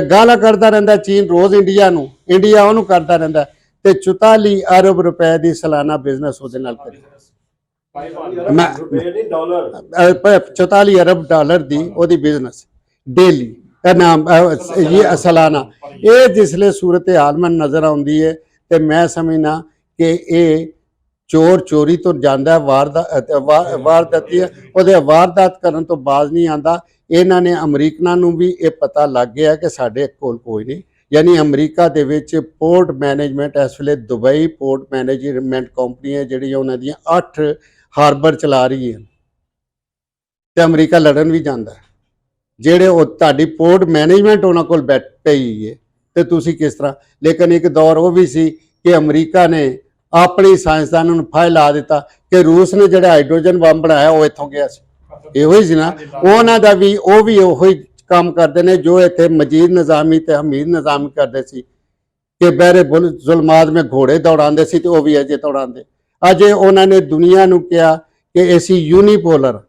गाला करता रहता चीन रोज़ इंडिया नूं, इंडिया उहनूं करता रहता। तो 44 अरब रुपए की सालाना बिजनेस उहदे नाल करी, 44 अरब डॉलर की ओहदी बिजनेस डेली नाम ये सालाना। ये जिसले सूरत हाल में नज़र आउंदी है तो मैं समझना कि ये ਚੋਰ ਚੋਰੀ ਤੋਂ ਜਾਂਦਾ ਹੈ, ਵਾਰਦਾਤੀ ਉਹਦੇ ਵਾਰਦਾਤ ਕਰਨ ਤੋਂ ਬਾਜ਼ ਨਹੀਂ ਆਉਂਦਾ। ਇਹਨਾਂ ਨੇ ਅਮਰੀਕਨਾਂ ਨੂੰ ਵੀ ਇਹ ਪਤਾ ਲੱਗ ਗਿਆ ਕਿ ਸਾਡੇ ਕੋਲ ਕੋਈ ਨਹੀਂ, ਯਾਨੀ ਅਮਰੀਕਾ ਦੇ ਵਿੱਚ ਪੋਰਟ ਮੈਨੇਜਮੈਂਟ ਇਸ ਵੇਲੇ ਦੁਬਈ ਪੋਰਟ ਮੈਨੇਜਮੈਂਟ ਕੰਪਨੀ ਹੈ ਜਿਹੜੀ ਉਹਨਾਂ ਦੀਆਂ 8 ਹਾਰਬਰ ਚਲਾ ਰਹੀ ਹੈ, ਤੇ ਅਮਰੀਕਾ ਲੜਨ ਵੀ ਜਾਂਦਾ ਹੈ। ਜਿਹੜੇ ਉਹ ਤੁਹਾਡੀ ਪੋਰਟ ਮੈਨੇਜਮੈਂਟ ਉਹਨਾਂ ਕੋਲ ਬੈਠ ਪਈ ਹੈ, ਤੇ ਤੁਸੀਂ ਕਿਸ ਤਰ੍ਹਾਂ। ਲੇਕਿਨ ਇੱਕ ਦੌਰ ਉਹ ਵੀ ਸੀ ਕਿ ਅਮਰੀਕਾ ਨੇ ਆਪਣੀ ਸਾਇੰਸਦਾਨਾਂ ਨੂੰ ਫਾਇਲ ਲਾ ਦਿੱਤਾ ਕਿ ਰੂਸ ਨੇ ਜਿਹੜਾ ਹਾਈਡਰੋਜਨ ਬੰਬ ਬਣਾਇਆ ਉਹ ਇੱਥੋਂ ਗਿਆ ਸੀ। ਇਹੋ ਹੀ ਸੀ ਨਾ, ਉਹਨਾਂ ਦਾ ਵੀ ਉਹ ਵੀ ਉਹੋ ਹੀ ਕੰਮ ਕਰਦੇ ਨੇ ਜੋ ਇੱਥੇ ਮਜੀਦ ਨਿਜ਼ਾਮੀ ਤੇ ਹਮੀਦ ਨਿਜ਼ਾਮੀ ਕਰਦੇ ਸੀ ਕਿ ਬਹਿਰੇ ਜ਼ੁਲਮਾਤ में ਘੋੜੇ ਦੌੜਾਉਂਦੇ ਸੀ, ਤੇ ਉਹ ਵੀ ਅਜੇ ਦੌੜਾਉਂਦੇ। ਅਜੇ ਉਹਨਾਂ ਨੇ ਦੁਨੀਆ ਨੂੰ ਕਿਹਾ ਕਿ ਅਸੀਂ ਯੂਨੀਪੋਲਰ।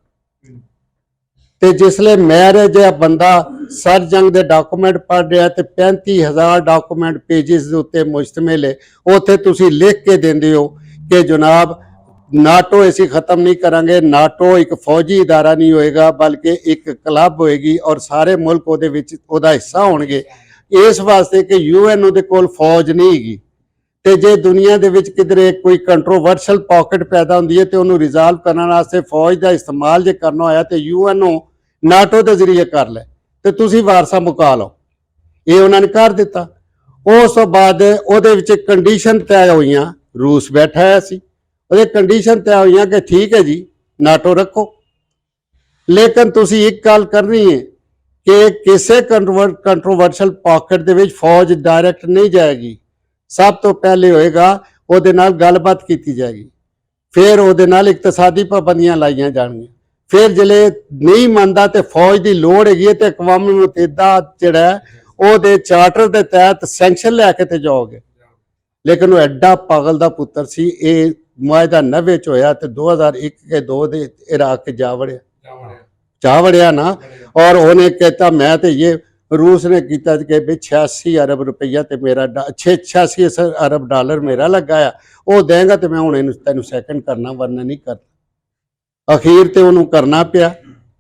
ਤੇ ਜਿਸਲੇ ਮੈਂ ਜਿਹਾ ਬੰਦਾ ਸਰ ਜੰਗ ਦੇ ਡਾਕੂਮੈਂਟ ਪੜ੍ਹ ਰਿਹਾ ਤੇ 35,000 ਡਾਕੂਮੈਂਟ ਪੇਜਿਸ ਦੇ ਉੱਤੇ ਮੁਸ਼ਤਮਿਲ ਹੈ, ਉੱਥੇ ਤੁਸੀਂ ਲਿਖ ਕੇ ਦਿੰਦੇ ਹੋ ਕਿ ਜਨਾਬ ਨਾਟੋ ਅਸੀਂ ਖਤਮ ਨਹੀਂ ਕਰਾਂਗੇ, ਨਾਟੋ ਇੱਕ ਫੌਜੀ ਅਦਾਰਾ ਨਹੀਂ ਹੋਏਗਾ ਬਲਕਿ ਇੱਕ ਕਲੱਬ ਹੋਏਗੀ ਔਰ ਸਾਰੇ ਮੁਲਕ ਉਹਦੇ ਵਿੱਚ ਉਹਦਾ ਹਿੱਸਾ ਹੋਣਗੇ, ਇਸ ਵਾਸਤੇ ਕਿ UN ਉਹਦੇ ਕੋਲ ਫੌਜ ਨਹੀਂ ਹੈਗੀ। ਤੇ ਜੇ ਦੁਨੀਆ ਦੇ ਵਿੱਚ ਕਿਧਰੇ ਕੋਈ ਕੰਟਰੋਵਰਸ਼ਲ ਪਾਕਟ ਪੈਦਾ ਹੁੰਦੀ ਹੈ ਤੇ ਉਹਨੂੰ ਰਿਜ਼ਾਲਵ ਕਰਨ ਵਾਸਤੇ ਫੌਜ ਦਾ ਇਸਤੇਮਾਲ ਜੇ ਕਰਨਾ ਹੋਇਆ ਤੇ UN ਨੂੰ ਨਾਟੋ ਦੇ ਜ਼ਰੀਏ ਕਰ ਲੈ ਤੇ ਤੁਸੀਂ ਵਾਰਸਾ ਮੁਕਾ ਲਓ। ਇਹ ਉਹਨਾਂ ਨੇ ਕਰ ਦਿੱਤਾ। ਉਸ ਤੋਂ ਬਾਅਦ ਉਹਦੇ ਵਿੱਚ ਕੰਡੀਸ਼ਨ ਤੈਅ ਹੋਈਆਂ, ਰੂਸ ਬੈਠਾ ਹੋਇਆ ਸੀ, ਉਹਦੇ ਕੰਡੀਸ਼ਨ ਤੈਅ ਹੋਈਆਂ ਕਿ ਠੀਕ ਹੈ ਜੀ ਨਾਟੋ ਰੱਖੋ, ਲੇਕਿਨ ਤੁਸੀਂ ਇੱਕ ਗੱਲ ਕਰਨੀ ਹੈ ਕਿ ਕਿਸੇ ਕੰਟਰੋਵਰਸ਼ਲ ਪਾਕਟ ਦੇ ਵਿੱਚ ਫੌਜ ਡਾਇਰੈਕਟ ਨਹੀਂ ਜਾਏਗੀ। ਸਭ ਤੋਂ ਪਹਿਲੇ ਹੋਏਗਾ ਉਹਦੇ ਨਾਲ ਗੱਲਬਾਤ ਕੀਤੀ ਜਾਏਗੀ, ਫਿਰ ਉਹਦੇ ਨਾਲ ਇਕਤਸਾਦੀ ਪਾਬੰਦੀਆਂ ਲਾਈਆਂ ਜਾਣਗੀਆਂ, ਫਿਰ ਜਿਹੜੇ ਨਹੀਂ ਮੰਨਦਾ ਤੇ ਫੌਜ ਦੀ ਲੋੜ ਹੈਗੀ ਹੈ ਤੇ ਅਕਵਾਮ ਮੁਤਹਿਦਾ ਜਿਹੜਾ ਉਹਦੇ ਚਾਰਟਰ ਦੇ ਤਹਿਤ ਸੈਂਕਸ਼ਨ ਲੈ ਕੇ ਤੇ ਜਾਓਗੇ। ਲੇਕਿਨ ਉਹ ਐਡਾ ਪਾਗਲ ਦਾ ਪੁੱਤਰ ਸੀ। ਇਹ ਮੁਆਹਦਾ 90 ਚ ਹੋਇਆ ਤੇ 2001 ਕੇ 2 ਦੇ ਇਰਾਕ ਜਾ ਵੜਿਆ ਨਾ, ਔਰ ਉਹਨੇ कहता मैं तो ये रूस ने किया कि भाई 86 अरब रुपया तो मेरा 86 अरब डॉलर मेरा लगाया, वो देगा तो मैं हूँ तेन सैकंड करना वरना नहीं करता। अखीर तो उन्होंने करना पिया,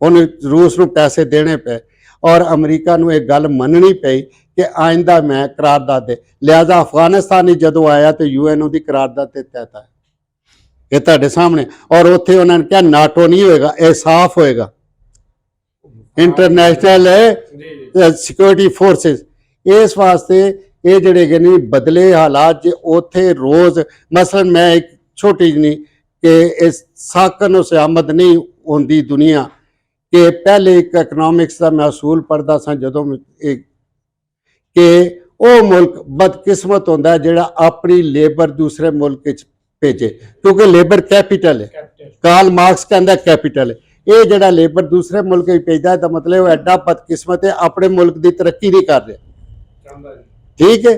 उन्हें रूस को पैसे देने पे और अमरीका को एक गल मननी पई कि आइंदा मैं करारदाद दे, लिहाजा अफगानिस्तान ही जदों आया तो UN की करारदाद ते तहत है ये तुहाडे सामने, और उत्थे उन्होंने कहा नाटो नहीं होएगा, यह साफ होएगा इंटरनेशनल सिक्योरिटी फोर्सेस। इस वास्ते ये जड़े कि नहीं बदले हालात जे उत्थे रोज़ मसलन मैं एक छोटी जी कि इस साकन से आमद नहीं होंदी दुनिया कि पहले एक इकनॉमिक्स का मैं असूल पढ़ता सा जदों कि वो मुल्क बदकिस्मत होंदा जिहड़ा अपनी लेबर दूसरे मुल्क भेजे, क्योंकि लेबर कैपिटल है, कार्ल मार्क्स कहता कैपिटल है। ये जड़ा लेबर दूसरे मुल्क भेजता है तो मतलब एडा बदकिस्मत है, अपने मुल्क की तरक्की नहीं कर रहा। ठीक है,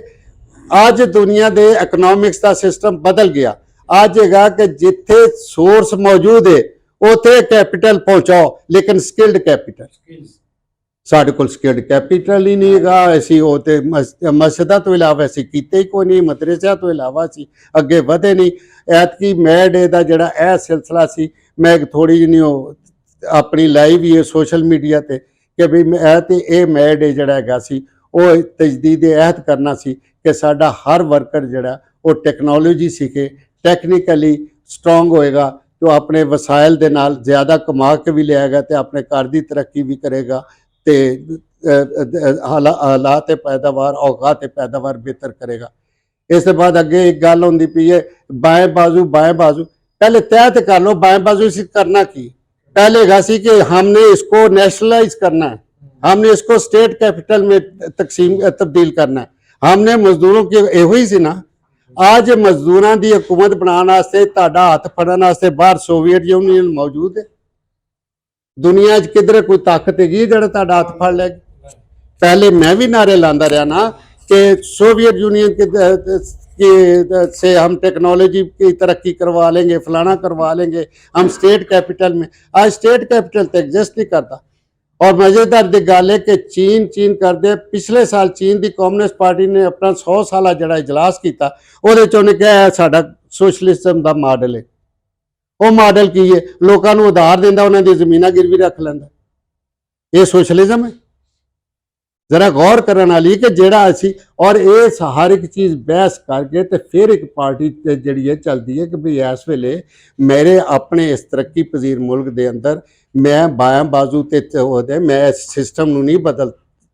अज दुनिया के इकनॉमिक्स का सिस्टम बदल गया। अज है कि जिथे सोर्स मौजूद है उथे कैपिटल पहुंचाओ, लेकिन स्किल्ड कैपिटल साढ़े कोल स्किल्ड कैपिटल ही नहीं है। असी होते मस्जिदा तो इलावा असी कीते ही कोई नहीं, मदरसिया तो इलावा असी अगे वधे नहीं। ऐतकी मै डे का जड़ा यह सिलसिला सी मैं एक थोड़ी जी अपनी लाइव ही है सोशल मीडिया ते कि भी मैं मै डे जड़ा हैगा सी वो तजदीद अहद करना सी कि साडा हर वर्कर जड़ा वो टेक्नोलॉजी सीखे, टेक्निकली स्ट्रोंग होएगा तो अपने वसाइल दे नाल ज़्यादा कमा के भी लियाएगा तो अपने घर की तरक्की भी करेगा ते हालात पैदावार औकात पैदावार बेहतर करेगा। इस बाद अगे एक गल होंदी पई है बाएं बाजू पहले तय तो कर लो बाएं बाजू से करना की। पहले है सी कि हमने इसको नेशनलाइज करना है, हमने इसको स्टेट कैपिटल में तब्दील करना है, हमने मजदूरों की एहो ही सी ना। आज मजदूरों की हुकूमत बनाने वास्ते तुहाडा हथ फड़न वास्ते बाहर सोवियत यूनियन मौजूद है। दुनिया किधर कोई ताकत है जिहड़ा तुहाडा हथ फड़ लेगी। पहले मैं भी नारे लांदा रहा ना कि सोवियत यूनियन से हम टेक्नोलॉजी की तरक्की करवा लेंगे, फलाना करवा लेंगे हम स्टेट कैपिटल में। आज स्टेट कैपिटल तो एग्जिस्ट नहीं करता। और मज़ेदार दी गल है कि चीन कर दे, पिछले साल चीन की कम्युनिस्ट पार्टी ने अपना 100 साल जड़ा इजलास किया, वो उन्हें कहा साडा सोशलिज्म का मॉडल है। वो मॉडल की है, लोगों को उधार देंदा, उन्होंने ज़मीनां गिरवी रख लैंदा, ये सोशलिज्म है। ਜ਼ਰਾ ਗੌਰ ਕਰਨ ਵਾਲੀ ਕਿ ਜਿਹੜਾ ਅਸੀਂ ਔਰ ਇਹ ਹਰ ਇੱਕ ਚੀਜ਼ ਬਹਿਸ ਕਰਕੇ ਤੇ ਫਿਰ ਇੱਕ ਪਾਰਟੀ ਤੇ ਜਿਹੜੀ ਹੈ ਚੱਲਦੀ ਹੈ ਕਿ ਵੀ ਇਸ ਵੇਲੇ ਮੇਰੇ ਆਪਣੇ ਇਸ ਤਰੱਕੀ ਪਜ਼ੀਰ ਮੁਲਕ ਦੇ ਅੰਦਰ ਮੈਂ ਬਾयां ਬਾਜ਼ੂ ਤੇ ਉਹਦੇ ਮੈਂ ਇਸ ਸਿਸਟਮ ਨੂੰ ਨਹੀਂ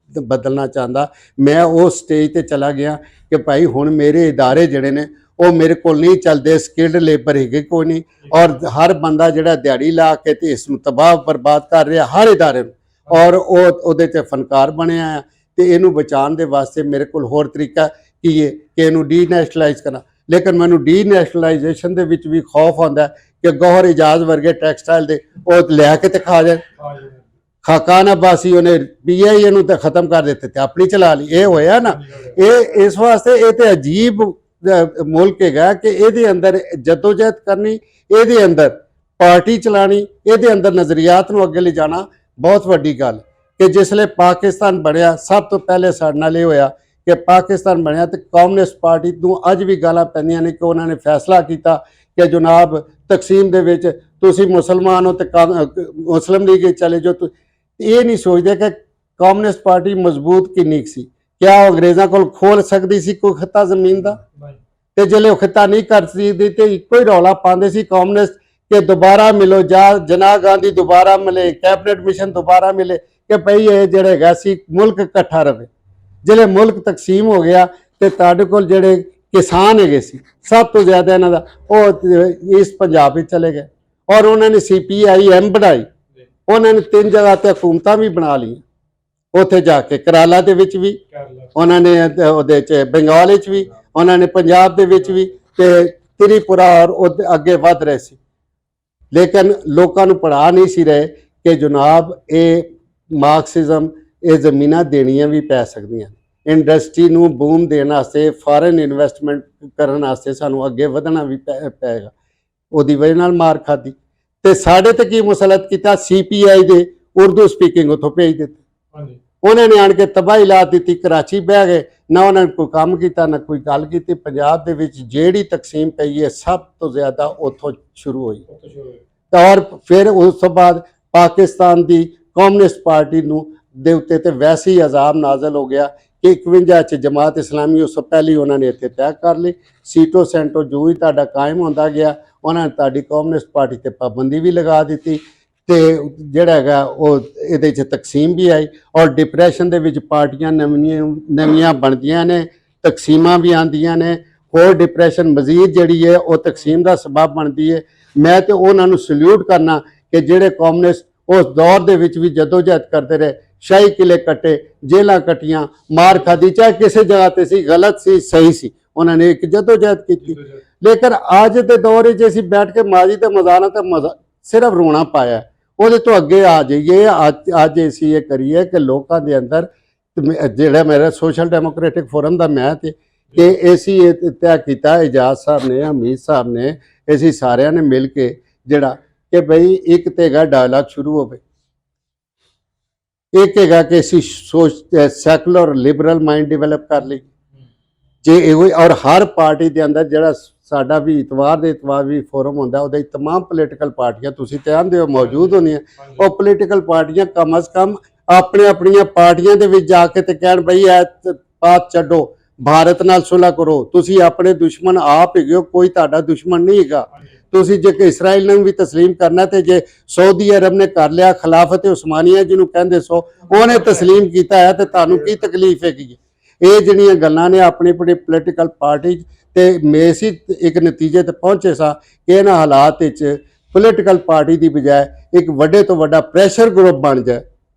ਬਦਲਣਾ ਚਾਹੁੰਦਾ। ਮੈਂ ਉਹ ਸਟੇਜ ਤੇ ਚਲਾ ਗਿਆ ਕਿ ਭਾਈ ਹੁਣ ਮੇਰੇ ਇਦਾਰੇ ਜਿਹੜੇ ਨੇ ਉਹ ਮੇਰੇ ਕੋਲ ਨਹੀਂ ਚੱਲਦੇ, ਸਕਿਲਡ ਲੇਬਰ ਹੈਗੇ ਕੋਈ ਨਹੀਂ, ਔਰ ਹਰ ਬੰਦਾ ਜਿਹੜਾ ਦਿਹਾੜੀ ਲਾ ਕੇ ਤੇ ਇਸ ਨੂੰ ਤਬਾਹ ਬਰਬਾਦ ਕਰ ਰਿਹਾ ਹਰ ਇਦਾਰੇ ਨੂੰ, ਔਰ ਉਹ ਉਹਦੇ 'ਤੇ ਫਨਕਾਰ ਬਣਿਆ ਆ ਤੇ ਇਹਨੂੰ ਬਚਾਉਣ ਦੇ ਵਾਸਤੇ ਮੇਰੇ ਕੋਲ ਹੋਰ ਤਰੀਕਾ ਕੀ ਹੈ ਕਿ ਇਹਨੂੰ ਡੀਨੈਸ਼ਨਲਾਈਜ਼ ਕਰਾਂ। ਲੇਕਿਨ ਮੈਨੂੰ ਡੀਨੈਸ਼ਨਲਾਈਜੇਸ਼ਨ ਦੇ ਵਿੱਚ ਵੀ ਖੌਫ ਆਉਂਦਾ ਕਿ ਗੌਹਰ ਇਜਾਜ਼ ਵਰਗੇ ਟੈਕਸਟਾਈਲ ਦੇ ਉਹ ਲੈ ਕੇ ਤੇ ਖਾ ਜਾਣ। ਖਾਕਾਨ ਅਬਾਸੀ ਉਹਨੇ PIA ਨੂੰ ਤਾਂ ਖਤਮ ਕਰ ਦਿੱਤੇ ਤੇ ਆਪਣੀ ਚਲਾ ਲਈ, ਇਹ ਹੋਇਆ ਨਾ। ਇਹ ਇਸ ਵਾਸਤੇ ਇਹ ਤੇ ਅਜੀਬ ਮੁਲਕ ਹੈਗਾ ਕਿ ਇਹਦੇ ਅੰਦਰ ਜਦੋਜਹਿਦ ਕਰਨੀ, ਇਹਦੇ ਅੰਦਰ ਪਾਰਟੀ ਚਲਾਣੀ, ਇਹਦੇ ਅੰਦਰ ਨਜ਼ਰੀਆਤ ਨੂੰ ਅੱਗੇ ਲਿਜਾਣਾ ਬਹੁਤ ਵੱਡੀ ਗੱਲ। ਕਿ ਜਿਸਲੇ ਪਾਕਿਸਤਾਨ ਬਣਿਆ ਸਭ ਤੋਂ ਪਹਿਲੇ ਸਾਡੇ ਨਾਲ ਇਹ ਹੋਇਆ ਕਿ ਪਾਕਿਸਤਾਨ ਬਣਿਆ ਤੇ ਕਮਿਊਨਿਸਟ ਪਾਰਟੀ ਨੂੰ ਅੱਜ ਵੀ ਗਾਲਾਂ ਪੈਂਦੀਆਂ ਨੇ ਕਿ ਉਹਨਾਂ ਨੇ ਫੈਸਲਾ ਕੀਤਾ ਕਿ ਜਨਾਬ ਤਕਸੀਮ ਦੇ ਵਿੱਚ ਤੁਸੀਂ ਮੁਸਲਮਾਨ ਹੋ ਤੇ ਮੁਸਲਿਮ ਲੀਗ ਵਿੱਚ ਚਲੇ ਜਾਓ। ਇਹ ਨਹੀਂ ਸੋਚਦੇ ਕਿ ਕਮਿਊਨਿਸਟ ਪਾਰਟੀ ਮਜ਼ਬੂਤ ਕਿੰਨੀ ਸੀ, ਕਿਆ ਉਹ ਅੰਗਰੇਜ਼ਾਂ ਕੋਲ ਖੋਲ ਸਕਦੀ ਸੀ ਕੋਈ ਖਿੱਤਾ ਜ਼ਮੀਨ ਦਾ? ਤੇ ਜਿਹੜੇ ਉਹ ਖਿੱਤਾ ਨਹੀਂ ਕਰ ਸਕਦੀ ਤੇ ਇੱਕੋ ਹੀ ਰੌਲਾ ਪਾਉਂਦੇ ਸੀ ਕਮਿਊਨਿਸਟ ਕਿ ਦੁਬਾਰਾ ਮਿਲੋ, ਜਨਾਹ ਗਾਂਧੀ ਦੁਬਾਰਾ ਮਿਲੇ, ਕੈਬਨਿਟ ਮਿਸ਼ਨ ਦੁਬਾਰਾ ਮਿਲੇ ਕਿ ਭਈ ਇਹ ਜਿਹੜੇ ਹੈਗਾ ਸੀ ਮੁਲਕ ਇਕੱਠਾ ਰਵੇ। ਜਿਹੜੇ ਮੁਲਕ ਤਕਸੀਮ ਹੋ ਗਿਆ ਤੇ ਤੁਹਾਡੇ ਕੋਲ ਜਿਹੜੇ ਕਿਸਾਨ ਹੈਗੇ ਸੀ ਸਭ ਤੋਂ ਜ਼ਿਆਦਾ ਇਹਨਾਂ ਦਾ ਉਹ ਇਸ ਪੰਜਾਬ ਵਿੱਚ ਚਲੇ ਗਏ, ਔਰ ਉਹਨਾਂ ਨੇ CPIM ਬਣਾਈ। ਉਹਨਾਂ ਨੇ 3 ਜਗ੍ਹਾ ਤੇ ਹਕੂਮਤਾਂ ਵੀ ਬਣਾ ਲਈਆਂ, ਉੱਥੇ ਜਾ ਕੇ ਕਰਾਲਾ ਦੇ ਵਿੱਚ ਵੀ ਉਹਨਾਂ ਨੇ, ਉਹਦੇ 'ਚ ਬੰਗਾਲ ਵਿੱਚ ਵੀ ਉਹਨਾਂ ਨੇ, ਪੰਜਾਬ ਦੇ ਵਿੱਚ ਵੀ, ਤੇ ਤ੍ਰਿਪੁਰਾ ਔਰ ਅੱਗੇ ਵੱਧ ਰਹੇ ਸੀ। ਲੇਕਿਨ ਲੋਕਾਂ ਨੂੰ ਪੜ੍ਹਾ ਨਹੀਂ ਸੀ ਰਹੇ ਕਿ ਜਨਾਬ ਇਹ ਮਾਰਕਸਿਜ਼ਮ, ਇਹ ਜ਼ਮੀਨਾਂ ਦੇਣੀਆਂ ਵੀ ਪੈ ਸਕਦੀਆਂ। ਇੰਡਸਟਰੀ ਨੂੰ ਬੂਮ ਦੇਣ ਵਾਸਤੇ, ਫਾਰਨ ਇਨਵੈਸਟਮੈਂਟ ਕਰਨ ਵਾਸਤੇ ਸਾਨੂੰ ਅੱਗੇ ਵਧਣਾ ਵੀ ਪਏਗਾ। ਉਹਦੀ ਵਜ੍ਹਾ ਨਾਲ ਮਾਰ ਖਾਧੀ ਤੇ ਸਾਡੇ ਤੇ ਕੀ ਮੁਸਲਤ ਕੀਤਾ, CPI ਦੇ ਉਰਦੂ ਸਪੀਕਿੰਗ ਉੱਥੋਂ ਭੇਜ ਦਿੱਤੇ। ਉਹਨਾਂ ਨੇ ਆਣ ਕੇ ਤਬਾਹੀ ਲਾ ਦਿੱਤੀ, ਕਰਾਚੀ ਬਹਿ ਗਏ, ਨਾ ਉਹਨਾਂ ਨੇ ਕੋਈ ਕੰਮ ਕੀਤਾ ਨਾ ਕੋਈ ਗੱਲ ਕੀਤੀ। ਪੰਜਾਬ ਦੇ ਵਿੱਚ ਜਿਹੜੀ ਤਕਸੀਮ ਪਈ ਹੈ ਸਭ ਤੋਂ ਜ਼ਿਆਦਾ ਉੱਥੋਂ ਸ਼ੁਰੂ ਹੋਈ। ਔਰ ਫਿਰ ਉਸ ਤੋਂ ਬਾਅਦ ਪਾਕਿਸਤਾਨ ਦੀ ਕਮਿਊਨਿਸਟ ਪਾਰਟੀ ਨੂੰ ਦੇ ਉੱਤੇ ਤੇ ਵੈਸੇ ਹੀ ਅਜ਼ਾਬ ਨਾਜ਼ਲ ਹੋ ਗਿਆ ਕਿ 51 'ਚ ਜਮਾਤ ਇਸਲਾਮੀ ਉਸ ਤੋਂ ਪਹਿਲੀ ਉਹਨਾਂ ਨੇ ਇੱਥੇ ਤੈਅ ਕਰ ਲਈ। ਸੀਟੋ ਸੈਂਟੋ ਜੋ ਹੀ ਤੁਹਾਡਾ ਕਾਇਮ ਹੁੰਦਾ ਗਿਆ, ਉਹਨਾਂ ਨੇ ਤੁਹਾਡੀ ਕਮਿਊਨਿਸਟ ਪਾਰਟੀ ਤੇ ਪਾਬੰਦੀ ਵੀ ਲਗਾ ਦਿੱਤੀ ਤੇ ਜਿਹੜਾ ਹੈਗਾ ਉਹ ਇਹਦੇ 'ਚ ਤਕਸੀਮ ਵੀ ਆਈ। ਔਰ ਡਿਪਰੈਸ਼ਨ ਦੇ ਵਿੱਚ ਪਾਰਟੀਆਂ ਨਵੀਆਂ ਬਣਦੀਆਂ ਨੇ, ਤਕਸੀਮਾਂ ਵੀ ਆਉਂਦੀਆਂ ਨੇ, ਹੋਰ ਡਿਪਰੈਸ਼ਨ ਮਜ਼ੀਦ ਜਿਹੜੀ ਹੈ ਉਹ ਤਕਸੀਮ ਦਾ ਸਬਬ ਬਣਦੀ ਹੈ। ਮੈਂ ਤੇ ਉਹਨਾਂ ਨੂੰ ਸਲੂਟ ਕਰਨਾ ਕਿ ਜਿਹੜੇ ਕਮਿਊਨਿਸਟ ਉਸ ਦੌਰ ਦੇ ਵਿੱਚ ਵੀ ਜਦੋਜਹਿਦ ਕਰਦੇ ਰਹੇ, ਸ਼ਾਹੀ ਕਿਲੇ ਕੱਟੇ, ਜੇਲਾਂ ਕੱਟੀਆਂ, ਮਾਰ ਖਾਦੀ, ਚਾਹੇ ਕਿਸੇ ਜਗ੍ਹਾ ਤੇ ਸੀ, ਗਲਤ ਸੀ ਸਹੀ ਸੀ, ਉਹਨਾਂ ਨੇ ਇੱਕ ਜਦੋਜਹਿਦ ਕੀਤੀ। ਲੇਕਿਨ ਅੱਜ ਦੇ ਦੌਰ ਵਿੱਚ ਅਸੀਂ ਬੈਠ ਕੇ ਮਾਜੀ ਤੇ ਮਜ਼ਾਨਾ ਤੇ ਸਿਰਫ ਰੋਣਾ ਪਾਇਆ, ਉਹਦੇ ਤੋਂ ਅੱਗੇ ਆ ਜਾਈਏ। ਅੱਜ ਅਸੀਂ ਇਹ ਕਰੀਏ ਕਿ ਲੋਕਾਂ ਦੇ ਅੰਦਰ ਜਿਹੜਾ ਮੇਰਾ ਸੋਸ਼ਲ ਡੈਮੋਕ੍ਰੈਟਿਕ ਫੋਰਮ ਦਾ ਮੈਂ ਤੇ ਕਿ ਅਸੀਂ ਇਹ ਤੈਅ ਕੀਤਾ, ਇਜਾਜ਼ ਸਾਹਿਬ ਨੇ, ਹਮੀਦ ਸਾਹਿਬ ਨੇ, ਅਸੀਂ ਸਾਰਿਆਂ ਨੇ ਮਿਲ ਕੇ ਜਿਹੜਾ ਕਿ ਭਈ ਇੱਕ ਤੇ ਹੈਗਾ ਡਾਇਲਾਗ ਸ਼ੁਰੂ ਹੋਵੇ, ਇੱਕ ਹੈਗਾ ਕਿ ਅਸੀਂ ਸੈਕੂਲਰ ਲਿਬਰਲ ਮਾਈਂਡ ਡਿਵੈਲਪ ਕਰ ਲਈ ਜੇ ਇਹੋ। ਔਰ ਹਰ ਪਾਰਟੀ ਦੇ ਅੰਦਰ ਜਿਹੜਾ ਸਾਡਾ ਵੀ ਇਤਵਾਰ ਵੀ ਫੋਰਮ ਹੁੰਦਾ, ਉਹਦੇ ਤਮਾਮ ਪੋਲੀਟੀਕਲ ਪਾਰਟੀਆਂ ਤੁਸੀਂ ਤੇ ਆਂਦੇ ਹੋ ਮੌਜੂਦ ਹੁੰਦੀਆਂ। ਉਹ ਪੋਲੀਟੀਕਲ ਪਾਰਟੀਆਂ ਕਮ ਅਜ਼ ਕਮ ਆਪਣੀਆਂ ਪਾਰਟੀਆਂ ਦੇ ਵਿੱਚ ਜਾ ਕੇ ਤੇ ਕਹਿਣ ਬਈ ਇਹ ਬਾਤ ਛੱਡੋ, ਭਾਰਤ ਨਾਲ ਸੁਲ੍ਹਾ ਕਰੋ, ਤੁਸੀਂ ਆਪਣੇ ਦੁਸ਼ਮਣ ਆਪ ਹੈਗੇ ਹੋ, ਕੋਈ ਤੁਹਾਡਾ ਦੁਸ਼ਮਣ ਨਹੀਂ ਹੈਗਾ। ਤੁਸੀਂ ਜੇ ਇਸਰਾਈਲ ਨੂੰ ਵੀ ਤਸਲੀਮ ਕਰਨਾ ਤੇ ਜੇ ਸਾਊਦੀ ਅਰਬ ਨੇ ਕਰ ਲਿਆ, ਖਿਲਾਫਤ ਉਸਮਾਨੀਆ ਜਿਹਨੂੰ ਕਹਿੰਦੇ ਸੋ, ਉਹਨੇ ਤਸਲੀਮ ਕੀਤਾ ਹੈ ਤੇ ਤੁਹਾਨੂੰ ਕੀ ਤਕਲੀਫ ਹੈਗੀ? ਇਹ ਜਿਹੜੀਆਂ ਗੱਲਾਂ ਨੇ ਆਪਣੀ ਪੋਲੀਟੀਕਲ ਪਾਰਟੀ ਤੇ ਮੇਸੀ ਇੱਕ ਨਤੀਜੇ ਤੇ ਪਹੁੰਚੇ ਸਾਂ ਕਿ ਇਹਨਾਂ ਹਾਲਾਤ ਵਿੱਚ ਪੋਲੀਟੀਕਲ ਪਾਰਟੀ ਦੀ ਬਜਾਏ ਇੱਕ ਵੱਡੇ ਤੋਂ ਵੱਡਾ ਪ੍ਰੈਸ਼ਰ ਗਰੁੱਪ ਬਣ ਜਾਏ।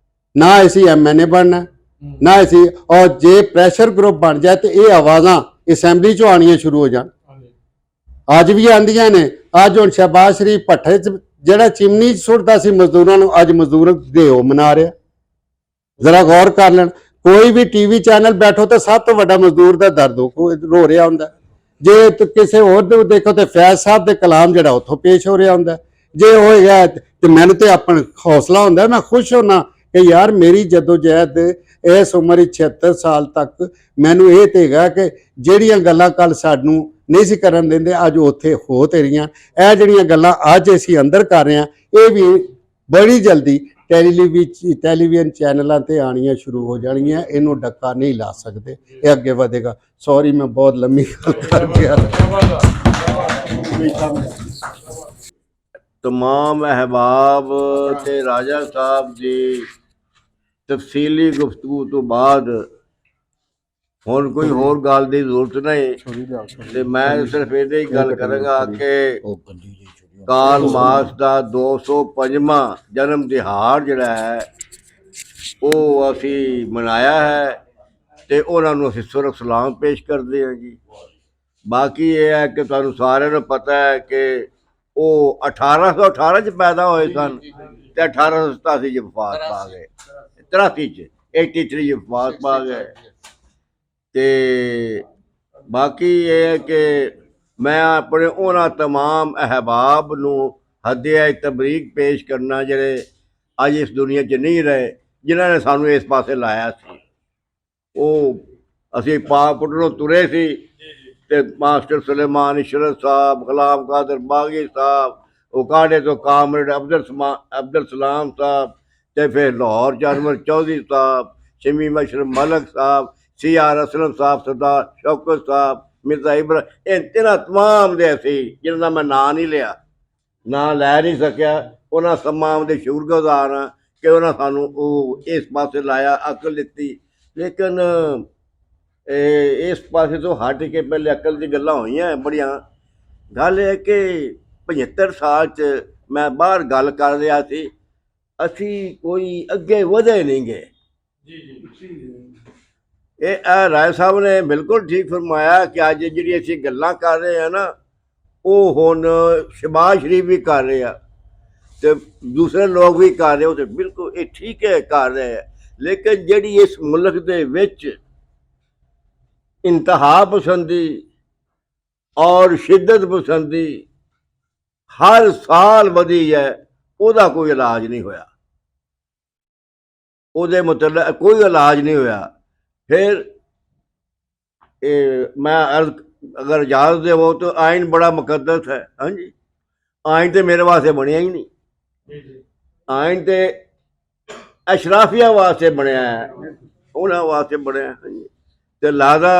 ਨਾ ਅਸੀਂ MNA ਬਣਨਾ, ਨਾ ਅਸੀਂ, ਔਰ ਜੇ ਪ੍ਰੈਸ਼ਰ ਗਰੁੱਪ ਬਣ ਜਾਏ ਤੇ ਇਹ ਆਵਾਜ਼ਾਂ ਅਸੈਂਬਲੀ 'ਚੋਂ ਆਉਣੀਆਂ ਸ਼ੁਰੂ ਹੋ ਜਾਣ। ਅੱਜ ਵੀ ਆਉਂਦੀਆਂ ਨੇ। ਅੱਜ ਹੁਣ ਸ਼ਹਿਬਾਜ਼ ਸ਼ਰੀਫ ਭੱਠੇ 'ਚ ਜਿਹੜਾ ਚਿਮਨੀ ਸੁੱਟਦਾ ਸੀ ਮਜ਼ਦੂਰਾਂ ਨੂੰ, ਅੱਜ ਮਜ਼ਦੂਰ ਦੇਓ ਮਨਾ ਰਿਹਾ। ਜ਼ਰਾ ਗੌਰ ਕਰ ਲੈਣ। ਕੋਈ ਵੀ TV ਚੈਨਲ ਬੈਠੋ ਤਾਂ ਸਭ ਤੋਂ ਵੱਡਾ ਮਜ਼ਦੂਰ ਦਾ ਦਰਦ ਰੋ ਰਿਹਾ ਹੁੰਦਾ। ਜੇ ਕਿਸੇ ਹੋਰ ਦੇ ਦੇਖੋ ਤੇ ਫੈਜ਼ ਸਾਹਿਬ ਦੇ ਕਲਾਮ ਜਿਹੜਾ ਉੱਥੋਂ ਪੇਸ਼ ਹੋ ਰਿਹਾ ਹੁੰਦਾ। ਜੇ ਹੋਏਗਾ ਤੇ ਮੈਨੂੰ ਤੇ ਆਪਣਾ ਹੌਸਲਾ ਹੁੰਦਾ, ਮੈਂ ਖੁਸ਼ ਹੋਣਾ ਕਿ ਯਾਰ ਮੇਰੀ ਜਦੋਜਹਿਦ ਇਸ ਉਮਰ 76 ਸਾਲ ਤੱਕ ਮੈਨੂੰ ਇਹ ਤੇ ਹੈਗਾ ਕਿ ਜਿਹੜੀਆਂ ਗੱਲਾਂ ਕੱਲ ਸਾਨੂੰ ਨਹੀਂ ਸੀ ਕਰਨ ਦਿੰਦੇ ਅੱਜ ਉੱਥੇ ਹੋ ਤੇ ਰਹੀਆਂ। ਇਹ ਜਿਹੜੀਆਂ ਗੱਲਾਂ ਅੱਜ ਅਸੀਂ ਅੰਦਰ ਕਰ ਰਹੇ ਹਾਂ ਇਹ ਵੀ ਬੜੀ ਜਲਦੀ ਟੈਲੀਵਿਜ਼ਨ ਚੈਨਲਾਂ ਤੇ ਆਣੀਆਂ ਸ਼ੁਰੂ ਹੋ ਜਾਣਗੀਆਂ। ਇਹਨੂੰ ਡੱਕਾ ਨਹੀਂ ਲਾ ਸਕਦੇ, ਇਹ ਅੱਗੇ ਵਧੇਗਾ। ਸੌਰੀ ਮੈਂ ਬਹੁਤ ਲੰਮੀ ਗੱਲ ਕਰ ਗਿਆ। तमाम अहबाब ते राजा साहब की तफसीली गुफ्तगू तो बाद हुण कोई होर गल की जरूरत नहीं ते मैं सिर्फ ये गल करांगा कि कार्ल मार्क्स का 205वां जन्म दिहाड़ जिहड़ा है वो असी मनाया है ते उन्हां नूं असीं सुरख सलाम पेश करते हैं जी। बाकी ये है कि तुहानूं सारिਆਂ ਨੂੰ पता है कि ਉਹ 1818 ਚ ਪੈਦਾ ਹੋਏ ਸਨ ਤੇ 1887 ਚ ਵਫਾਤ ਪਾ ਗਏ। 83 ਚ 83 ਚ ਵਫਾਤ ਪਾ ਗਏ। ਤੇ ਬਾਕੀ ਇਹ ਹੈ ਕਿ ਮੈਂ ਆਪਣੇ ਉਹਨਾਂ तमाम ਅਹਿਬਾਬ ਨੂੰ ਹੱਦਿਆ ਤਬਰੀਕ ਪੇਸ਼ ਕਰਨਾ ਜਿਹੜੇ ਅੱਜ ਇਸ ਦੁਨੀਆ 'ਚ ਨਹੀਂ ਰਹੇ, ਜਿਨ੍ਹਾਂ ਨੇ ਸਾਨੂੰ ਇਸ ਪਾਸੇ ਲਾਇਆ ਸੀ। ਉਹ ਅਸੀਂ ਪਾਕੁੱਟੋਂ ਤੁਰੇ ਸੀ ਤੇ ਮਾਸਟਰ ਸੁਲੇਮਾਨ ਇਸ਼ਰਤ ਸਾਹਿਬ, ਗੁਲਾਮ ਕਾਦਰ ਬਾਗੀ ਸਾਹਿਬ, ਉਕਾੜੇ ਤੋਂ ਕਾਮਰੇਡ ਅਬਦੁਲ ਸਲਾਮ ਸਾਹਿਬ, ਤੇ ਫਿਰ ਲਾਹੌਰ ਜਾਨਵਰ ਚੌਧਰੀ ਸਾਹਿਬ, ਸ਼ਮੀਮ ਅਸ਼ਰਫ ਮਲਕ ਸਾਹਿਬ, CR ਅਸਲਮ ਸਾਹਿਬ, ਸਰਦਾਰ ਸ਼ੌਕਤ ਸਾਹਿਬ, ਮਿਰਜ਼ਾ ਇਬਰਾਹਿਮ, ਇਹਨਾਂ ਤਮਾਮ ਦੇ ਸੀ ਜਿਹਨਾਂ ਦਾ ਮੈਂ ਨਾਂ ਨਹੀਂ ਲਿਆ, ਨਾਂ ਲੈ ਨਹੀਂ ਸਕਿਆ। ਉਹਨਾਂ ਤਮਾਮ ਦੇ ਸ਼ੁਕਰਗੁਜ਼ਾਰ ਹਾਂ ਕਿ ਉਹਨਾਂ ਸਾਨੂੰ ਉਹ ਇਸ ਪਾਸੇ ਲਾਇਆ, ਅਕਲ ਦਿੱਤੀ। ਲੇਕਿਨ ਇਸ ਪਾਸੇ ਤੋਂ ਹਟ ਕੇ ਪਹਿਲੇ ਅਕਲ ਦੀ ਗੱਲਾਂ ਹੋਈਆਂ ਬੜੀਆਂ। ਗੱਲ ਇਹ ਕਿ 75 ਸਾਲ 'ਚ ਮੈਂ ਬਾਹਰ ਗੱਲ ਕਰ ਰਿਹਾ ਸੀ, ਅਸੀਂ ਕੋਈ ਅੱਗੇ ਵਧੇ ਨਹੀਂ ਗਏ। ਇਹ ਰਾਏ ਸਾਹਿਬ ਨੇ ਬਿਲਕੁਲ ਠੀਕ ਫਰਮਾਇਆ ਕਿ ਅੱਜ ਜਿਹੜੀ ਅਸੀਂ ਗੱਲਾਂ ਕਰ ਰਹੇ ਹਾਂ ਨਾ, ਉਹ ਹੁਣ ਸ਼ਹਿਬਾਜ਼ ਸ਼ਰੀਫ ਵੀ ਕਰ ਰਹੇ ਆ ਤੇ ਦੂਸਰੇ ਲੋਕ ਵੀ ਕਰ ਰਹੇ, ਉਹ ਤੇ ਬਿਲਕੁਲ ਇਹ ਠੀਕ ਹੈ ਕਰ ਰਹੇ ਆ। ਲੇਕਿਨ ਜਿਹੜੀ ਇਸ ਮੁਲਕ ਦੇ ਵਿੱਚ इंतहा पसंदी और शिद्दत पसंदी हर साल वधी है, ਉਹਦਾ कोई इलाज नहीं होया, ਉਹਦੇ मतलब कोई इलाज नहीं होया। फिर मैं अगर इजाजत देवो तो आइन बड़ा मुकद्दस है। हाँ जी, आइन तो मेरे वास्ते बनया ही नहीं, आइन तो अशराफिया वास्ते बनया है, उन्होंने वास्ते बनया। हाँ जी, ਤੇ ਲਿਹਾਜ਼ਾ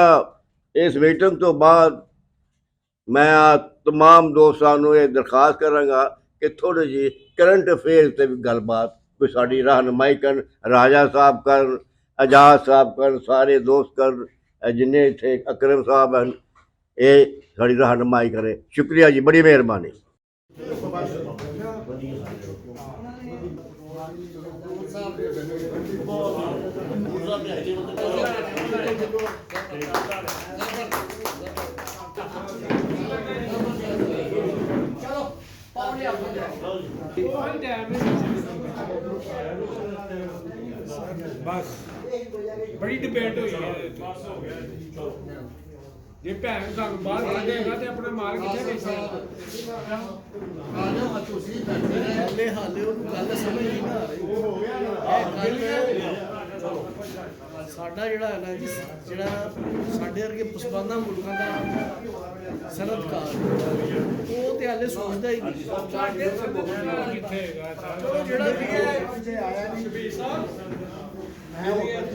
ਇਸ ਮੀਟਿੰਗ ਤੋਂ ਬਾਅਦ ਮੈਂ तमाम ਦੋਸਤਾਂ ਨੂੰ ਇਹ ਦਰਖਾਸਤ ਕਰਾਂਗਾ ਕਿ ਥੋੜ੍ਹੀ ਜਿਹੀ ਕਰੰਟ ਅਫੇਅਰਸ 'ਤੇ ਵੀ ਗੱਲਬਾਤ ਕੋਈ ਸਾਡੀ ਰਹਿਨੁਮਾਈ ਕਰਨ, ਰਾਜਾ ਸਾਹਿਬ ਕਰਨ, ਆਜ਼ਾਦ ਸਾਹਿਬ ਕਰਨ, ਸਾਰੇ ਦੋਸਤ ਕਰਨ, ਜਿੰਨੇ ਇੱਥੇ ਅਕਰਮ ਸਾਹਿਬ ਹਨ, ਇਹ ਸਾਡੀ ਰਹਿਨੁਮਾਈ ਕਰੇ। ਸ਼ੁਕਰੀਆ ਜੀ, ਬੜੀ ਮਿਹਰਬਾਨੀ। बस बड़ी डिबेट हुई है। ਜੇ ਭੈਣ ਸਾਨੂੰ ਬਾਹਰ ਕੱਢੇਗਾ ਤੇ ਆਪਣਾ ਮਾਲ ਕਿੱਥੇ ਵੇਚੇਗਾ? ਹਾਲੇ ਉਹਨੂੰ ਗੱਲ ਸਮਝ ਨਹੀਂ ਨਾ ਆ ਰਹੀ। ਸਾਡਾ ਜਿਹੜਾ ਹੈ ਨਾ ਜੀ, ਜਿਹੜਾ ਸਾਡੇ ਵਰਗੇ ਪਸਮਾਨਾ ਮੁਲਕਾਂ ਦਾ ਸਨਅਤਕਾਰ, ਉਹ ਤੇ ਹਾਲੇ ਸੋਚਦਾ ਹੀ ਨਹੀਂ। ਕਿੱਥੇ ਹੈਗਾ ਜਿਹੜਾ ਵੀ ਹੈ